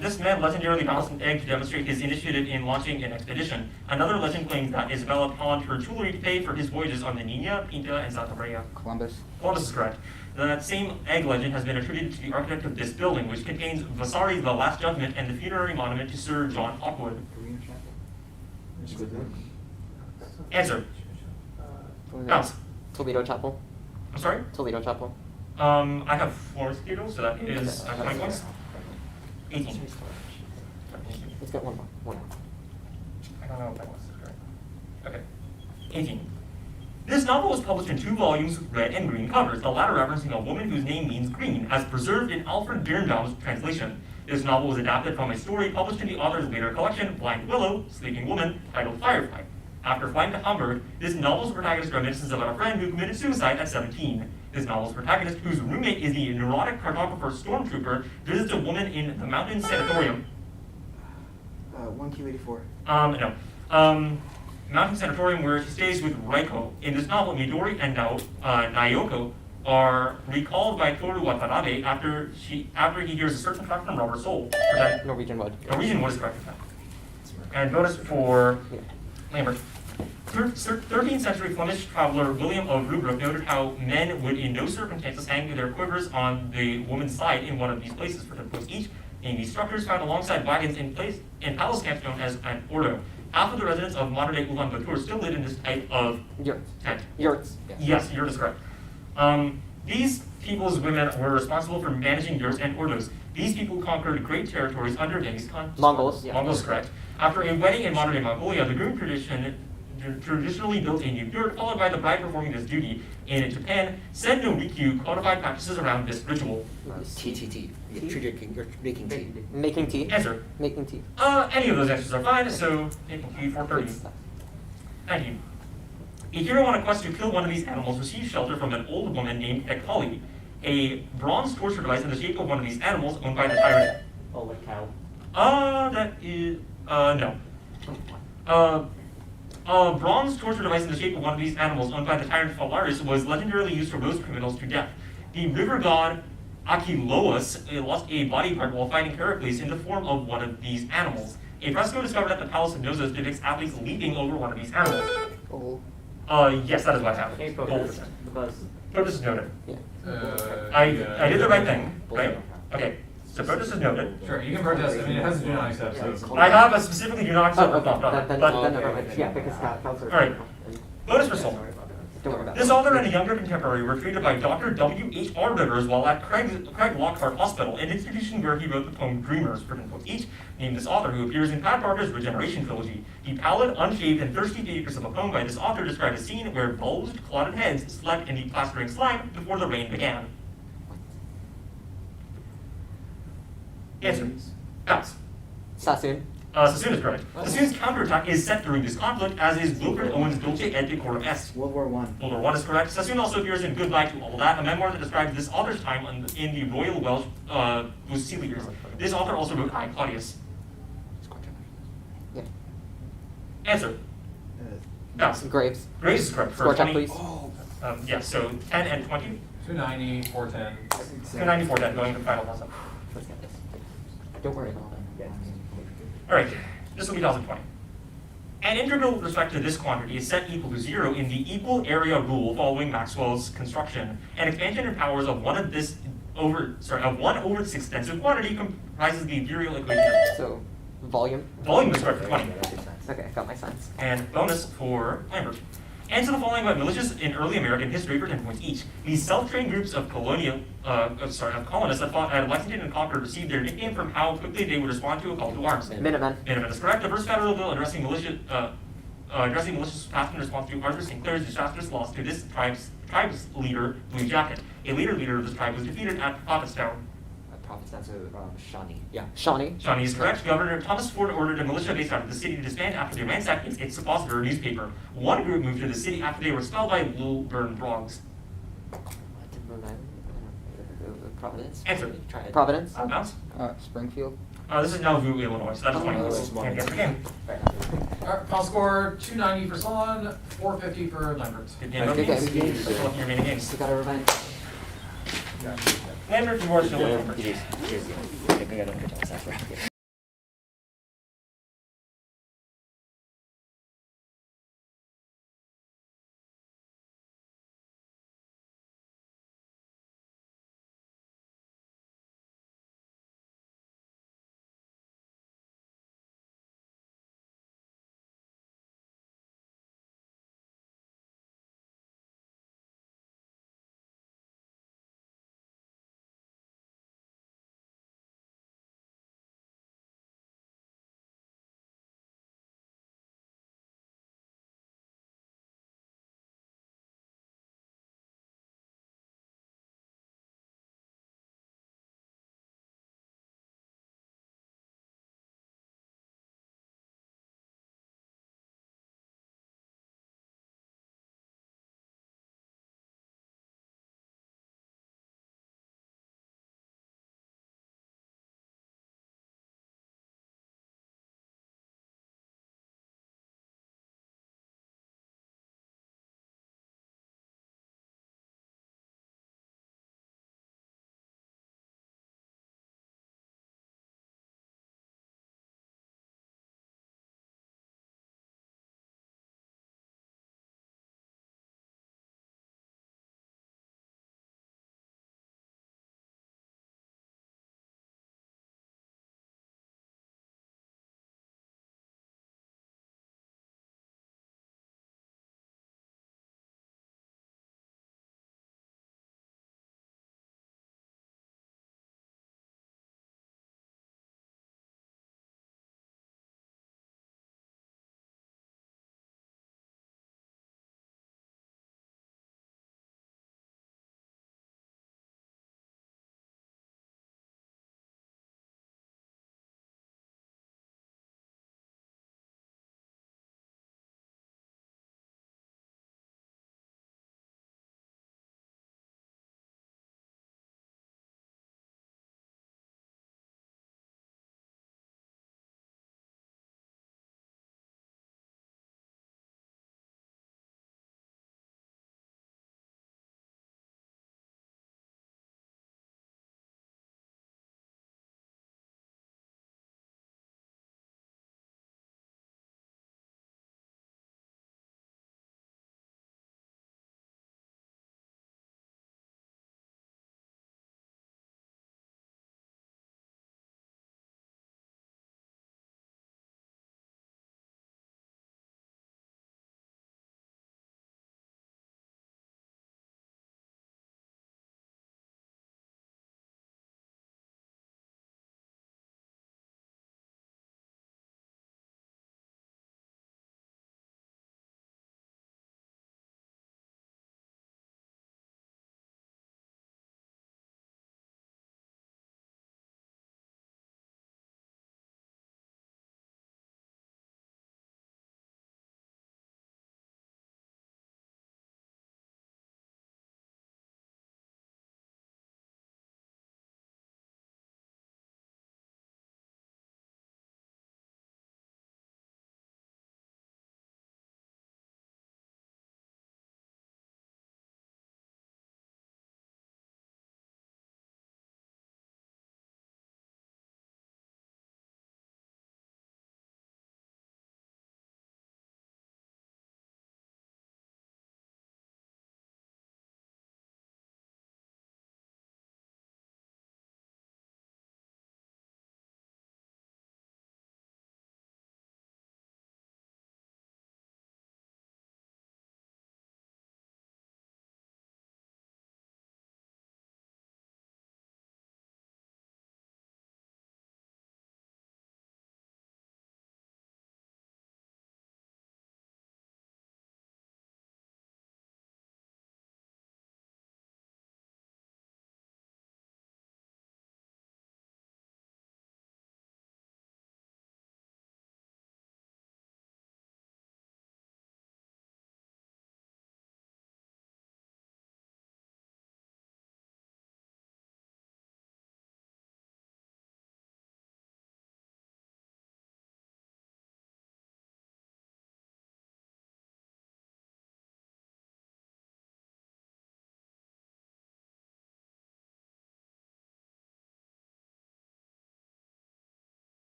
This man legendarily balanced an egg to demonstrate his initiative in launching an expedition. Another legend claims that Isabella pawned her jewelry to pay for his voyages on the Nina, Pinta, and Santa Maria. Columbus. Columbus is correct. That same egg legend has been attributed to the architect of this building, which contains Vasari's The Last Judgment and the funerary monument to Sir John Hawkwood. Answer. Bounce. Toledo Chapel. I'm sorry? Toledo Chapel. I have Florence Cathedral, so that is 20 points. 18. Let's get one more. I don't know if that was correct. Okay. 18. This novel was published in 2 volumes, red and green covers, the latter referencing a woman whose name means green, as preserved in Alfred Birnbaum's translation. This novel was adapted from a story published in the author's later collection, Blind Willow, Sleeping Woman, titled Firefly. After flying to Hamburg, this novel's protagonist reminisces about a friend who committed suicide at 17. This novel's protagonist, whose roommate is the neurotic cartographer Stormtrooper, visits a woman in the mountain sanatorium. 1Q84. No. Mountain sanatorium where she stays with Raiko. In this novel, Midori and Naoko are recalled by Toru Watanabe after he hears a certain fact from Robert Soul. Norwegian Wood. Norwegian Wood is correct. And bonus for Lambert. 13th century Flemish traveler William of Rubruck noted how men would in no circumstances hang their quivers on the woman's side in one of these places for 10 points each. In these structures found alongside wagons in palace camps known as an ordo. Half of the residents of modern-day Ulaanbaatar still live in this type of tent. Yurts. Yes, yurt is correct. These people's women were responsible for managing yurts and ordos. These people conquered great territories under Genghis Khan. Mongols. Mongols, correct. After a wedding in modern-day Mongolia, the groom traditionally built a new yurt, followed by the bride performing this duty. In Japan, Sen no Rikyu codified practices around this ritual. Tea. You're making tea. Making tea. Answer. Making tea. Any of those answers are fine, so making tea for 30. 19. A hero on a quest to kill one of these animals receives shelter from an old woman named Ekali. A bronze torture device in the shape of one of these animals owned by the tyrant. Oh, like cow. That is, no. A bronze torture device in the shape of one of these animals owned by the tyrant Phalaris was legendarily used to roast criminals to death. The river god Achilous lost a body part while fighting Heracles in the form of one of these animals. A fresco discovered at the Palace of Knossos depicts athletes leaping over one of these animals. Oh. Yes, that is what happened. Hey, Gold protest. percent. Because Protest is noted. Yeah. I did the right thing, right? Okay, so protest is noted. Sure, you can protest. I mean, it has to do not accept. So I have a specifically do not accept Oh, okay. not done, Then but never mind. Yeah, because counselor. all right. Bonus for Soul. Don't worry about This it. author and a younger contemporary were treated by Dr. W.H.R. Rivers while at Craig Lockhart Hospital, an institution where he wrote the poem Dreamers, for 10 points each, named this author, who appears in Pat Barker's Regeneration trilogy. The pallid, unshaved, and thirsty figures of a poem by this author describe a scene where bulged, clotted heads slept in the plastering slime before the rain began. Answer. Bounce. Sassoon. Sassoon is correct. Sassoon's counterattack is set during this conflict, as is Wilfred Owen's Dulce et Decorum Est. World War I. World War I is correct. Sassoon also appears in Goodbye to All That, a memoir that describes this author's time in the Royal Welsh Fusiliers. This author also wrote I, Claudius. Yeah. Answer. Bounce. Graves. Graves is correct. For Score check, 20. please. Yeah, so 10 and 20. 290, 410. 294 then, going to the final toss-up. Let's get this. Don't worry about it. All right, this will be 2020. An integral with respect to this quantity is set equal to 0 in the equal area rule following Maxwell's construction. An expansion in powers of 1 over this extensive quantity comprises the virial equation. So, volume. Volume is correct for 20. Okay, got my signs. And bonus for Lambert. Answer the following about militias in early American history for 10 points each. These self-trained groups of colonists that fought at Lexington and Concord received their nickname from how quickly they would respond to a call to arms. Minutemen. Minutemen is correct. The first federal bill addressing militias passed in response to Arthur St. Clair's disastrous loss to this tribe's leader, Blue Jacket. A later leader of this tribe was defeated at Provincetown. Provincetown, so Shawnee. Yeah. Shawnee. Shawnee is correct. Governor Thomas Ford ordered a militia based out of the city to disband after they ransacked its suppositor newspaper. One group moved to the city after they were expelled by Lilburn Frogs. Rhode Island? Providence? Answer. Try it. Providence? Bounce. Springfield. This is Nauvoo, Illinois, so that is Oh, 20 points. that's Can't guess again. Right. Alright, final score 290 for Solon, 450 for Lambert. Good game, Good games. game. Best of luck in your remaining games. We got a revenge. Lambert, you are still in It is. Cheers. I think I got a good job.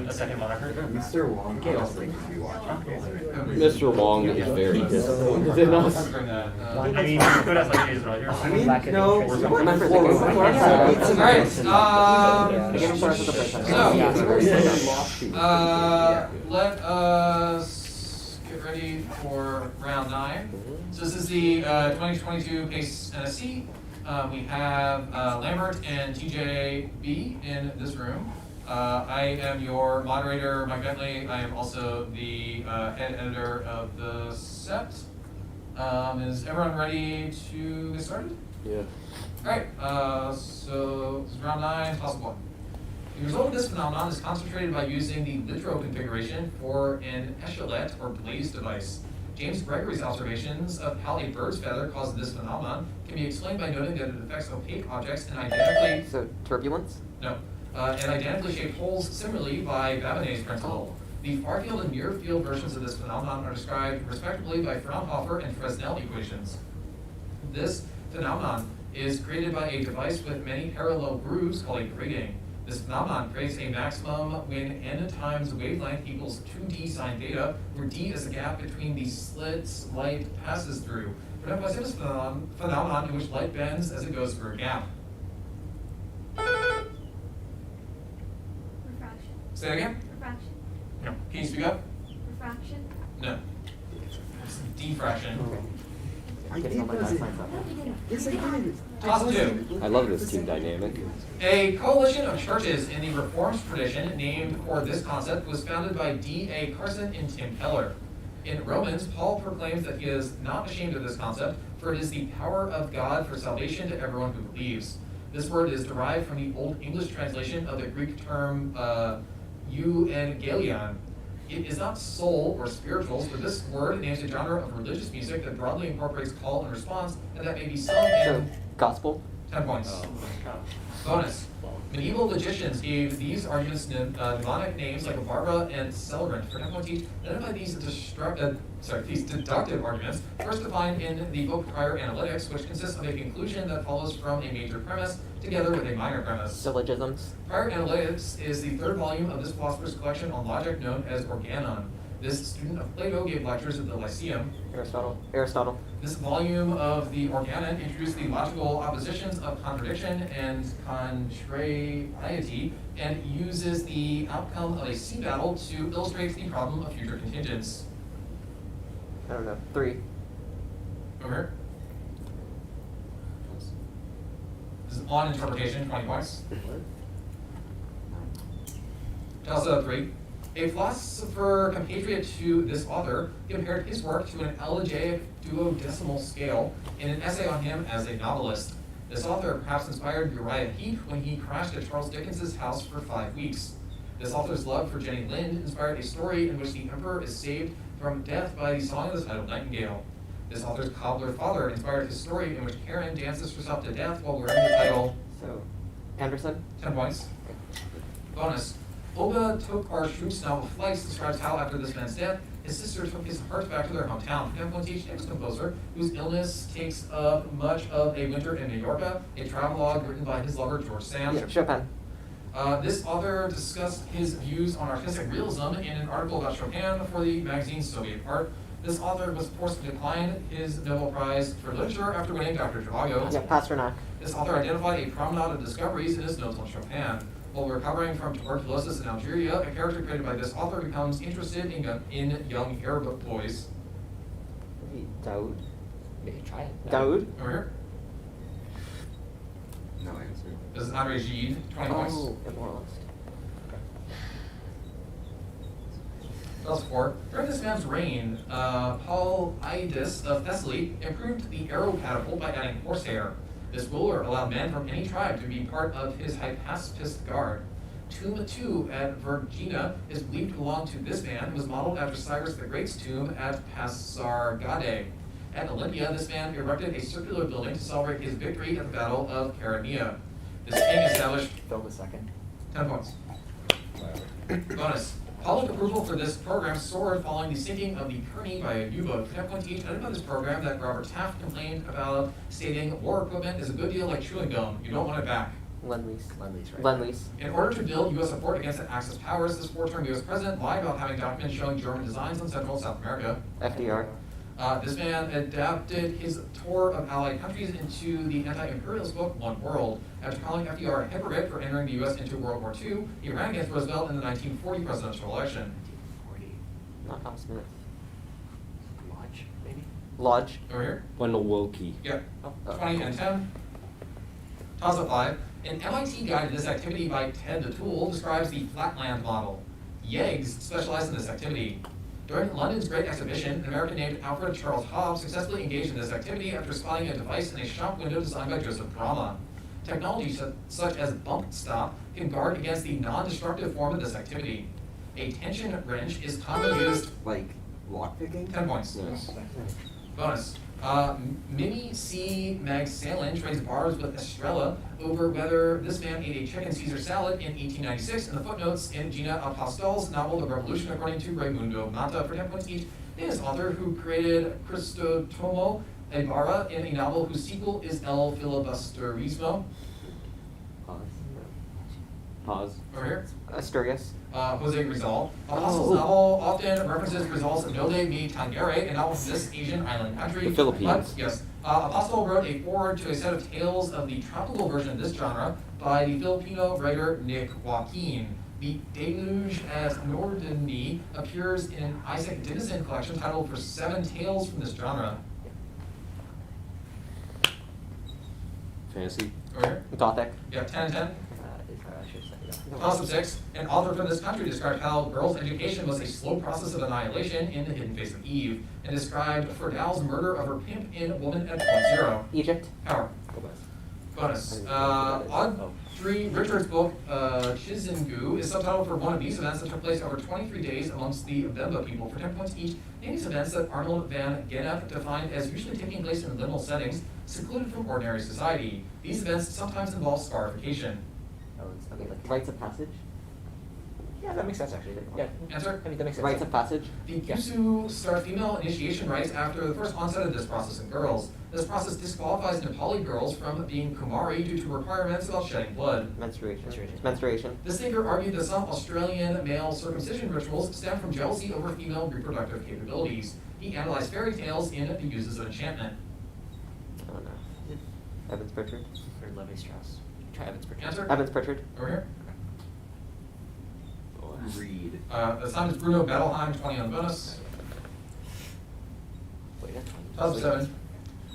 a second moniker. Mr. Wong Okay, also thinks we watch. Mr. Wong is very disappointed in us. Bring that. I mean, you could ask like Jason Rogers. I mean, Back in no. the What? Remember, Of course, they of go course. back. It's a- Alright, The game starts with the first time. Let us get ready for round 9. So this is the 2022 PACE NSC. We have Lambert and TJB in this room. I am your moderator, Mike Bentley. I am also the head editor of the set. Is everyone ready to get started? Yeah. Alright, so this is round 9, toss of 1. The result of this phenomenon is concentrated by using the litro configuration for an echelet or blaze device. James Gregory's observations of how a bird's feather causes this phenomenon can be explained by noting that it affects opaque objects and identically shaped holes similarly by Babinet's principle. The far field and near field versions of this phenomenon are described respectively by Fraunhofer and Fresnel equations. This phenomenon is created by a device with many parallel grooves called a grating. This phenomenon creates a maximum when n times wavelength equals 2d sine theta, where d is the gap between the slits light passes through. For an Poisson's phenomenon in which light bends as it goes through a gap. Refraction. Say that again? Refraction. No. Can you speak up? Refraction. No. It's diffraction. I'm getting all my math signs up. Yes, I did. Toss of 2. I love this team dynamic. A coalition of churches in the Reformed tradition named for this concept was founded by D.A. Carson and Tim Keller. In Romans, Paul proclaims that he is not ashamed of this concept, for it is the power of God for salvation to everyone who believes. This word is derived from the Old English translation of the Greek term euangelion. It is not soul or spirituals, but this word names a genre of religious music that broadly incorporates call and response, and that may be sung So, in gospel? 10 points. Bonus. Medieval logicians gave these arguments mnemonic names like Barbara and Celebrant. For 10 points each, identify these these deductive arguments, first defined in the book Prior Analytics, which consists of a conclusion that follows from a major premise, together with a minor premise. Syllogisms? Prior Analytics is the 3rd volume of this philosopher's collection on logic known as Organon. This student of Plato gave lectures at the Lyceum. Aristotle. This volume of the Organon introduced the logical oppositions of contradiction and contrariety, and uses the outcome of a sea battle to illustrate the problem of future contingents. I don't know. 3. Over here. This is on interpretation, 20 points. Delta 3. A philosopher compatriot to this author compared his work to an elegiac duodecimal scale in an essay on him as a novelist. This author perhaps inspired Uriah Heep when he crashed at Charles Dickens' house for 5 weeks. This author's love for Jenny Lind inspired a story in which the emperor is saved from death by the song of the titled Nightingale. This author's cobbler father inspired his story in which Karen dances herself to death while wearing the title. So, Anderson? 10 points. Bonus. Olga Tokarczuk's novel Flights describes how, after this man's death, his sister took his heart back to their hometown. For 10 points each, next composer, whose illness takes up much of a winter in Mallorca, a travelogue written by his lover George Sand. Yeah, Chopin. This author discussed his views on artistic realism in an article about Chopin for the magazine Soviet Art. This author was forced to decline his Nobel Prize for Literature after winning Dr. Zhivago. Yeah, Pasternak. This author identified a promenade of discoveries in his notes on Chopin. While recovering from tuberculosis in Algeria, a character created by this author becomes interested in young Arab boys. Daoud. Maybe try it. Daoud? Over here. No answer. This is Andre Gide, 20 points. Oh, immoralist. That's 4. During this man's reign, Paulides of Thessaly improved the arrow catapult by adding horsehair. This ruler allowed men from any tribe to be part of his hypaspist guard. Tomb 2 at Vergina is believed to belong to this man, who was modeled after Cyrus the Great's tomb at Pasargadae. At Olympia, this man erected a circular building to celebrate his victory at the Battle of Chaeronea. This king established Phil the second. 10 points. Bonus. Public approval for this program soared following the sinking of the Kearney by a U-boat. 10 points each. Identify this program that Robert Taft complained about, stating, war equipment is a good deal like chewing gum. You don't want it back. Lend-Lease. Lend-Lease, right? Lend-Lease. In order to build U.S. support against the Axis powers, this four-term U.S. president lied about having documents showing German designs on Central and South America. FDR. This man adapted his tour of allied countries into the anti-imperialist book, One World. After calling FDR a hypocrite for entering the U.S. into World War II, he ran against Roosevelt in the 1940 presidential election. 1940. Not Tom Smith. Lodge, maybe? Lodge. Over here? Wendell Willkie. Yep. Oh. 20 and 10. Toss up 5. An MIT guide to this activity by Ted the Tool describes the flatland model. Yeggs specialized in this activity. During London's Great Exhibition, an American named Alfred Charles Hobbs successfully engaged in this activity after spotting a device in a shop window designed by Joseph Brahma. Technology such as bump stop can guard against the non-destructive form of this activity. A tension wrench is commonly used. Like lockpicking? 10 points. Yes. Bonus. Mimi C. Meg Salin trades bars with Estrella over whether this man ate a chicken Caesar salad in 1896 in the footnotes in Gina Apostol's novel The Revolution according to Raimundo Mata for 10 points each. Famous author who created Cristotomo Ibarra in a novel whose sequel is El Filibusterismo. Pause. Over here. Asturias. Jose Rizal. Apostle's novel often references Rizal's Node Mi Tangere, a novel from this Asian island country. The Philippines. But, yes. Apostle wrote a foreword to a set of tales of the tropical version of this genre by the Filipino writer Nick Joaquin. The Deluge at Nordeni appears in an Isaac Dinesen collection titled For 7 Tales from this genre. Fantasy. Over here. Gothic. Yeah, 10 and 10. I should have said that. Toss of 6. An author from this country described how girls' education was a slow process of annihilation in The Hidden Face of Eve, and described Friedal's murder of her pimp in Woman at Point Zero. Egypt. Power. Bonus. Audrey Richards' book, Chizingu, is subtitled for one of these events that took place over 23 days amongst the Bemba people for 10 points each. Name these events that Arnold van Gennep defined as usually taking place in liminal settings, secluded from ordinary society. These events sometimes involve scarification. Oh, it's okay, like Rites of passage. yeah, that makes sense actually. Yeah, Answer? I mean that makes sense. Rites of passage. The Gusu start female initiation rites after the first onset of this process in girls. This process disqualifies Nepali girls from being Kumari due to requirements about shedding blood. Menstruation. Menstruation. Menstruation. This thinker argued that some Australian male circumcision rituals stem from jealousy over female reproductive capabilities. He analyzed fairy tales in The Uses of Enchantment. Oh no. Evans Pritchard. Or Levi Strauss. Try Evans Pritchard. Answer? Evans Pritchard. Over here. Read. The time is Bruno Bettelheim, 20 on bonus. Wait, that's Top 7.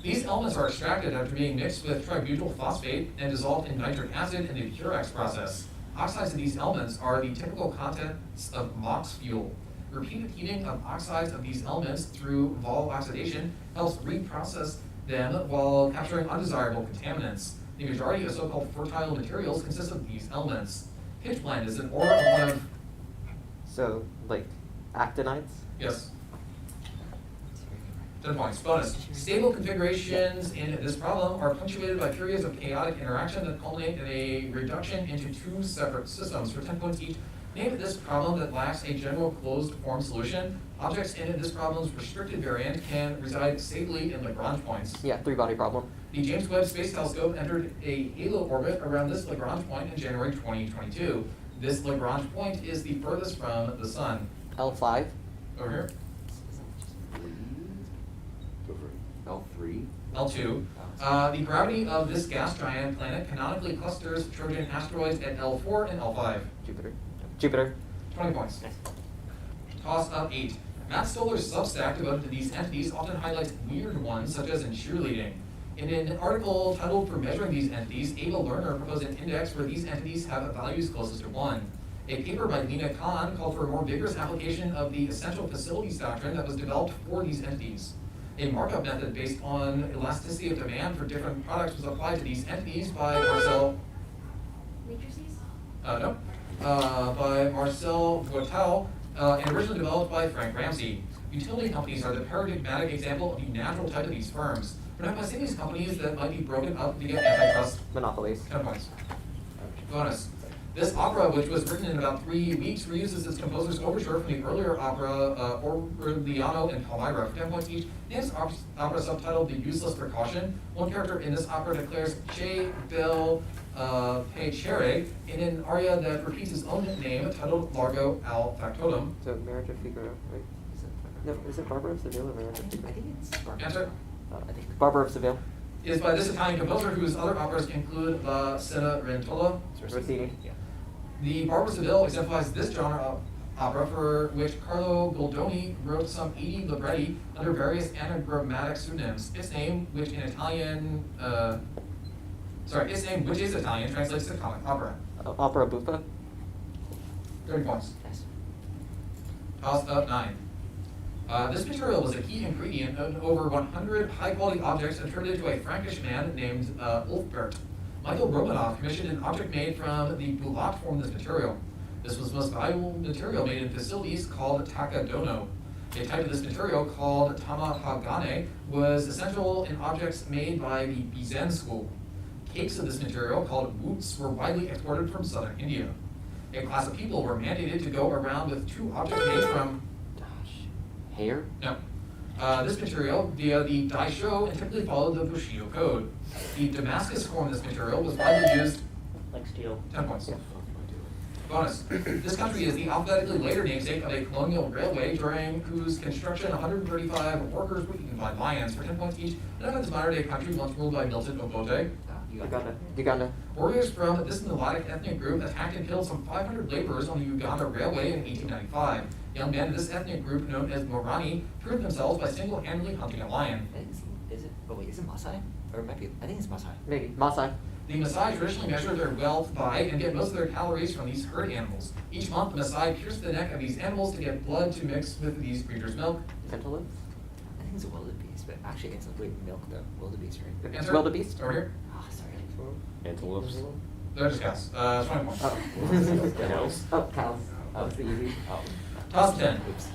These elements are extracted after being mixed with tributyl phosphate and dissolved in nitric acid in the Purex process. Oxides of these elements are the typical contents of MOX fuel. Repeated heating of oxides of these elements through vol oxidation helps reprocess them while capturing undesirable contaminants. The majority of so-called fertile materials consist of these elements. Pitch blende is an ore of one of... So, like, actinides? Yes. 10 points. Bonus. Stable configurations in this problem are punctuated by periods of chaotic interaction that culminate in a reduction into 2 separate systems for 10 points each. Name this problem that lacks a general closed form solution. Objects in this problem's restricted variant can reside safely in Lagrange points. Yeah, 3-body problem. The James Webb Space Telescope entered a halo orbit around this Lagrange point in January 2022. This Lagrange point is the furthest from the Sun. L5. Over here. L3. L2. The gravity of this gas giant planet canonically clusters Trojan asteroids at L4 and L5. Jupiter. Jupiter. 20 points. Toss up 8. Matt Stoller's Substack devoted to these entities often highlights weird ones, such as in cheerleading. In an article titled For Measuring These Entities, Ava Lerner proposed an index where these entities have values closest to 1. A paper by Lena Khan called for a more vigorous application of the essential facilities doctrine that was developed for these entities. A markup method based on elasticity of demand for different products was applied to these entities by Marcel... Matrices? No. By Marcel Voitel, and originally developed by Frank Ramsey. Utility companies are the paradigmatic example of the natural type of these firms. We're not going to see these companies that might be broken up to get antitrust Monopolies. 10 points. Bonus. This opera, which was written in about 3 weeks, reuses its composer's overture from the earlier opera Aureliano and Palmyra for 10 points each. This opera subtitled The Useless Precaution. One character in this opera declares Che Bel Pecere in an aria that repeats his own name titled Largo al Factotum. So Marriage of Figaro, right? No, is it Barbara of Seville or Marriage of Figaro? I think it's Barbara. Answer? I think. Barbara of Seville. It is by this Italian composer whose other operas include La Cenerentola. Rossini. Yeah. The Barbara of Seville exemplifies this genre of opera, for which Carlo Goldoni wrote some 80 libretti under various anagrammatic pseudonyms. Its name, which is Italian, translates to comic opera. Opera buffa. 30 points. Nice. Toss up 9. This material was a key ingredient in over 100 high-quality objects attributed to a Frankish man named Ulfbert. Michael Romanov commissioned an object made from the boulat form of this material. This was the most valuable material made in facilities called takadono. A type of this material called tamahagane was essential in objects made by the Bizen school. Cakes of this material, called boots, were widely exported from southern India. A class of people were mandated to go around with 2 objects made from Hair? no. This material via the Daisho and typically followed the Bushido code. The Damascus form of this material was widely used. Like steel. 10 points. Yeah. Bonus. This country is the alphabetically later namesake of a colonial railway during whose construction 135 workers were eaten by lions for 10 points each. None of this modern-day country once ruled by Milton Obote. Uganda. Warriors from this melodic ethnic group attacked and killed some 500 laborers on the Uganda Railway in 1895. Young men in this ethnic group, known as Morani, proved themselves by single-handedly hunting a lion. Is it Maasai? Or it might be, I think it's Maasai. Maybe. Maasai. The Maasai traditionally measure their wealth by and get most of their calories from these herd animals. Each month, the Maasai pierce the neck of these animals to get blood to mix with these creatures' milk. Antelope? I think it's a wildebeest, but actually it's like milk though. Wildebeest, right? Answer? Wildebeest? Over here. Oh, sorry. Antelopes. They're just cows. 20 points. Cows. Oh, cows. That was the easy. Toss 10. Oops.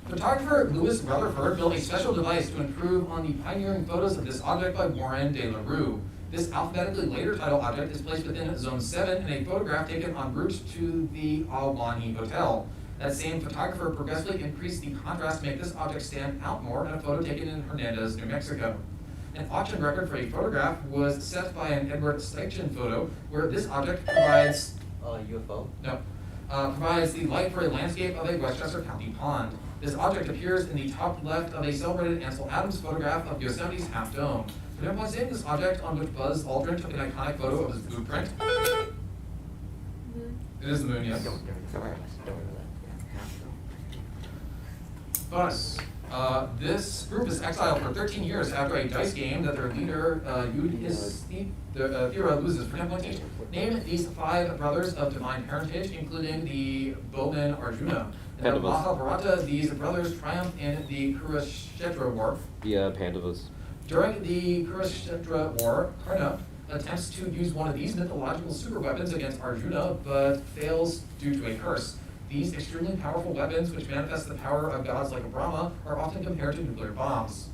Photographer Louis Rutherford built a special device to improve on the pioneering photos of this object by Warren de la Rue. This alphabetically later title object is placed within Zone 7 in a photograph taken en route to the Albany Hotel. That same photographer progressively increased the contrast to make this object stand out more in a photo taken in Hernandez, New Mexico. An auction record for a photograph was set by an Edward Steichen photo, where this object provides UFO? provides the light for a landscape of a Westchester County pond. This object appears in the top left of a celebrated Ansel Adams photograph of Yosemite's Half Dome. For 10 points, name this object on which Buzz Aldrin took an iconic photo of his blueprint. It is the moon, yes. Don't worry about that. Bonus. This group is exiled for 13 years after a dice game that their leader, Thera, loses for 10 points each. Name these 5 brothers of divine parentage, including the bowman Arjuna. In the Pandavas. Mahabharata, these brothers triumphed in the Kurukshetra War. The Pandavas. During the Kurukshetra War, Karna attempts to use one of these mythological superweapons against Arjuna, but fails due to a curse. These extremely powerful weapons, which manifest the power of gods like Brahma, are often compared to nuclear bombs.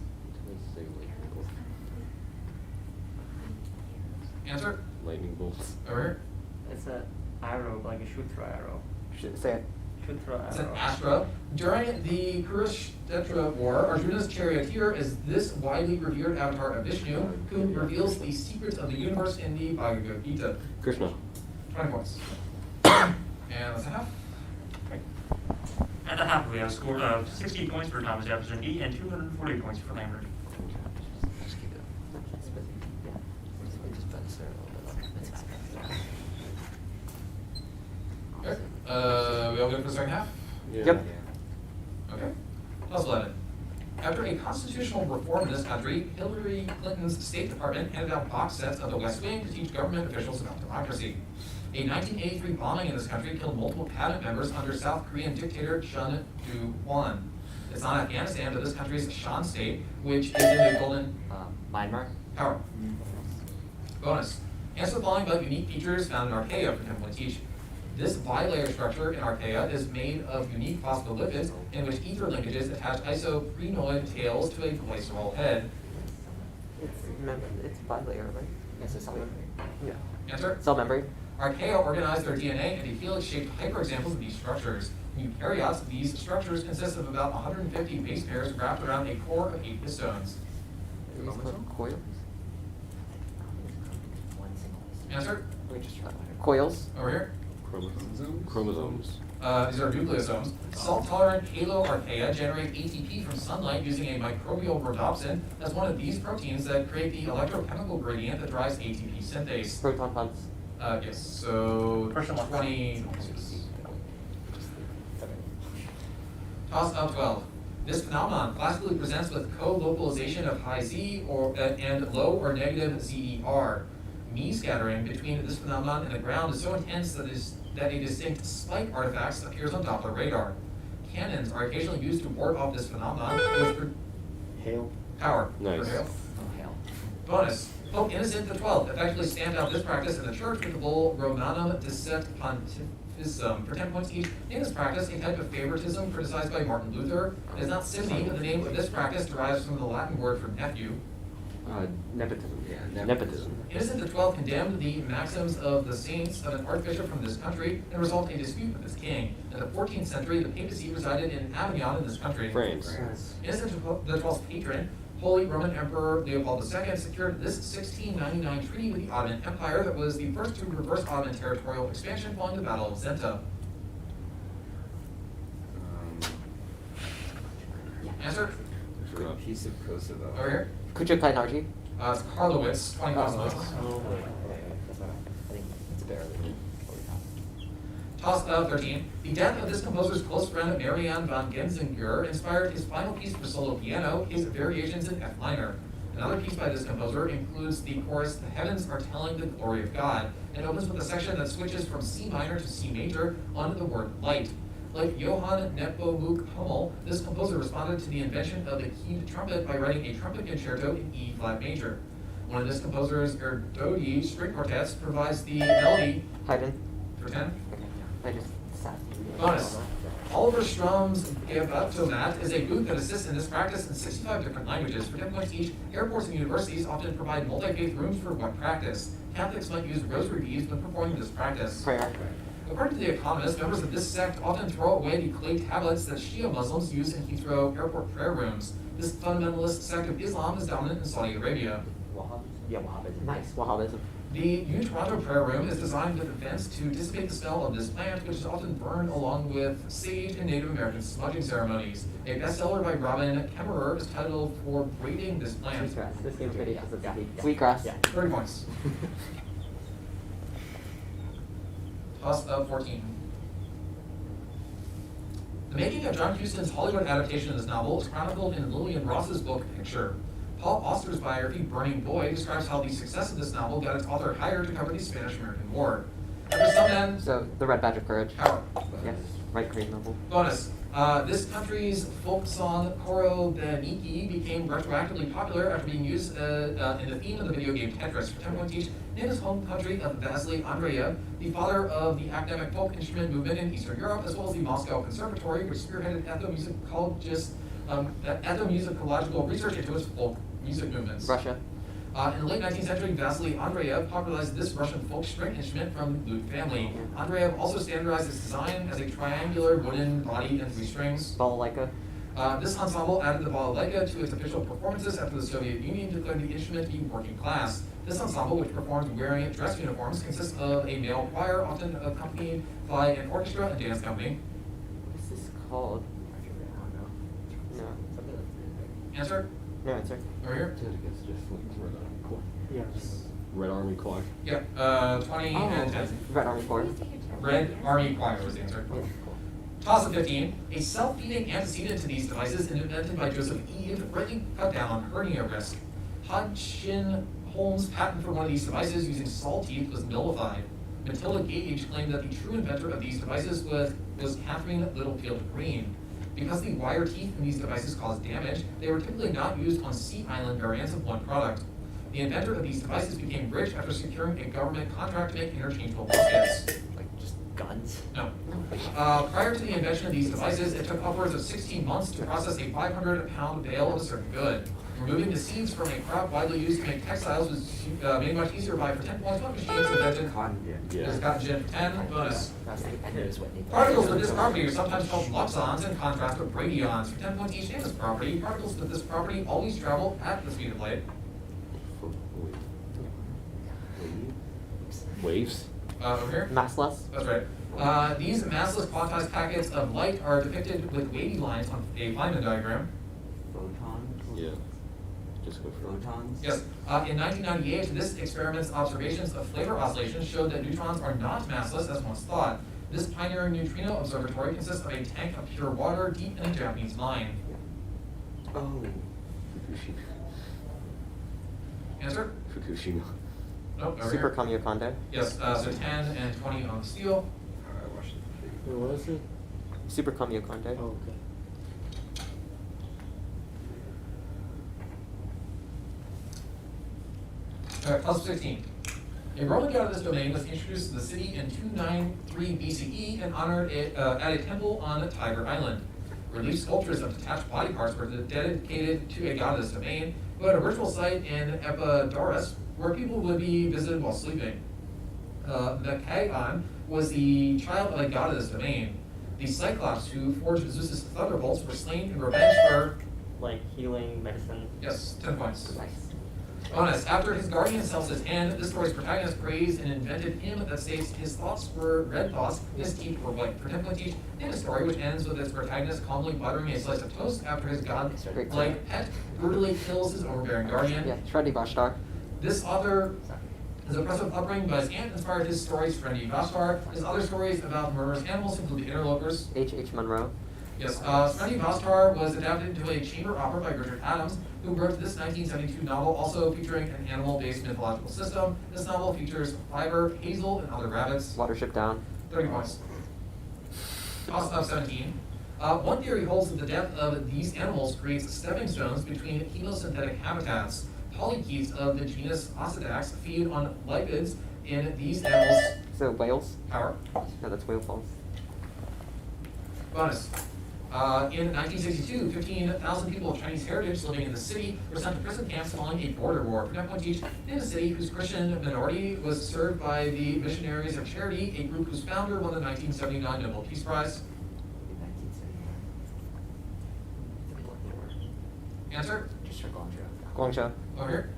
Answer? Lightning bolts. Over here. It's an arrow, like a shoot-throw arrow. Say it. Shoot-throw It's an arrow. astra. During the Kurukshetra War, Arjuna's charioteer is this widely revered avatar of Vishnu, who reveals the secrets of the universe in the Bhagavad Gita. Krishna. 20 points. And that's a half. At the half, we have a score of 60 points for Thomas Jefferson D and 240 points for Lambert. Just keep it. Just fence there a little bit. Okay. We all good for the second half? Yep. Okay. Plus 11. After a constitutional reform in this country, Hillary Clinton's State Department handed out box sets of the West Wing to teach government officials about democracy. A 1983 bombing in this country killed multiple cabinet members under South Korean dictator Chun Doo-hwan. It's not Afghanistan, but this country's Shan state, which is in the golden Myanmar? power. Bonus. Answer the following about unique features found in archaea for 10 points each. This bilayer structure in archaea is made of unique phospholipids in which ether linkages attach isoprenoid tails to a glycerol head. It's bilayer, right? Yes, it's cell membrane. Yeah. Answer? Cell membrane. Archaea organized their DNA into helix-shaped hyperexamples of these structures. In eukaryotes, these structures consist of about 150 base pairs wrapped around a core of 8 histones. These called coils? Answer? Let me just try that. Coils? Over here. Chromosomes. These are nucleosomes. Salt-tolerant haloarchaea generate ATP from sunlight using a microbial rhodopsin. That's one of these proteins that create the electrochemical gradient that drives ATP synthase. Proton pumps. Yes, so Question mark. 20. Toss of 12. This phenomenon classically presents with co-localization of high Z and low or negative ZER. Me scattering between this phenomenon and the ground is so intense that a distinct spike artifact appears on Doppler radar. Cannons are occasionally used to ward off this phenomenon with Hail. power. Nice. For hail. Oh, hell. Bonus. Pope Innocent XII effectively stamped out this practice in the church with the bull Romanum Dissect Pontificum. For 10 points each, in this practice, a type of favoritism criticized by Martin Luther. It is not simony, but the name of this practice derives from the Latin word for nephew. Nepotism. Yeah, Nepotism. Innocent XII condemned the maxims of the saints of an archbishop from this country and resolved a dispute with his king. In the 14th century, the papacy resided in Avignon in this country. France. Innocent XII's patron, Holy Roman Emperor Leopold II, secured this 1699 treaty with the Ottoman Empire that was the first to reverse Ottoman territorial expansion following the Battle of Zenta. Answer? Forgot. Piece of Kosovo. Over here. Kuchakajnarji. It's Karlowitz, 20,000 points. I think it's barely. Toss of 13. The death of this composer's close friend Marianne von Genzinger inspired his final piece for solo piano, his Variations in F minor. Another piece by this composer includes the chorus, "The heavens are telling the glory of God," and opens with a section that switches from C minor to C major onto the word light. Like Johann Nepomuk Hummel, this composer responded to the invention of the keyed trumpet by writing a trumpet concerto in E flat major. One of this composer's Erdődy string quartets provides the melody Haydn. for 10. I just sat. Bonus. Oliver Strom's Gavatomat is a booth that assists in this practice in 65 different languages. For 10 points each, airports and universities often provide multi-faith rooms for what practice. Catholics might use rosary beads when performing this practice. Prayer. According to The Economist, members of this sect often throw away the clay tablets that Shia Muslims use in Heathrow airport prayer rooms. This fundamentalist sect of Islam is dominant in Saudi Arabia. Yeah, Wahhabism. Nice. Wahhabism. The New Toronto prayer room is designed with vents to dissipate the smell of this plant, which is often burned along with sage in Native American smudging ceremonies. A bestseller by Robin Kemmerer is titled "For Braiding This Plant." Sweetgrass. This game's pretty because it's sweetgrass. Yeah. 30 points. Toss of 14. The making of John Huston's Hollywood adaptation of this novel is chronicled in Lillian Ross's book Picture. Paul Auster's biography, Burning Boy, describes how the success of this novel got its author hired to cover the Spanish-American War. After some men... So, The Red Badge of Courage. Power. Yes. Right green novel. Bonus. This country's folk song, Koro Beniki, became retroactively popular after being used in the theme of the video game Tetris. For 10 points each, in his home country of Vasily Andreyev, the father of the academic folk instrument movement in Eastern Europe, as well as the Moscow Conservatory, which spearheaded ethnomusicological research into its folk music movements. Russia. In the late 19th century, Vasily Andreyev popularized this Russian folk string instrument from the lute family. Andreyev also standardized its design as a triangular wooden body and 3 strings. Balalaika. This ensemble added the balalaika to its official performances after the Soviet Union declared the instrument to be working class. This ensemble, which performs wearing dress uniforms, consists of a male choir, often accompanied by an orchestra and dance company. What is this called? No. Answer? No answer. Over here? Yes. Red Army Choir. Yep. 20 and 10. Red Army Corps. Red Army Choir was the answer. Yeah. Toss of 15. A self-feeding antecedent to these devices invented by Joseph Eve greatly cut down on hernia risk. Hodgkin Holmes' patent for one of these devices using saw teeth was nullified. Matilda Gage claimed that the true inventor of these devices was Catherine Littlefield Green. Because the wire teeth in these devices caused damage, they were typically not used on Sea Island variants of one product. The inventor of these devices became rich after securing a government contract to make interchangeable baskets. Like just Guns? No. Prior to the invention of these devices, it took upwards of 16 months to process a 500-pound bale of a certain good. Removing the seeds from a crop widely used to make textiles was made much easier by for 10 points. What machines invented? Cotton gin. There's cotton gin for 10. Bonus. That's the end of what needs. Particles with this property are sometimes called luxons in contrast with bradyons. For 10 points each name this property, particles with this property always travel at the speed of light. Waves? Over here. Massless? That's right. These massless quantized packets of light are depicted with wavy lines on a Feynman diagram. Photons? Yeah. Just go for it. Photons? Yes. In 1998, this experiment's observations of flavor oscillations showed that neutrons are not massless as once thought. This pioneering neutrino observatory consists of a tank of pure water deep in a Japanese mine. Oh. Fukushima. Answer? Fukushima. Nope. Over Super here. Kamiokonde? Yes. So 10 and 20 on the steel. I watched the Wait, what is it? Super Kamiokonde? Oh, okay. Puzzle 16. A Roman god of this domain was introduced to the city in 293 BCE and honored at a temple on Tiber Island. Relief sculptures of detached body parts were dedicated to a god of this domain, who had a ritual site in Epidaurus where people would be visited while sleeping. The Kagon was the child of a god of this domain. The Cyclops who forged Zeus's thunderbolts were slain in revenge for, Like healing, medicine? yes, 10 points. Nice. Bonus. After his guardian sells his hand, this story's protagonist praised and invented hymn that states his thoughts were red thoughts, his teeth were white. For 10 points each, name a story which ends with its protagonist calmly buttering a slice of toast after his god-like pet brutally kills his overbearing guardian. Yeah, Shreddy Bashtar. This author, his oppressive upbringing by his aunt inspired his stories Friendly Bashtar. His other stories about murderous animals include The Interlopers. H.H. Munro. Yes, Friendly Bashtar was adapted into a chamber opera by Richard Adams, who wrote this 1972 novel, also featuring an animal-based mythological system. This novel features Fiber, Hazel, and other rabbits. Watership Down. 30 points. Toss of 17. One theory holds that the death of these animals creates stepping stones between chemosynthetic habitats. Polychaetes of the genus Ossidax feed on lipids in these animals. So whales? Power. No, that's whale falls. Bonus. In 1962, 15,000 people of Chinese heritage living in the city were sent to prison camps following a border war. For 10 points each, in a city whose Christian minority was served by the Missionaries of Charity, a group whose founder won the 1979 Nobel Peace Prize. In 1979. Answer? Just for Guangzhou. Over here.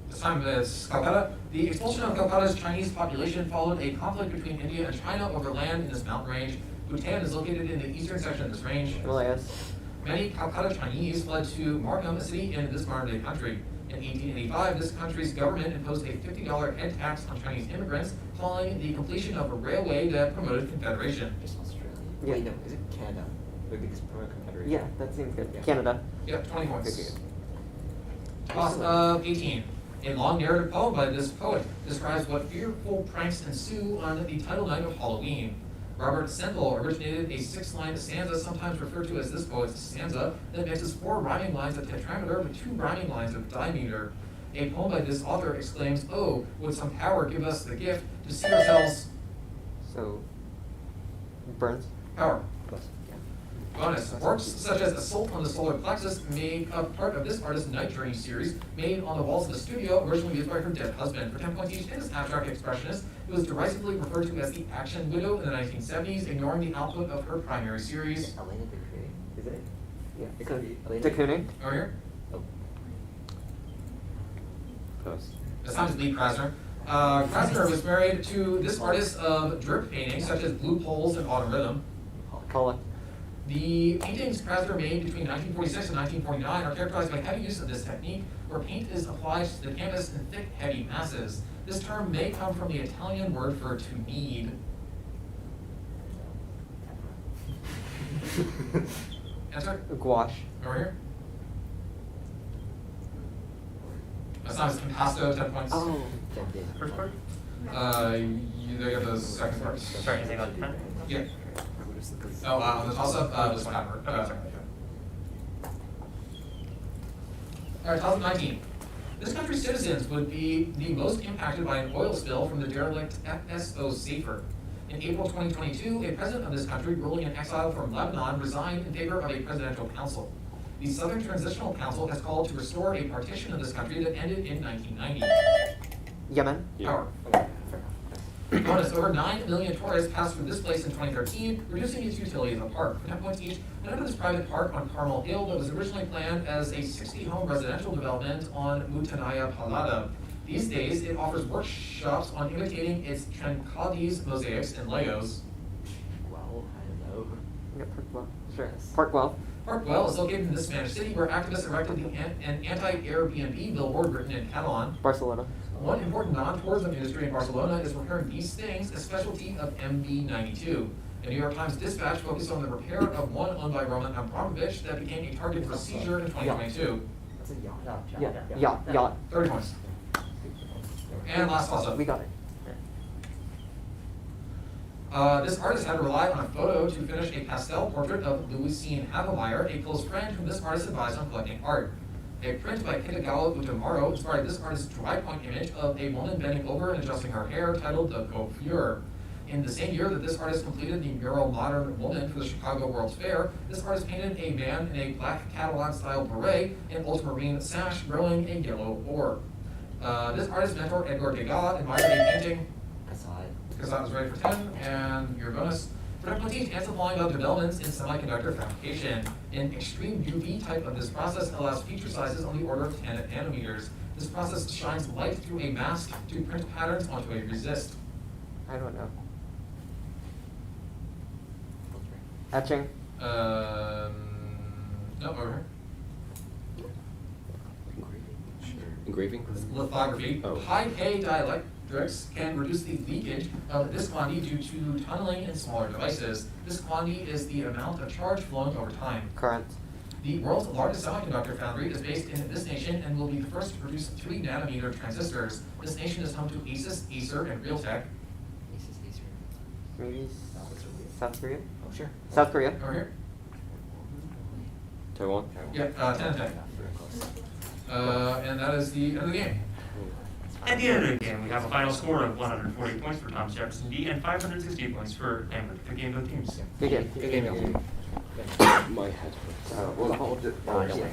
This time it's Calcutta. The expulsion of Calcutta's Chinese population followed a conflict between India and China over land in this mountain range. Bhutan is located in the eastern section of this range. Himalayas. Many Calcutta Chinese fled to Markham, a city in this modern-day country. In 1885, this country's government imposed a $50 head tax on Chinese immigrants following the completion of a railway that promoted Confederation. Just Australia. Yeah. Wait, no, is it Canada? Maybe because promote Confederation. Yeah, that seems good. Yeah. Canada. Yep, 20 points. Okay. Toss of 18. A long narrative poem by this poet describes what fearful pranks ensue on the title night of Halloween. Robert Semple originated a 6-line stanza, sometimes referred to as this poet's stanza, that mixes 4 rhyming lines of tetrameter with 2 rhyming lines of dimeter. A poem by this author exclaims, "Oh, would some power give us the gift to see ourselves..." So, Burns. Power. Bonus. Works such as Assault on the Solar Plexus make up part of this artist's Night Journey series, made on the walls of the studio, originally used by her dead husband. For 10 points each, in this abstract expressionist, who was derisively referred to as the Action Widow in the 1970s, ignoring the output of her primary series. Elena Dupree. Is it? Yeah. It could be Elena. de Kooning. Over here. Oh. Post. This time it's Lee Krasner. Krasner was married to this artist of drip paintings, such as Blue Poles and Autumn Rhythm. Pollock. The paintings Krasner made between 1946 and 1949 are characterized by heavy use of this technique, where paint is applied to the canvas in thick, heavy masses. This term may come from the Italian word for to knead. Answer? Gouache. Over here. That's not impasto, 10 points. Oh. First part? They get the second part. Sorry, anything on 10? Yeah. Oh, on the toss-up, this one happened. Okay, sorry. Alright, toss-up 19. This country's citizens would be the most impacted by an oil spill from the derelict FSO Safer. In April 2022, a president of this country ruling in exile from Lebanon resigned in favor of a presidential council. The Southern Transitional Council has called to restore a partition of this country that ended in 1990. Yemen. Power. Bonus, over 9 million tourists passed through this place in 2013, reducing its utility as a park. For 10 points each, whenever this private park on Carmel Hill that was originally planned as a 60-home residential development on Mutanaya Palada. These days, it offers workshops on imitating its Trancades mosaics and Legos. Well, I don't know. Yeah, Parkwell. Sure. Parkwell. Parkwell is located in this Spanish city where activists erected an anti-Airbnb billboard written in Catalan. Barcelona. One important non-tourism industry in Barcelona is repairing these things, a specialty of MB92. The New York Times Dispatch focused on the repair of one owned by Roman Abramovich that became a target for seizure in 2022. That's a yacht. Yeah. Yacht. 30 points. And last toss-up. We got it. This artist had to rely on a photo to finish a pastel portrait of Louisine Havemeyer, a close friend whom this artist advised on collecting art. A print by Kitagawa Utamaro inspired this artist's dry point image of a woman bending over and adjusting her hair, titled The Coiffure. In the same year that this artist completed the mural Modern Woman for the Chicago World's Fair, this artist painted a man in a black Catalan-style beret and ultramarine sash rowing a yellow oar. This artist's mentor, Edgar Degas, admired a painting. Because I was ready for 10, and your bonus. For 10 points each, amplifying of developments in semiconductor fabrication. An extreme UV type of this process allows feature sizes on the order of 10 nanometers. This process shines light through a mask to print patterns onto a resist. I don't know. Etching. No, over Engraving? here. Lithography. Oh. High K dielectrics can reduce the leakage of this quantity due to tunneling in smaller devices. This quantity is the amount of charge flowing over time. Current. The world's largest semiconductor foundry is based in this nation and will be the first to produce 3 nanometer transistors. This nation is home to Asus, Acer, and Realtek. Maybe South Korea? Oh, sure. South Korea. Over here. Taiwan? Yeah, 10 and 10. And that is the end of the game. At the end of the game, we have a final score of 140 points for Thomas Jefferson D and 568 points for Amber. Good game, both teams. Good game. Good game, y'all. My head hurts. We'll hold it. Yeah.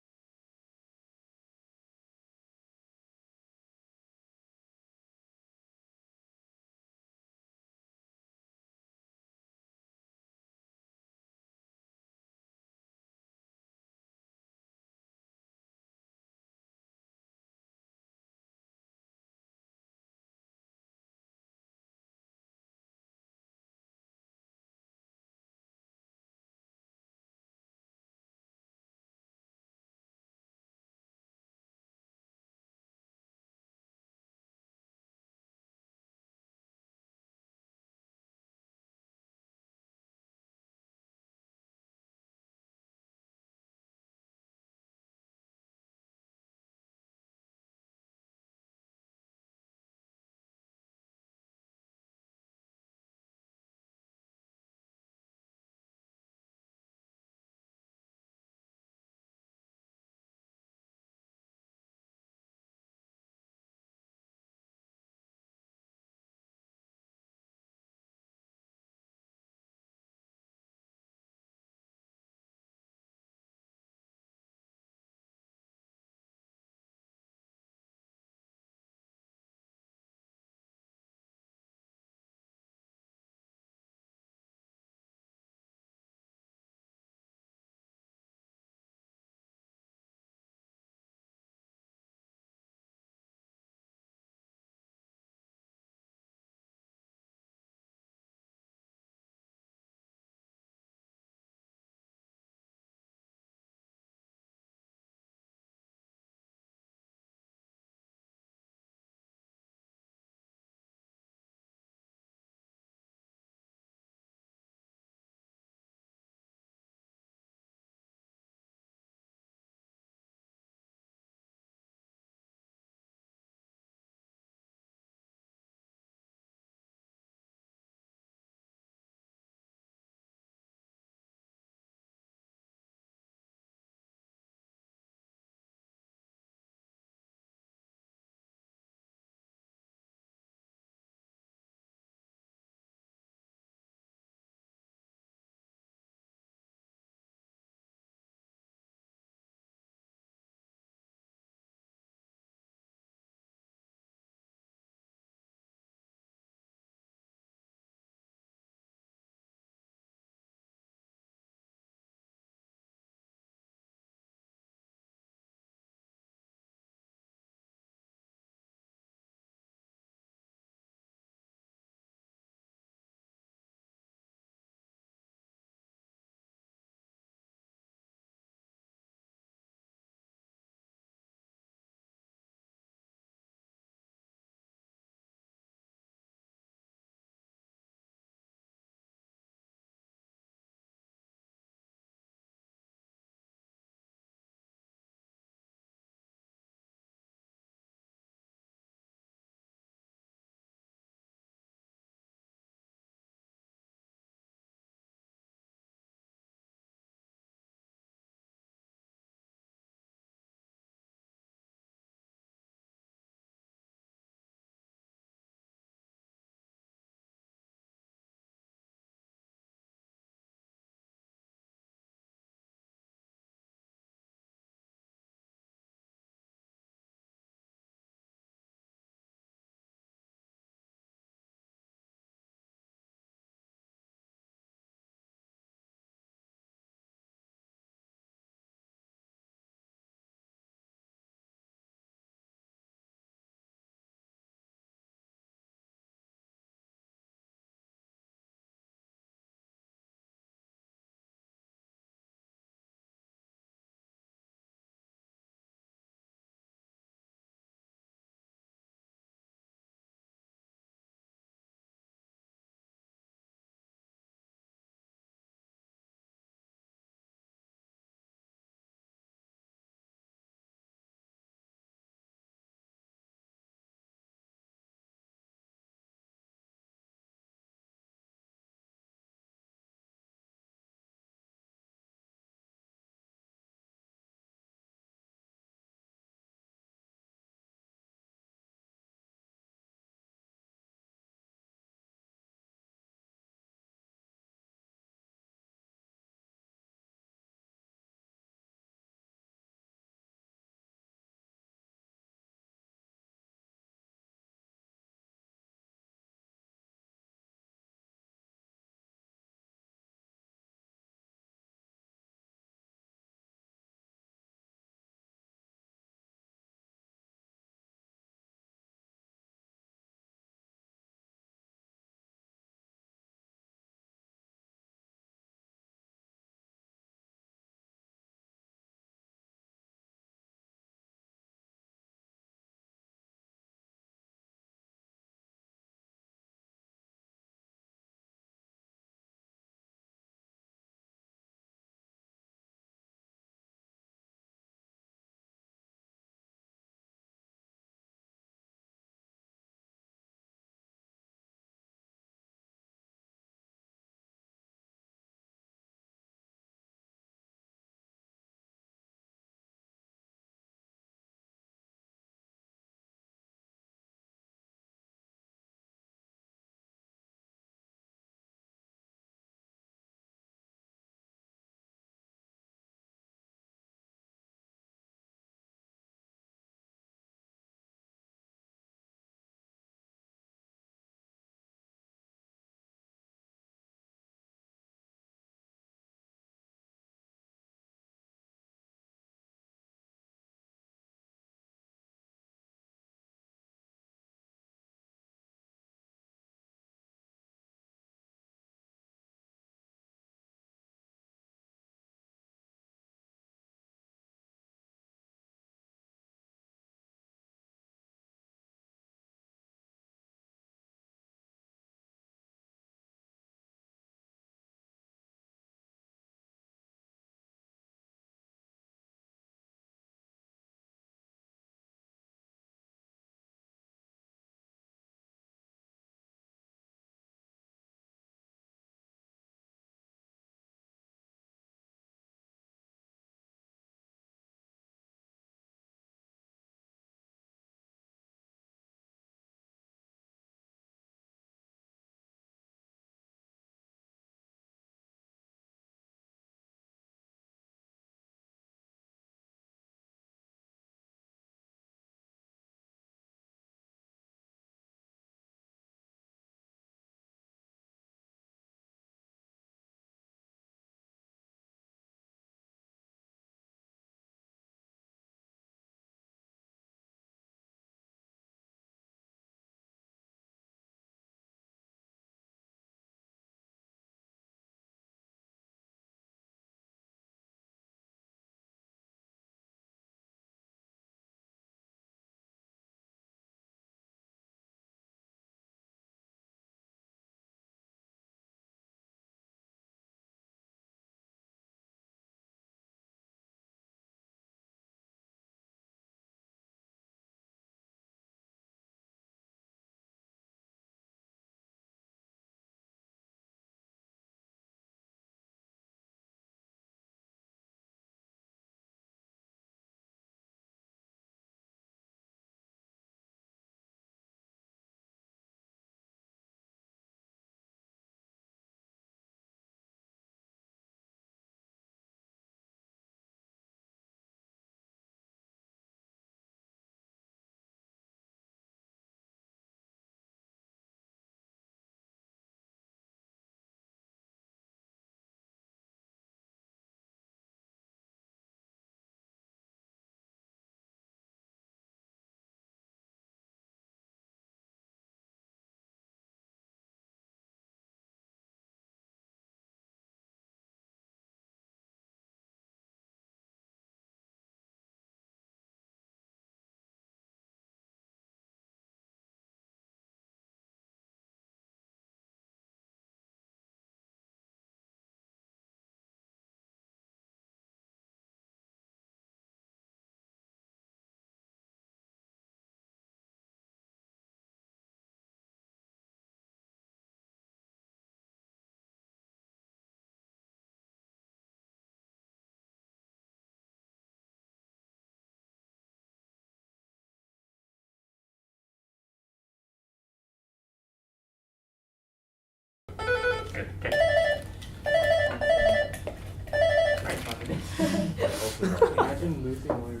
been losing or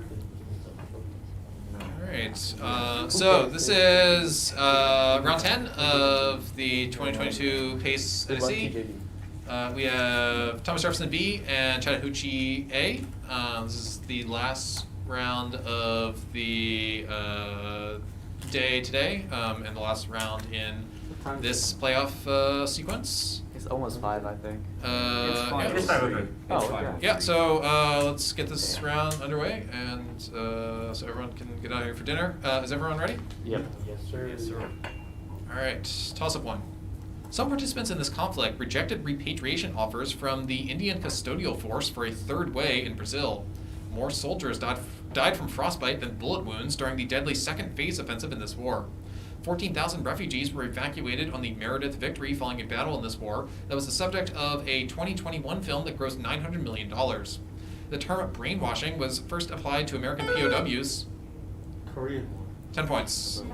Alright, so this is round 10 of the 2022 PACE NSC. We have Thomas Jefferson B and Chattahoochee A. This is the last round of the day today, and the last round in this playoff sequence. It's almost 5, I think. Yeah. It's 500. Oh, It's okay. fine. Yeah, so let's get this round underway, and so everyone can get out of here for dinner. Is everyone ready? Yep. Yes, sir. Yes, sir. All right, toss-up 1. Some participants in this conflict rejected repatriation offers from the Indian custodial force for a third way in Brazil. More soldiers died from frostbite than bullet wounds during the deadly second phase offensive in this war. 14,000 refugees were evacuated on the Meredith Victory following a battle in this war that was the subject of a 2021 film that grossed $900 million. The term brainwashing was first applied to American POWs. Korean War. 10 points.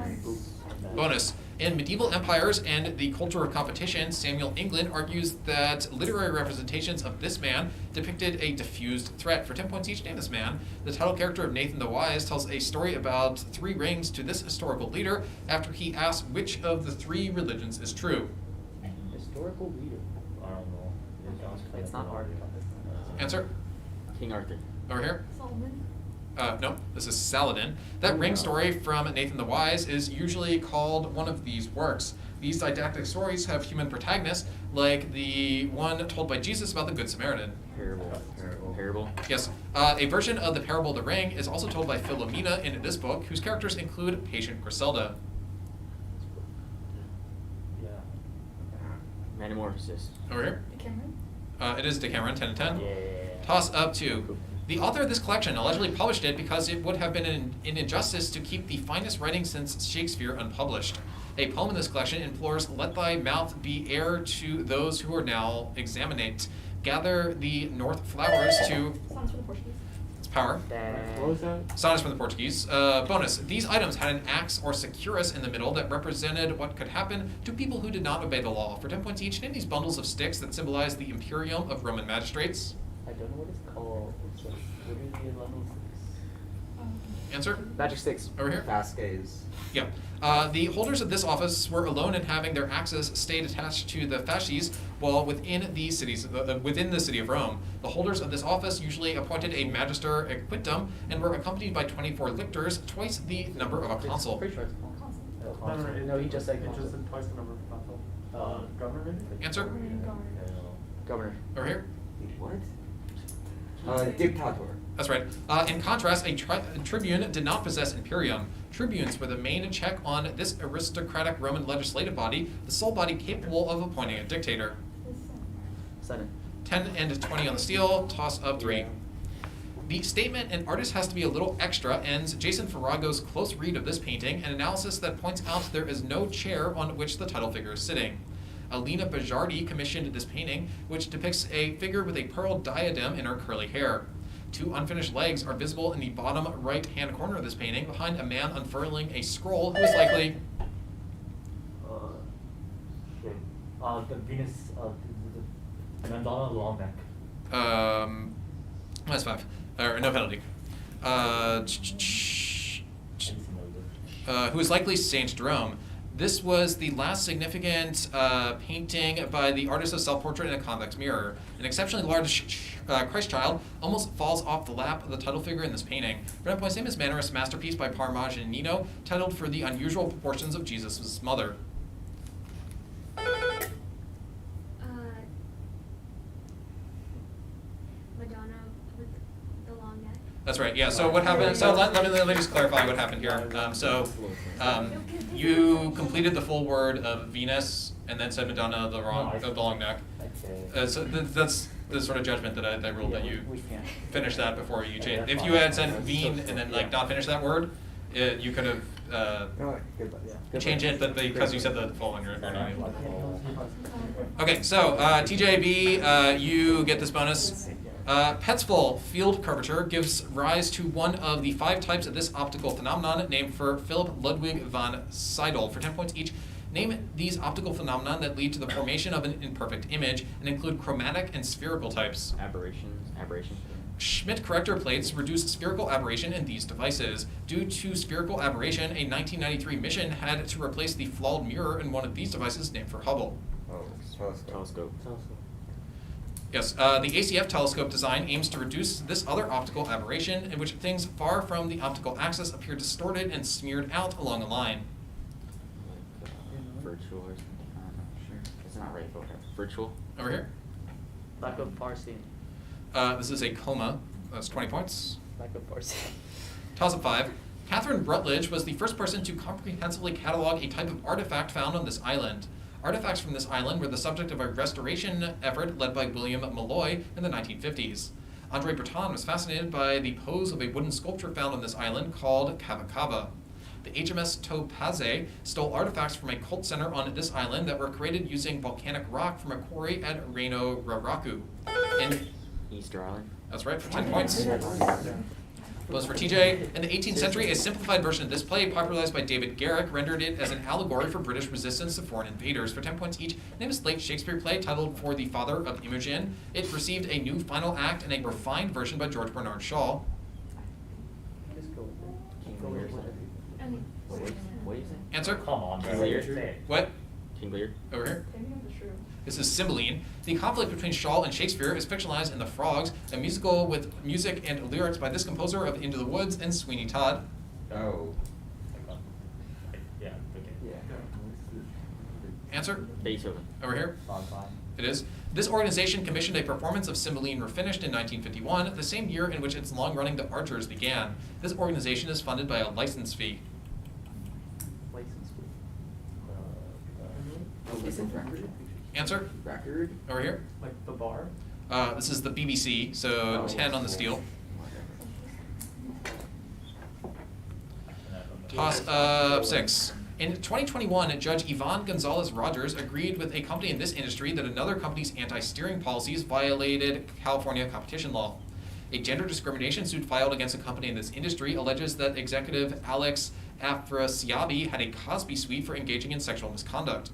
Bonus. In Medieval Empires and the Culture of Competition, Samuel England argues that literary representations of this man depicted a diffused threat. For 10 points each, name this man. The title character of Nathan the Wise tells a story about 3 rings to this historical leader after he asks which of the 3 religions is true. Historical leader. I don't know. It's not hard. Answer? King Arthur. Over here. Solomon. No, this is Saladin. That ring story from Nathan the Wise is usually called one of these works. These didactic stories have human protagonists, like the one told by Jesus about the Good Samaritan. Parable. Yes. A version of the Parable of the Ring is also told by Philomena in this book, whose characters include patient Griselda. Yeah. Metamorphosis. Over here. Cameron. It is Decameron, 10 and 10. Yeah. Toss up 2. The author of this collection allegedly published it because it would have been an injustice to keep the finest writing since Shakespeare unpublished. A poem in this collection implores, "Let thy mouth be heir to those who are now examinate. Gather the north flowers to..." Songs for the Portuguese. It's power. What was that? Sonnets from the Portuguese. Bonus. These items had an axe or securus in the middle that represented what could happen to people who did not obey the law. For 10 points each, name these bundles of sticks that symbolize the imperium of Roman magistrates. I don't know what it's called. It's like, what is the level 6? Answer? Magic sticks. Over here? Vasquez. Yeah. The holders of this office were alone in having their axes stayed attached to the fasces while within the city of Rome. The holders of this office usually appointed a magister equitum and were accompanied by 24 lictors, twice the number of a consul. Pretty sure it's Consul. No, he just said consul. Just said twice the number of consul. Governor? Answer? Governor. Over here? What? Dictator. That's right. In contrast, a tribune did not possess imperium. Tribunes were the main check on this aristocratic Roman legislative body, the sole body capable of appointing a dictator. Senate. 10 and 20 on the steel, toss up 3. Yeah. The statement "an artist has to be a little extra" ends Jason Farrago's close read of this painting, an analysis that points out there is no chair on which the title figure is sitting. Alina Bajardi commissioned this painting, which depicts a figure with a pearl diadem in her curly hair. 2 unfinished legs are visible in the bottom right-hand corner of this painting, behind a man unfurling a scroll who is likely... The Venus, the Madonna long neck. Minus 5. Or no penalty. Who is likely Saint Jerome. This was the last significant painting by the artist of self-portrait in a convex mirror. An exceptionally large Christ child almost falls off the lap of the title figure in this painting. Red Point's famous Mannerist masterpiece by Parmigianino, titled "For the Unusual Proportions of Jesus' Mother." Madonna with the long neck. That's right, yeah, so what happened, so let me just clarify what happened here. You completed the full word of Venus and then said Madonna the long neck. So that's the sort of judgment that I ruled that you finish that before you change. If you had said Veen and then not finish that word, you could have changed it, but because you said the full one, you're not. Okay, so TJB, you get this bonus. Petzval field curvature gives rise to one of the 5 types of this optical phenomenon, named for Philip Ludwig von Seidel. For 10 points each, name these optical phenomena that lead to the formation of an imperfect image and include chromatic and spherical types. Aberration. Schmidt corrector plates reduce spherical aberration in these devices. Due to spherical aberration, a 1993 mission had to replace the flawed mirror in one of these devices named for Hubble. Oh, telescope. Yes, the ACF telescope design aims to reduce this other optical aberration in which things far from the optical axis appear distorted and smeared out along a line. Virtual or something. I'm not sure. It's not right over. Virtual. Over here. Lack of parsing. This is a coma. That's 20 points. Lack of parsing. Toss-up 5. Catherine Rutledge was the first person to comprehensively catalog a type of artifact found on this island. Artifacts from this island were the subject of a restoration effort led by William Malloy in the 1950s. Andre Breton was fascinated by the pose of a wooden sculpture found on this island called Kava Kava. The HMS Topaz stole artifacts from a cult center on this island that were created using volcanic rock from a quarry at Reno Raraku. Easter Island. That's right, for 10 points. Was for TJ. In the 18th century, a simplified version of this play, popularized by David Garrick, rendered it as an allegory for British resistance to foreign invaders. For 10 points each, name a late Shakespeare play titled For the Father of Imogen. It received a new final act and a refined version by George Bernard Shaw. Just go with it. King Lear. And What do you say? Answer? Come on, King bro. Lear. What? King Lear. Over here. maybe I'm the shrew. This is Cymbeline. The conflict between Shaw and Shakespeare is fictionalized in The Frogs, a musical with music and lyrics by this composer of Into the Woods and Sweeney Todd. Oh. Yeah, okay. Yeah. Answer? Beethoven. Over here. Fine, fine. It is. This organization commissioned a performance of Cymbeline Refinished in 1951, the same year in which its long-running The Archers began. This organization is funded by a license fee. License fee. Oh, is it record? Answer? Record? Over here. Like the bar? This is the BBC, so 10 on the steel. Toss up 6. In 2021, Judge Yvonne Gonzalez Rogers agreed with a company in this industry that another company's anti-steering policies violated California competition law. A gender discrimination suit filed against a company in this industry alleges that executive Alex Afrasiabi had a Cosby suite for engaging in sexual misconduct.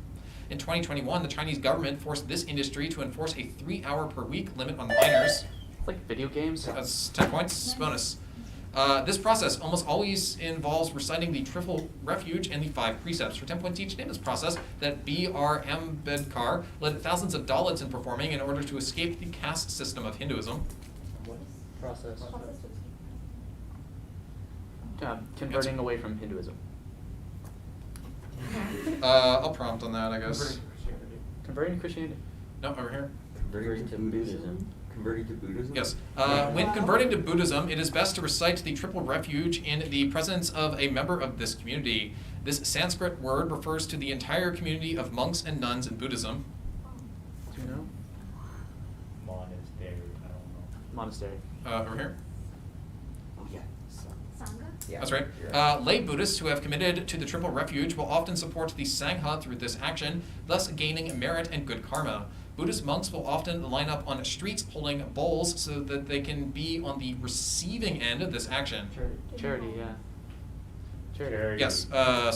In 2021, the Chinese government forced this industry to enforce a 3-hour per week limit on minors. It's like video games. That's 10 points, bonus. This process almost always involves reciting the Triple Refuge and the 5 precepts. For 10 points each, name this process that B.R. Ambedkar led thousands of Dalits in performing in order to escape the caste system of Hinduism. What? Process. Converting away from Hinduism. I'll prompt on that, I guess. Converting to Christianity. No, over here. Converting to Buddhism. Converting to Buddhism? Yes. When converting to Buddhism, it is best to recite the Triple Refuge in the presence of a member of this community. This Sanskrit word refers to the entire community of monks and nuns in Buddhism. Do you know? Monastery, I don't know. Monastery. Over here. Oh, yeah. Sangha? That's right. Lay Buddhists who have committed to the Triple Refuge will often support the Sangha through this action, thus gaining merit and good karma. Buddhist monks will often line up on streets holding bowls so that they can be on the receiving end of this action. Charity, yeah. Charity. Yes,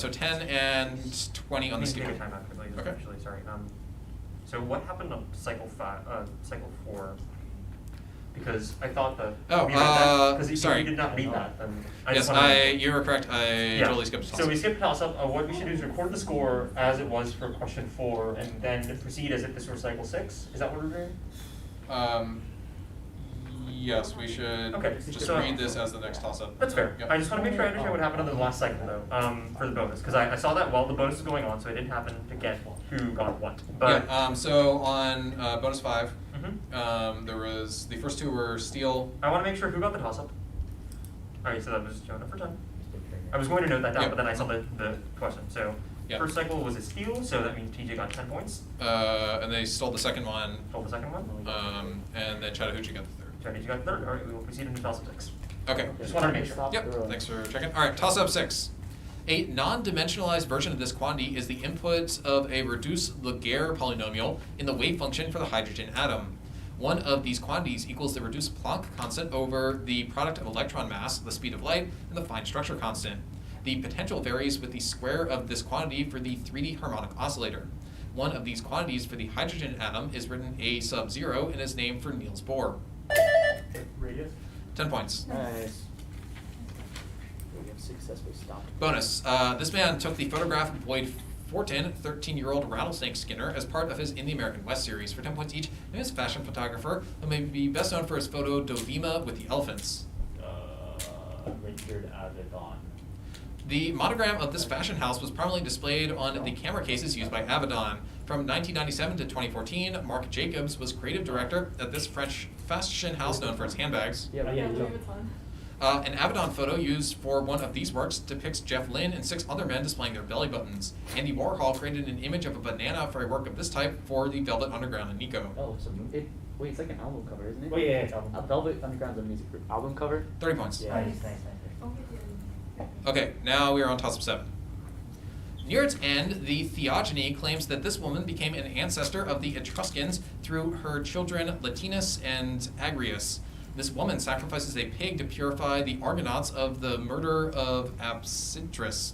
so 10 and 20 on the Take scale. a time out quickly, Okay. actually, sorry. So what happened on cycle 4? Because I thought that Oh, we read that, because if sorry. we did not read that, then I Yes, just wanted you were correct. I yeah. totally skipped a toss. So we skipped toss up. What we should do is record the score as it was for question 4, and then proceed as if this were cycle 6. Is that what we're doing? Yes, we should Okay, just so- read this as the next toss-up. That's fair. Yep. I just want to make sure I understand what happened on the last cycle, though, for the bonus, because I saw that while the bonus was going on, so I didn't happen to get who got what. But Yeah, so on bonus 5, Mhm. there was, the first 2 were steel. I want to make sure who got the toss up. Alright, so that was Jonah for 10. I was going to note that down, Yep. but then I saw the question. So Yep. first cycle was a steal, so that means TJ got 10 points. And they stole the second one, Told the second one. and then Chattahoochee got the third. TJ got the third. Alright, we will proceed into toss up 6. Okay. Just wanted to make sure. Yep, thanks for checking. All right, toss-up 6. A non-dimensionalized version of this quantity is the input of a reduced Laguerre polynomial in the wave function for the hydrogen atom. One of these quantities equals the reduced Planck constant over the product of electron mass, the speed of light, and the fine structure constant. The potential varies with the square of this quantity for the 3D harmonic oscillator. One of these quantities for the hydrogen atom is written A sub 0 and is named for Niels Bohr. radius. 10 points. Nice. We have successfully stopped. Bonus. This man took the photograph of Boyd Fortin, 13-year-old rattlesnake skinner, as part of his In the American West series. For 10 points each, he is a fashion photographer who may be best known for his photo Dovima with the elephants. Richard Avedon. The monogram of this fashion house was prominently displayed on the camera cases used by Avedon. From 1997 to 2014, Marc Jacobs was creative director at this French fashion house known for its handbags. Yeah, yeah. Louis Vuitton. An Avedon photo used for one of these works depicts Jeff Lynne and 6 other men displaying their belly buttons. Andy Warhol created an image of a banana for a work of this type for the Velvet Underground and Nico. Oh, it's a movie. Wait, it's like an album cover, isn't it? Oh, yeah, it's album. Velvet Underground's a music group. Album cover? 30 points. Yeah, nice. Okay, now we are on toss of 7. Near its end, the Theogony claims that this woman became an ancestor of the Etruscans through her children Latinus and Agrius. This woman sacrifices a pig to purify the Argonauts of the murder of Absirtus.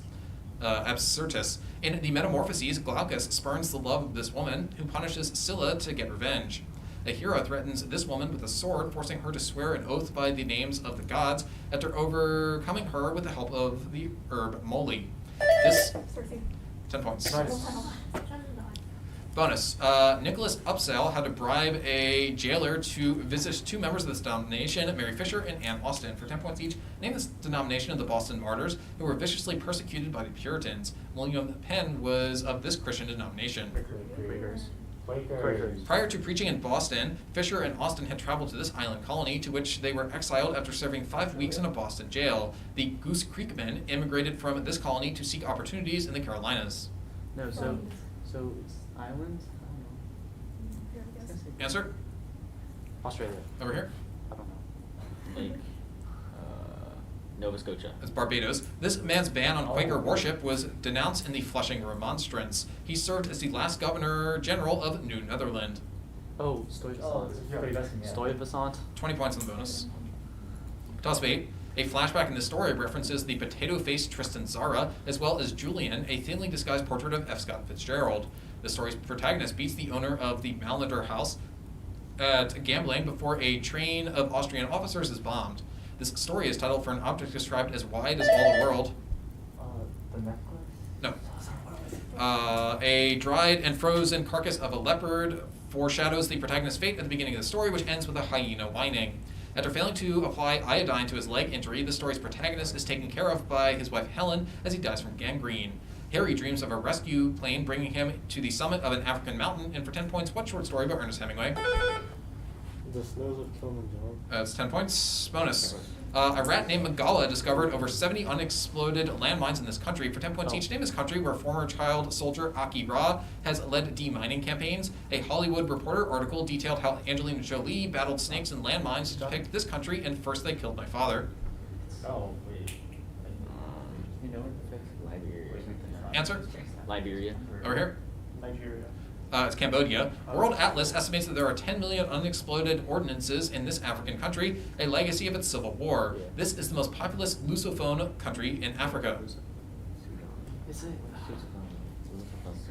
In the Metamorphoses, Glaucus spurns the love of this woman, who punishes Scylla to get revenge. A hero threatens this woman with a sword, forcing her to swear an oath by the names of the gods after overcoming her with the help of the herb moly. This 10 points. Bonus. Nicholas Upsell had to bribe a jailer to visit 2 members of this denomination, Mary Fisher and Anne Austin. For 10 points each, name this denomination of the Boston Martyrs, who were viciously persecuted by the Puritans. William Penn was of this Christian denomination. Quakers. Prior to preaching in Boston, Fisher and Austin had traveled to this island colony, to which they were exiled after serving 5 weeks in a Boston jail. The Goose Creek men immigrated from this colony to seek opportunities in the Carolinas. No, so it's islands? I don't know. Answer? Australia. Over here. I don't know. Like, Nova Scotia. That's Barbados. This man's ban on Quaker worship was denounced in the Flushing Remonstrance. He served as the last Governor General of New Netherland. Oh, Stuyvesant. Yeah. Stuyvesant. 20 points on the bonus. Toss of 8. A flashback in this story references the potato-faced Tristan Tzara, as well as Julian, a thinly disguised portrait of F. Scott Fitzgerald. The story's protagonist beats the owner of the Malnader house at gambling before a train of Austrian officers is bombed. This story is titled for an object described as wide as all the world. The necklace? No. A dried and frozen carcass of a leopard foreshadows the protagonist's fate at the beginning of the story, which ends with a hyena whining. After failing to apply iodine to his leg injury, the story's protagonist is taken care of by his wife Helen as he dies from gangrene. Harry dreams of a rescue plane bringing him to the summit of an African mountain, and for 10 points, what short story by Ernest Hemingway? The Snows of Kilimanjaro. That's 10 points. Bonus. A rat named Magala discovered over 70 unexploded landmines in this country. For 10 points each, name this country where former child soldier Aki Ra has led demining campaigns. A Hollywood Reporter article detailed how Angelina Jolie battled snakes and landmines to depict this country, and First They Killed My Father. Oh, wait. You know what? Liberia. Answer? Liberia. Over here. Nigeria. It's Cambodia. World Atlas estimates that there are 10 million unexploded ordnances in this African country, a legacy of its civil war. This is the most populous Lusophone country in Africa. Is it? I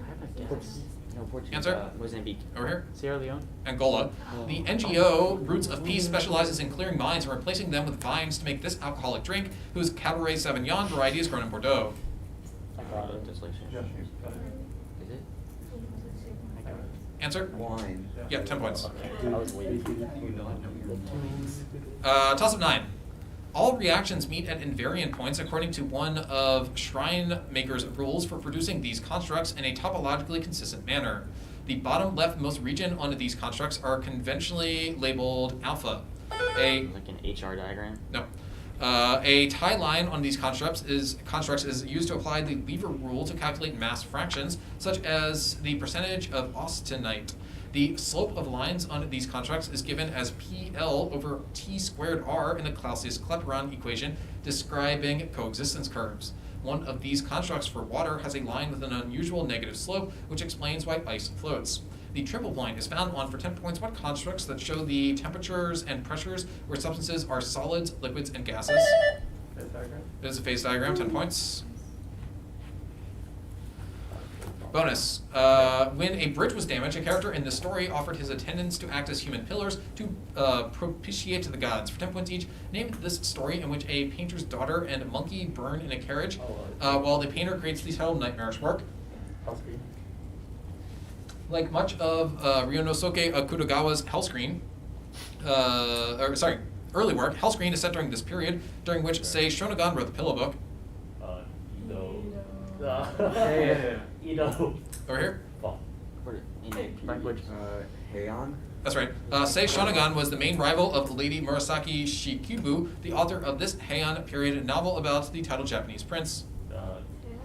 have a guess. No, Portugal. Answer? Mozambique. Over here. Sierra Leone. Angola. The NGO Roots of Peace specializes in clearing mines and replacing them with vines to make this alcoholic drink, whose Cabernet Sauvignon variety is grown in Bordeaux. I got it. Distillation. Just Is it? Answer? Wine. Yeah, 10 points. I was waiting. Toss of 9. All reactions meet at invariant points according to one of Shrine Maker's rules for producing these constructs in a topologically consistent manner. The bottom leftmost region on these constructs are conventionally labeled alpha. Like an HR diagram? No. A tie line on these constructs is used to apply the lever rule to calculate mass fractions, such as the percentage of austenite. The slope of lines on these constructs is given as PL over T squared R in the Clausius-Clapeyron equation describing coexistence curves. One of these constructs for water has a line with an unusual negative slope, which explains why ice floats. The triple point is found on, for 10 points, what constructs that show the temperatures and pressures where substances are solids, liquids, and gases? Phase diagram. It is a phase diagram, 10 points. Bonus. When a bridge was damaged, a character in the story offered his attendants to act as human pillars to propitiate to the gods. For 10 points each, name this story in which a painter's daughter and a monkey burn in a carriage while the painter creates detailed nightmarish work. Hellscreen. Like much of Ryonosuke Kudogawa's Hellscreen, early work, Hellscreen is set during this period, during which, say, Shonagon wrote the Pillow Book. Ido. Over here? Language. Heian. That's right. Sei Shonagon was the main rival of the Lady Murasaki Shikibu, the author of this Heian period novel about the titled Japanese prince.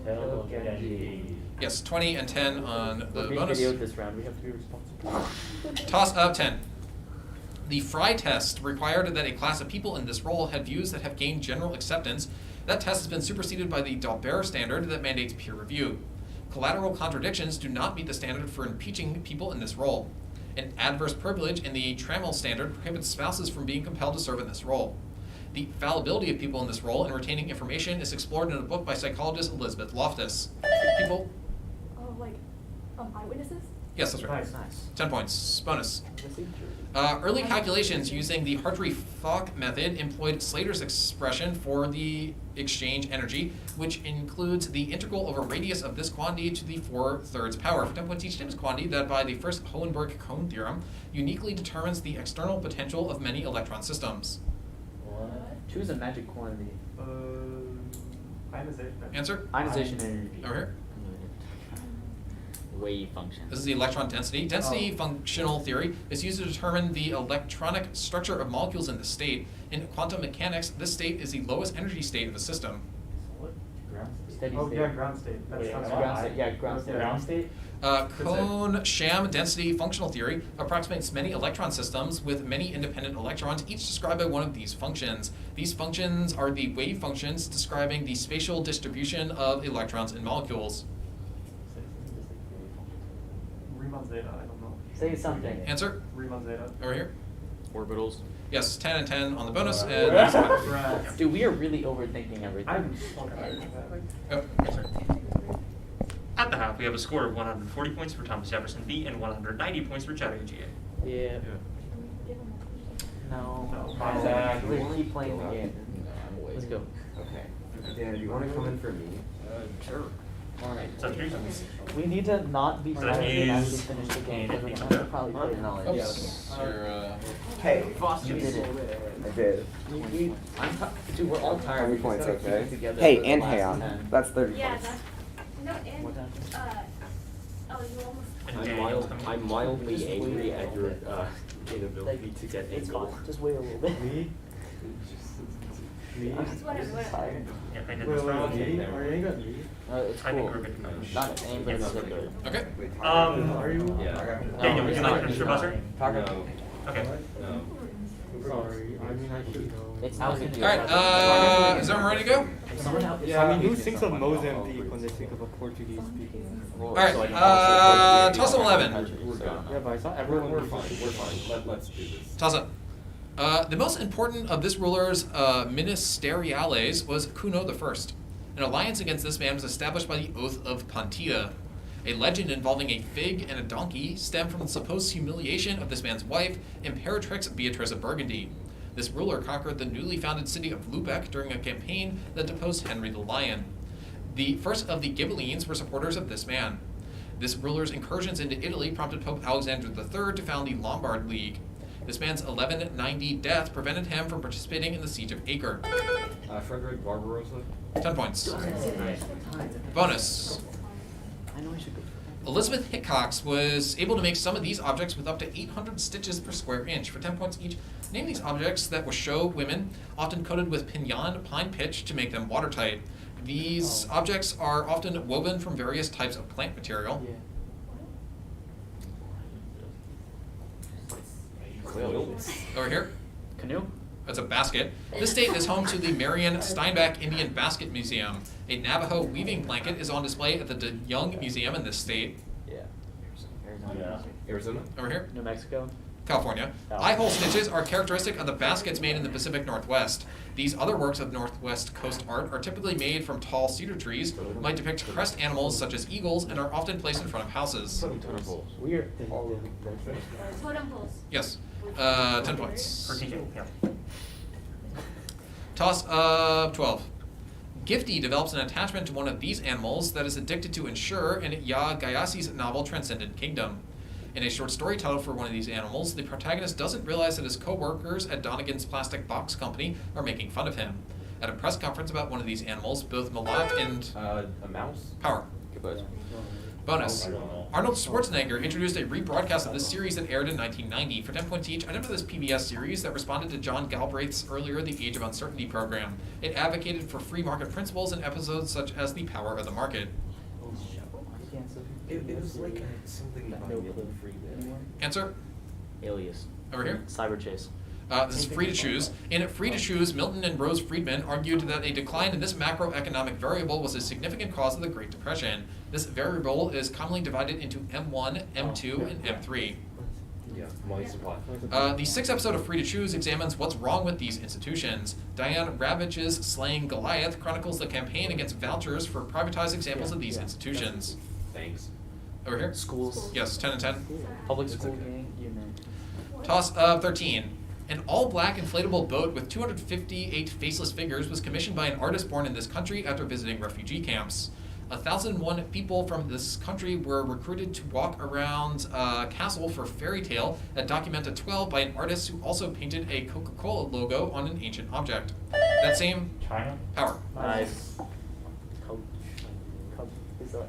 Tell Genji. Yes, 20 and 10 on the We're being bonus. videoed this round. We have to be responsible. Toss up 10. The Fry test required that a class of people in this role had views that have gained general acceptance. That test has been superseded by the Dalbert standard that mandates peer review. Collateral contradictions do not meet the standard for impeaching people in this role. An adverse privilege in the Trammell standard prohibits spouses from being compelled to serve in this role. The fallibility of people in this role and retaining information is explored in a book by psychologist Elizabeth Loftus. People... Oh, like, eyewitnesses? Yes, that's right. Nice. 10 points. Bonus. Early calculations using the Hartree-Fock method employed Slater's expression for the exchange energy, which includes the integral over radius of this quantity to the 4/3 power. For 10 points each, this quantity that by the first Hohenberg-Kohn theorem uniquely determines the external potential of many electron systems. Choose a magic quantity. Answer? Ionization energy. Over here. Wave function. This is the electron density. Density functional theory is used to determine the electronic structure of molecules in the state. In quantum mechanics, this state is the lowest energy state of a system. Steady Oh, state. yeah, ground state. That's Ground not state. Yeah, ground state. Ground state? Kohn-Sham density functional theory approximates many electron systems with many independent electrons, each described by one of these functions. These functions are the wave functions describing the spatial distribution of electrons in molecules. Riemann zeta, I don't know. Say something. Answer? Riemann zeta. Over here. Orbitals. Yes, 10 and 10 on the bonus. Right. And Right. Dude, we are really overthinking everything. I'm so tired of that. oh, sorry. At the half, we have a score of 140 points for Thomas Jefferson B and 190 points for Chatterjee A. Yeah. Give them No. No. Exactly. We keep playing the game. Let's go. Okay. Dan, do you want to come in for me? Sure. Alright. So three. We need to not be So tired that and actually is- finish the game because we're gonna have to probably play knowledge. Oops. You're, Hey, You did it. I did. Dude, we're all tired. 30 points, Just gotta keep okay? it together Hey, for the and last Heian. 10. That's 30 Yeah, points. that's, no, and, What happened? oh, you almost. And I'm, Daniel's coming. I'm mildly angry at your inability to get It's angle. fine. Just wait a little bit. Me? Me? I'm just Whatever. tired. Yeah, I did Wait, this wait, wrong. me? Are you angry at me? It's I think cool. we're good to go. Not aim, but it's still good. okay. Are you? Daniel, would you like to finish your buzzer? Okay. Sorry, I mean, I should know. It's not All right. Is everyone ready to go? Yeah, I mean, who thinks of Mozambique when they think of a Portuguese speaking? All right. Toss up 11. Yeah, but I saw everyone. We're fine. Let's do this. Toss up. The most important of this ruler's ministeriales was Kuno I. An alliance against this man was established by the Oath of Pantia. A legend involving a fig and a donkey stemmed from the supposed humiliation of this man's wife, Imperatrix Beatrice of Burgundy. This ruler conquered the newly founded city of Lubeck during a campaign that deposed Henry the Lion. The first of the Ghibellines were supporters of this man. This ruler's incursions into Italy prompted Pope Alexander III to found the Lombard League. This man's 1190 death prevented him from participating in the siege of Acre. Frederick Barbarossa. 10 points. Bonus. I know I should go. Elizabeth Hickox was able to make some of these objects with up to 800 stitches per square inch. For 10 points each, name these objects that will show women, often coated with pinyon pine pitch to make them watertight. These objects are often woven from various types of plant material. Yeah. Over here, Canoe? that's a basket. This state is home to the Marion Steinbach Indian Basket Museum. A Navajo weaving blanket is on display at the De Young Museum in this state. Yeah. Yeah. Arizona. Over here, New Mexico? California. Oh. Eye-hole stitches are characteristic of the baskets made in the Pacific Northwest. These other works of Northwest coast art are typically made from tall cedar trees, might depict crest animals such as eagles, and are often placed in front of houses. Weird. Totem poles. Yes. 10 points. For teaching, yeah. Toss of 12. Gifty develops an attachment to one of these animals that is addicted to ensure in Ya Gayasi's novel Transcendent Kingdom. In a short story title for one of these animals, the protagonist doesn't realize that his co-workers at Donegan's Plastic Box Company are making fun of him. At a press conference about one of these animals, both Malat and A mouse? Power. Goodbye. Bonus. Arnold Schwarzenegger introduced a rebroadcast of this series that aired in 1990. For 10 points each, identify this PBS series that responded to John Galbraith's earlier The Age of Uncertainty program. It advocated for free market principles in episodes such as The Power of the Market. It was like something about Answer? Alias. Over here? Cyber Chase. This is Free to Choose. In Free to Choose, Milton and Rose Friedman argued that a decline in this macroeconomic variable was a significant cause of the Great Depression. This variable is commonly divided into M1, M2, and M3. Yeah, money supply. The sixth episode of Free to Choose examines what's wrong with these institutions. Diane Ravage's Slaying Goliath chronicles the campaign against vouchers for privatized examples of these institutions. Thanks. Over here? Schools. Yes, 10 and 10. Public school gang unit. Toss of 13. An all-black inflatable boat with 258 faceless figures was commissioned by an artist born in this country after visiting refugee camps. 1,001 people from this country were recruited to walk around a castle for Fairy Tale at Documenta 12 by an artist who also painted a Coca-Cola logo on an ancient object. That same China? Power. Nice.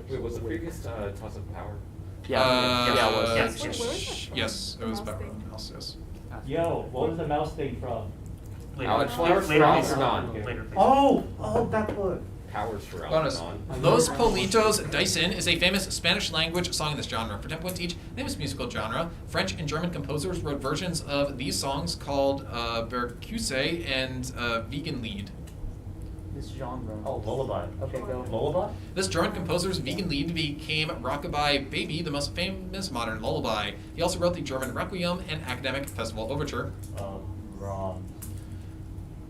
Wait, was the previous toss of power? Yeah, it was. Yes. Wait, where is that Yes, from? it was The about mouse thing? mouse, yes. Yo, what was the mouse thing from? Later, Flowers later, for later, Algernon. later, please. Oh, that book. Powers for Bonus. Algernon. Los Politos Dicen is a famous Spanish language song in this genre. For 10 points each, name this musical genre. French and German composers wrote versions of these songs called Bercuse and Vegan Lied. This genre. Oh, lullaby. Okay, go. Lullaby? This German composer's Vegan Lied became Rockabye Baby, the most famous modern lullaby. He also wrote the German Requiem and Academic Festival Overture. Wrong.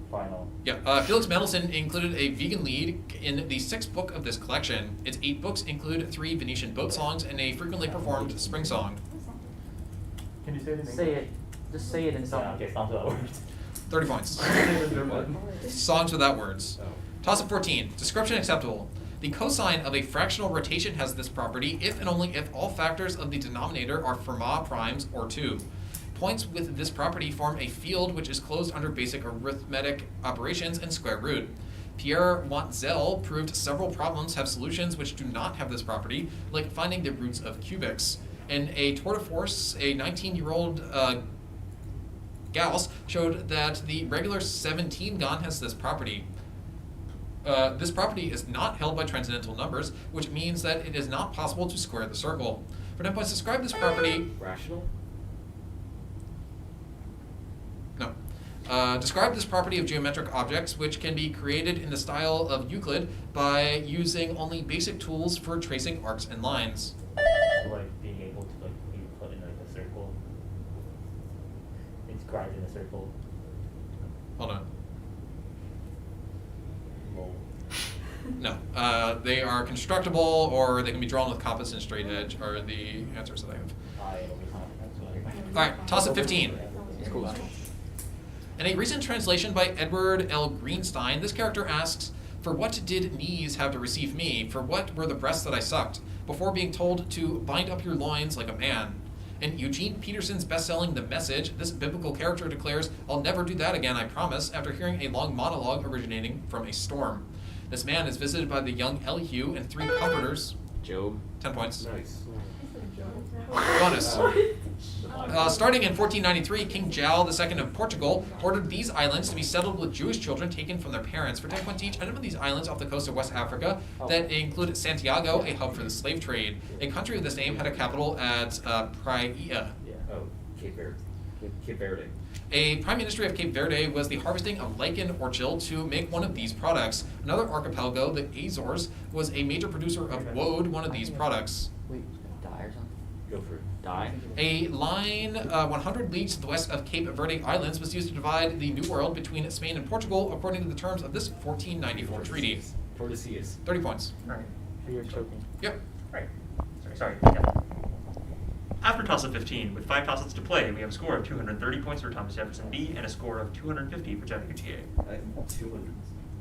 Final. Yeah, Felix Mendelssohn included a vegan lead in the 6th book of this collection. Its 8 books include 3 Venetian boat songs and a frequently performed spring song. Can you say the name? Say it. Just say it in Yeah, some. okay, sounds that word. 30 points. What? Songs without words. Oh. Toss of 14. Description acceptable. The cosine of a fractional rotation has this property if and only if all factors of the denominator are Fermat primes or 2. Points with this property form a field which is closed under basic arithmetic operations and square root. Pierre Wantzel proved several problems have solutions which do not have this property, like finding the roots of cubics. In a tour de force, a 19-year-old Gauss showed that the regular 17-gon has this property. This property is not held by transcendental numbers, which means that it is not possible to square the circle. For 10 points, describe this property. Rational? No. Describe this property of geometric objects, which can be created in the style of Euclid by using only basic tools for tracing arcs and lines. Like being able to be put in like a circle. Inscribed in a circle. Hold on. Lol. No. They are constructible, or they can be drawn with compass and straight edge, are the answers that I have. I always have that's what I Alright, toss of 15. Cool. In a recent translation by Edward L. Greenstein, this character asks, "For what did knees have to receive me? For what were the breasts that I sucked?" Before being told to bind up your loins like a man. In Eugene Peterson's best-selling The Message, this biblical character declares, "I'll never do that again, I promise," after hearing a long monologue originating from a storm. This man is visited by the young Elihu and 3 comforters. Job. 10 points. Nice. Bonus. Starting in 1493, King João II of Portugal ordered these islands to be settled with Jewish children taken from their parents. For 10 points each, identify these islands off the coast of West Africa that include Santiago, a hub for the slave trade. A country of this name had a capital at Praia. Oh, Cape Verde. Cape Verde. A prime ministry of Cape Verde was the harvesting of lichen or chill to make one of these products. Another archipelago, the Azores, was a major producer of woad, one of these products. Wait, die or something? Go for it. Die. A line 100 leagues to the west of Cape Verde Islands was used to divide the New World between Spain and Portugal according to the terms of this 1494 treaty. Tordesillas. 30 points. All right. You're choking. Yep. Right. Sorry. Yeah. After toss of 15, with 5 tosses to play, we have a score of 230 points for Thomas Jefferson B and a score of 250 for Chattanooga GA. I have 200.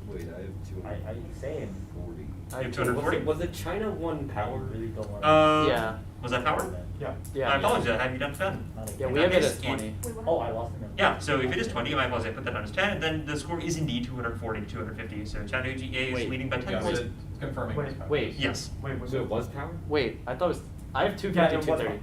Wait, I have 200. I same. 40. You have 240? Was it China won power? Really don't want Yeah. Was that power? Yeah. Yeah. I apologize. Have you done 10? Yeah, In we that have it case, as 20. Wait, what? Oh, I lost it. Yeah, so if it is 20, I apologize, I put that down as 10, and then the score is indeed 240 to 250. So Chattanooga GA is Wait. leading by 10 Yeah, points. so confirming. Wait. Yes. Wait, was So it was power? Wait, I thought it was. I have Yeah, 250, it was 230.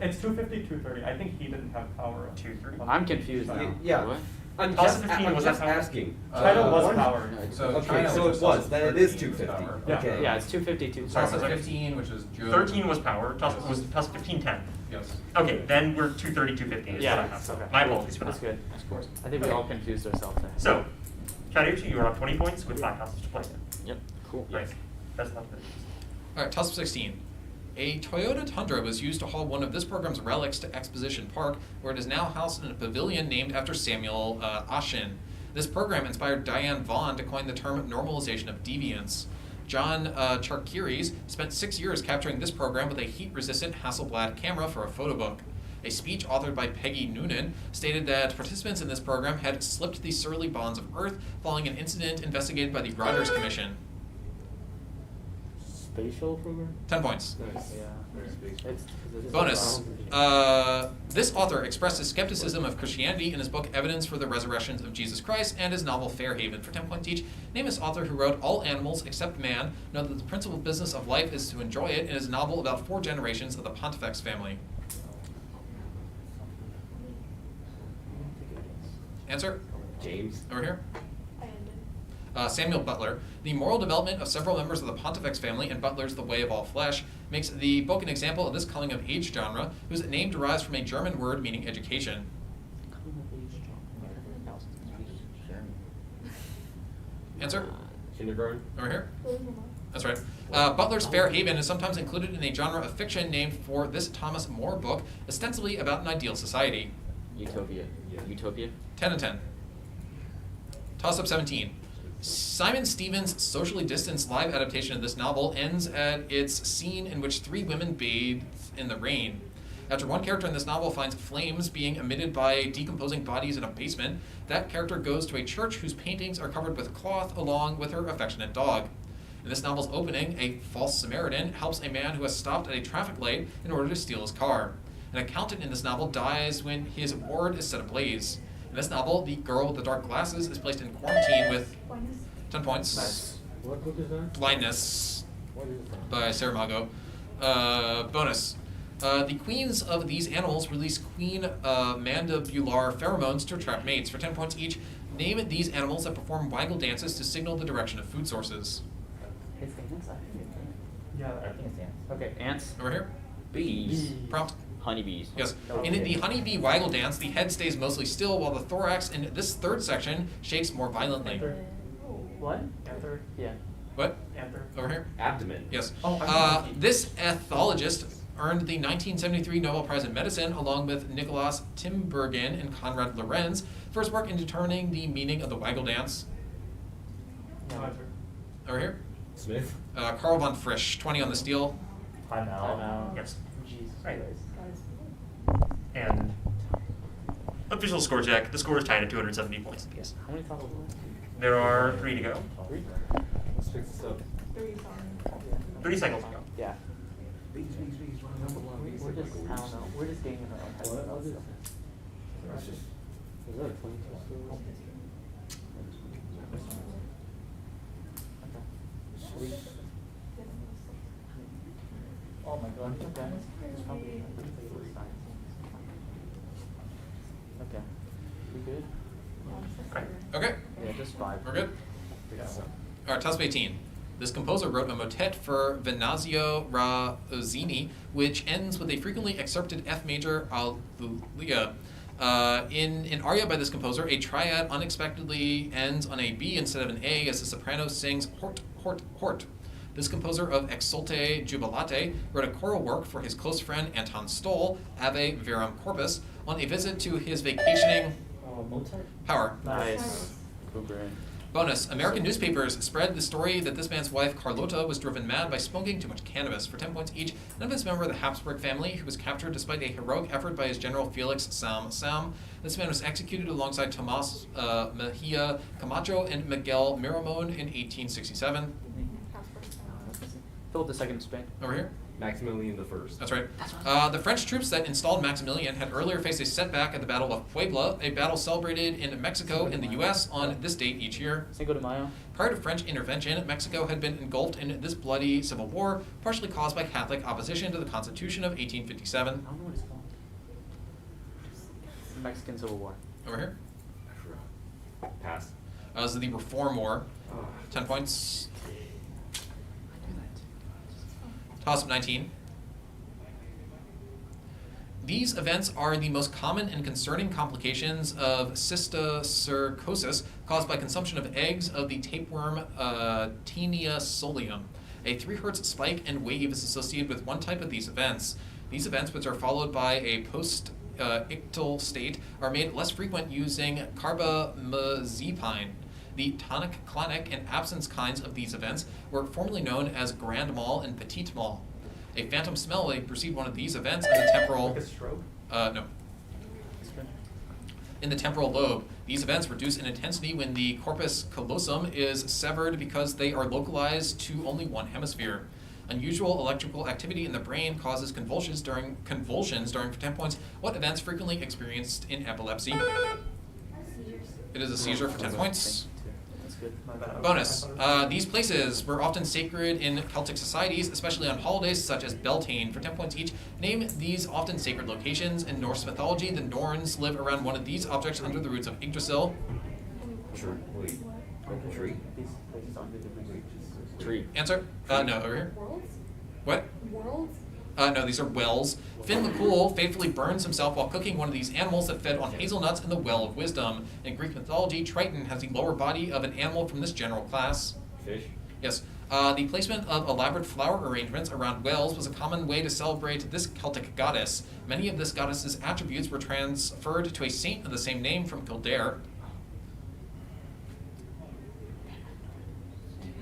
It's 250, 230. I think he didn't have power. 230. I'm confused now. Yeah. What? I'm Toss just, of 15 I'm was just that power? asking. China was one- power. So Okay, China so was it was. Then it is 13 was 250. power. Yeah. Okay. Yeah, it's 250, Toss of 230. 15, which is Joe. 13 was power. Toss of 15, 10. Yes. Okay, then we're 230, 250 is Yeah, what I have. okay. My apologies for That's that. good. Of course. I think we all confused ourselves there. So, Chattanooga, you are up 20 points with 5 tosses to play. Yep, cool. Right. That's not good. All right, toss of 16. A Toyota Tundra was used to haul one of this program's relics to Exposition Park, where it is now housed in a pavilion named after Samuel Ashin. This program inspired Diane Vaughn to coin the term normalization of deviance. John Charkiris spent 6 years capturing this program with a heat-resistant Hasselblad camera for a photo book. A speech authored by Peggy Noonan stated that participants in this program had slipped the surly bonds of Earth following an incident investigated by the Rogers Commission. Spatial program? 10 points. Nice. Yeah. It's Bonus. This author expressed his skepticism of Christianity in his book Evidence for the Resurrections of Jesus Christ and his novel Fairhaven. For 10 points each, name this author who wrote All Animals Except Man Know That the Principal Business of Life is to Enjoy It in his novel about 4 generations of the Pontifex family. Answer? James. Over here. I ended. Samuel Butler. The moral development of several members of the Pontifex family and Butler's The Way of All Flesh makes the book an example of this coming-of-age genre, whose name derives from a German word meaning education. Answer? Kindergarten. Over here. That's right. Butler's Fairhaven is sometimes included in a genre of fiction named for this Thomas More book, ostensibly about an ideal society. Utopia. Yeah. Utopia? 10 and 10. Toss up 17. Simon Stevens' socially distanced live adaptation of this novel ends at its scene in which 3 women bathe in the rain. After one character in this novel finds flames being emitted by decomposing bodies in a basement, that character goes to a church whose paintings are covered with cloth along with her affectionate dog. In this novel's opening, a false Samaritan helps a man who has stopped at a traffic light in order to steal his car. An accountant in this novel dies when his ward is set ablaze. In this novel, the girl with the dark glasses is placed in quarantine with 10 points. Nice. What book is that? Blindness What is that? by Saramago. Bonus. The queens of these animals release queen mandibular pheromones to attract mates. For 10 points each, name these animals that perform waggle dances to signal the direction of food sources. It's ants, I think. Yeah, I think it's ants. Okay, ants. Over here. Bees. Prompt. Honeybees. Yes. In the honeybee waggle dance, the head stays mostly still while the thorax in this third section shakes more violently. Anther. What? Anther. Yeah. What? Anther. Over here? Abdomen. Yes. Oh, This ethologist earned the 1973 Nobel Prize in Medicine along with Nicholas Tinbergen and Konrad Lorenz for his work in determining the meaning of the waggle dance. Anther. Over here? Smith. Carl von Frisch, 20 on the steel. Time out. Yes. Jesus Right. Christ. And official score check. The score is tied at 270 points apiece. How many total? There are 3 to go. Let's fix this up. 3 cycles to go. Yeah. We're just, I don't know, we're just getting in our own heads about stuff. Let's just. Oh my god. Okay. It's probably okay. We good? Okay. Okay. Yeah, just 5. We're good? All right, toss 18. This composer wrote a motet for Venanzio Rossini, which ends with a frequently excerpted F major alleluia. In an aria by this composer, a triad unexpectedly ends on a B instead of an A as the soprano sings hort, hort, hort. This composer of Exulte Jubilate wrote a choral work for his close friend Anton Stoll, Ave Verum Corpus, on a visit to his vacationing power. Nice. Bonus, American newspapers spread the story that this man's wife, Carlota, was driven mad by smoking too much cannabis. For 10 points each, none of his member of the Habsburg family, who was captured despite a heroic effort by his general Felix Sam. This man was executed alongside Tomas Mejia Camacho and Miguel Miramon in 1867. Philip II of Spain. Over here. Maximilian the First. That's right. The French troops that installed Maximilian had earlier faced a setback at the Battle of Puebla, a battle celebrated in Mexico and the U.S. on this date each year. Cinco de Mayo. Prior to French intervention, Mexico had been engulfed in this bloody civil war, partially caused by Catholic opposition to the Constitution of 1857. I don't know what it's called. The Mexican Civil War. Over here. Pass. This is the Reform War. 10 points. Toss up 19. These events are the most common and concerning complications of cysticercosis caused by consumption of eggs of the tapeworm Taenia solium. A 3 Hz spike and wave is associated with one type of these events. These events, which are followed by a post-ictal state, are made less frequent using carbamazepine. The tonic, clonic, and absence kinds of these events were formerly known as grand mal and petit mal. A phantom smell may precede one of these events in the temporal. Like a stroke? No. In the temporal lobe, these events reduce in intensity when the corpus callosum is severed because they are localized to only one hemisphere. Unusual electrical activity in the brain causes convulsions during 10 points. What events frequently experienced in epilepsy? It is a seizure for 10 points. That's good. Bonus. These places were often sacred in Celtic societies, especially on holidays such as Beltane. For 10 points each, name these often sacred locations. In Norse mythology, the Norns live around one of these objects under the roots of Yggdrasil. Tree. These places aren't the different Tree. Answer? No, over here. Worlds? What? Worlds? No, these are wells. Finn the Cool faithfully burns himself while cooking one of these animals that fed on hazelnuts in the Well of Wisdom. In Greek mythology, Triton has the lower body of an animal from this general class. Fish. Yes. The placement of elaborate flower arrangements around wells was a common way to celebrate this Celtic goddess. Many of this goddess's attributes were transferred to a saint of the same name from Kildare.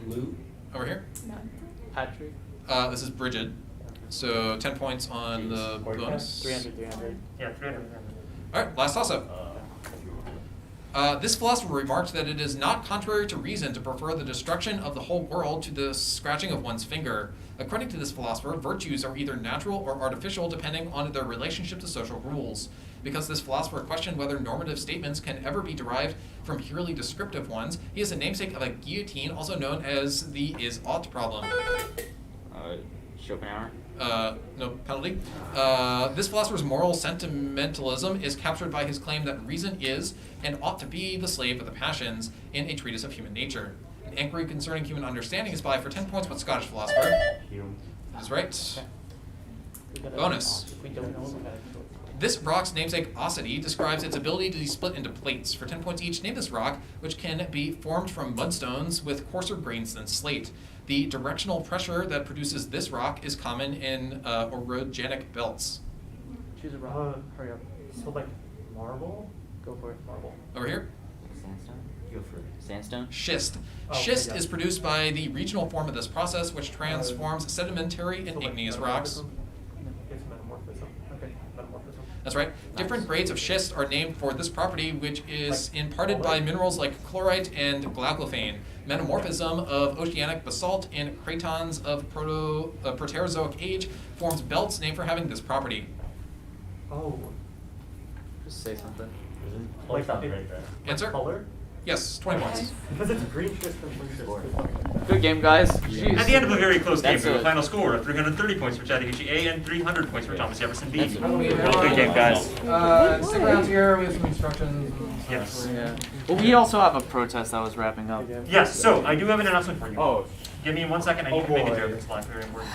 Lou. Over here. None. Patrick. This is Bridget. So 10 points on the bonus. 300. Yeah, 300. Alright, last toss-up. This philosopher remarked that it is not contrary to reason to prefer the destruction of the whole world to the scratching of one's finger. According to this philosopher, virtues are either natural or artificial depending on their relationship to social rules. Because this philosopher questioned whether normative statements can ever be derived from purely descriptive ones, he is a namesake of a guillotine, also known as the is-ought problem. Schopenhauer. No penalty. This philosopher's moral sentimentalism is captured by his claim that reason is and ought to be the slave of the passions in a treatise of human nature. An inquiry concerning human understanding is by, for 10 points, what Scottish philosopher? Hume. That's right. We gotta- Bonus. If we don't know, we gotta do it. This rock's namesake ossity describes its ability to be split into plates. For 10 points each, name this rock, which can be formed from mudstones with coarser grains than slate. The directional pressure that produces this rock is common in orogenic belts. Choose a rock. Hurry up. So like marble? Go for it. Marble. Over here. Sandstone? Go for it. Sandstone? Schist. Okay, Schist yeah. is produced by the regional form of this process, which transforms sedimentary and So, like, igneous rocks. metamorphism? It's metamorphism. Okay, metamorphism. That's right. Different grades of schist are named for this property, which is Like imparted by chlorite? minerals like chlorite and glaucophane. Metamorphism of oceanic basalt in cratons of Proterozoic age forms belts named for having this property. Oh. Just say something. Like Answer? Color? Yes, 20 points. Because it's green schist and blue schist. Good game, guys. Jeez. At the end of a very close game, That's we have a a- final score of 330 points for Chattahoochee A and 300 points for Thomas Jefferson B. That's a- Good game, guys. Stick around here with some instructions. Yes. Yeah. Well, we also have a protest that was wrapping up. Yes, so I do have an announcement for you. Oh. Give me 1 second, I need Oh, to make it boy. there. It's live, very important.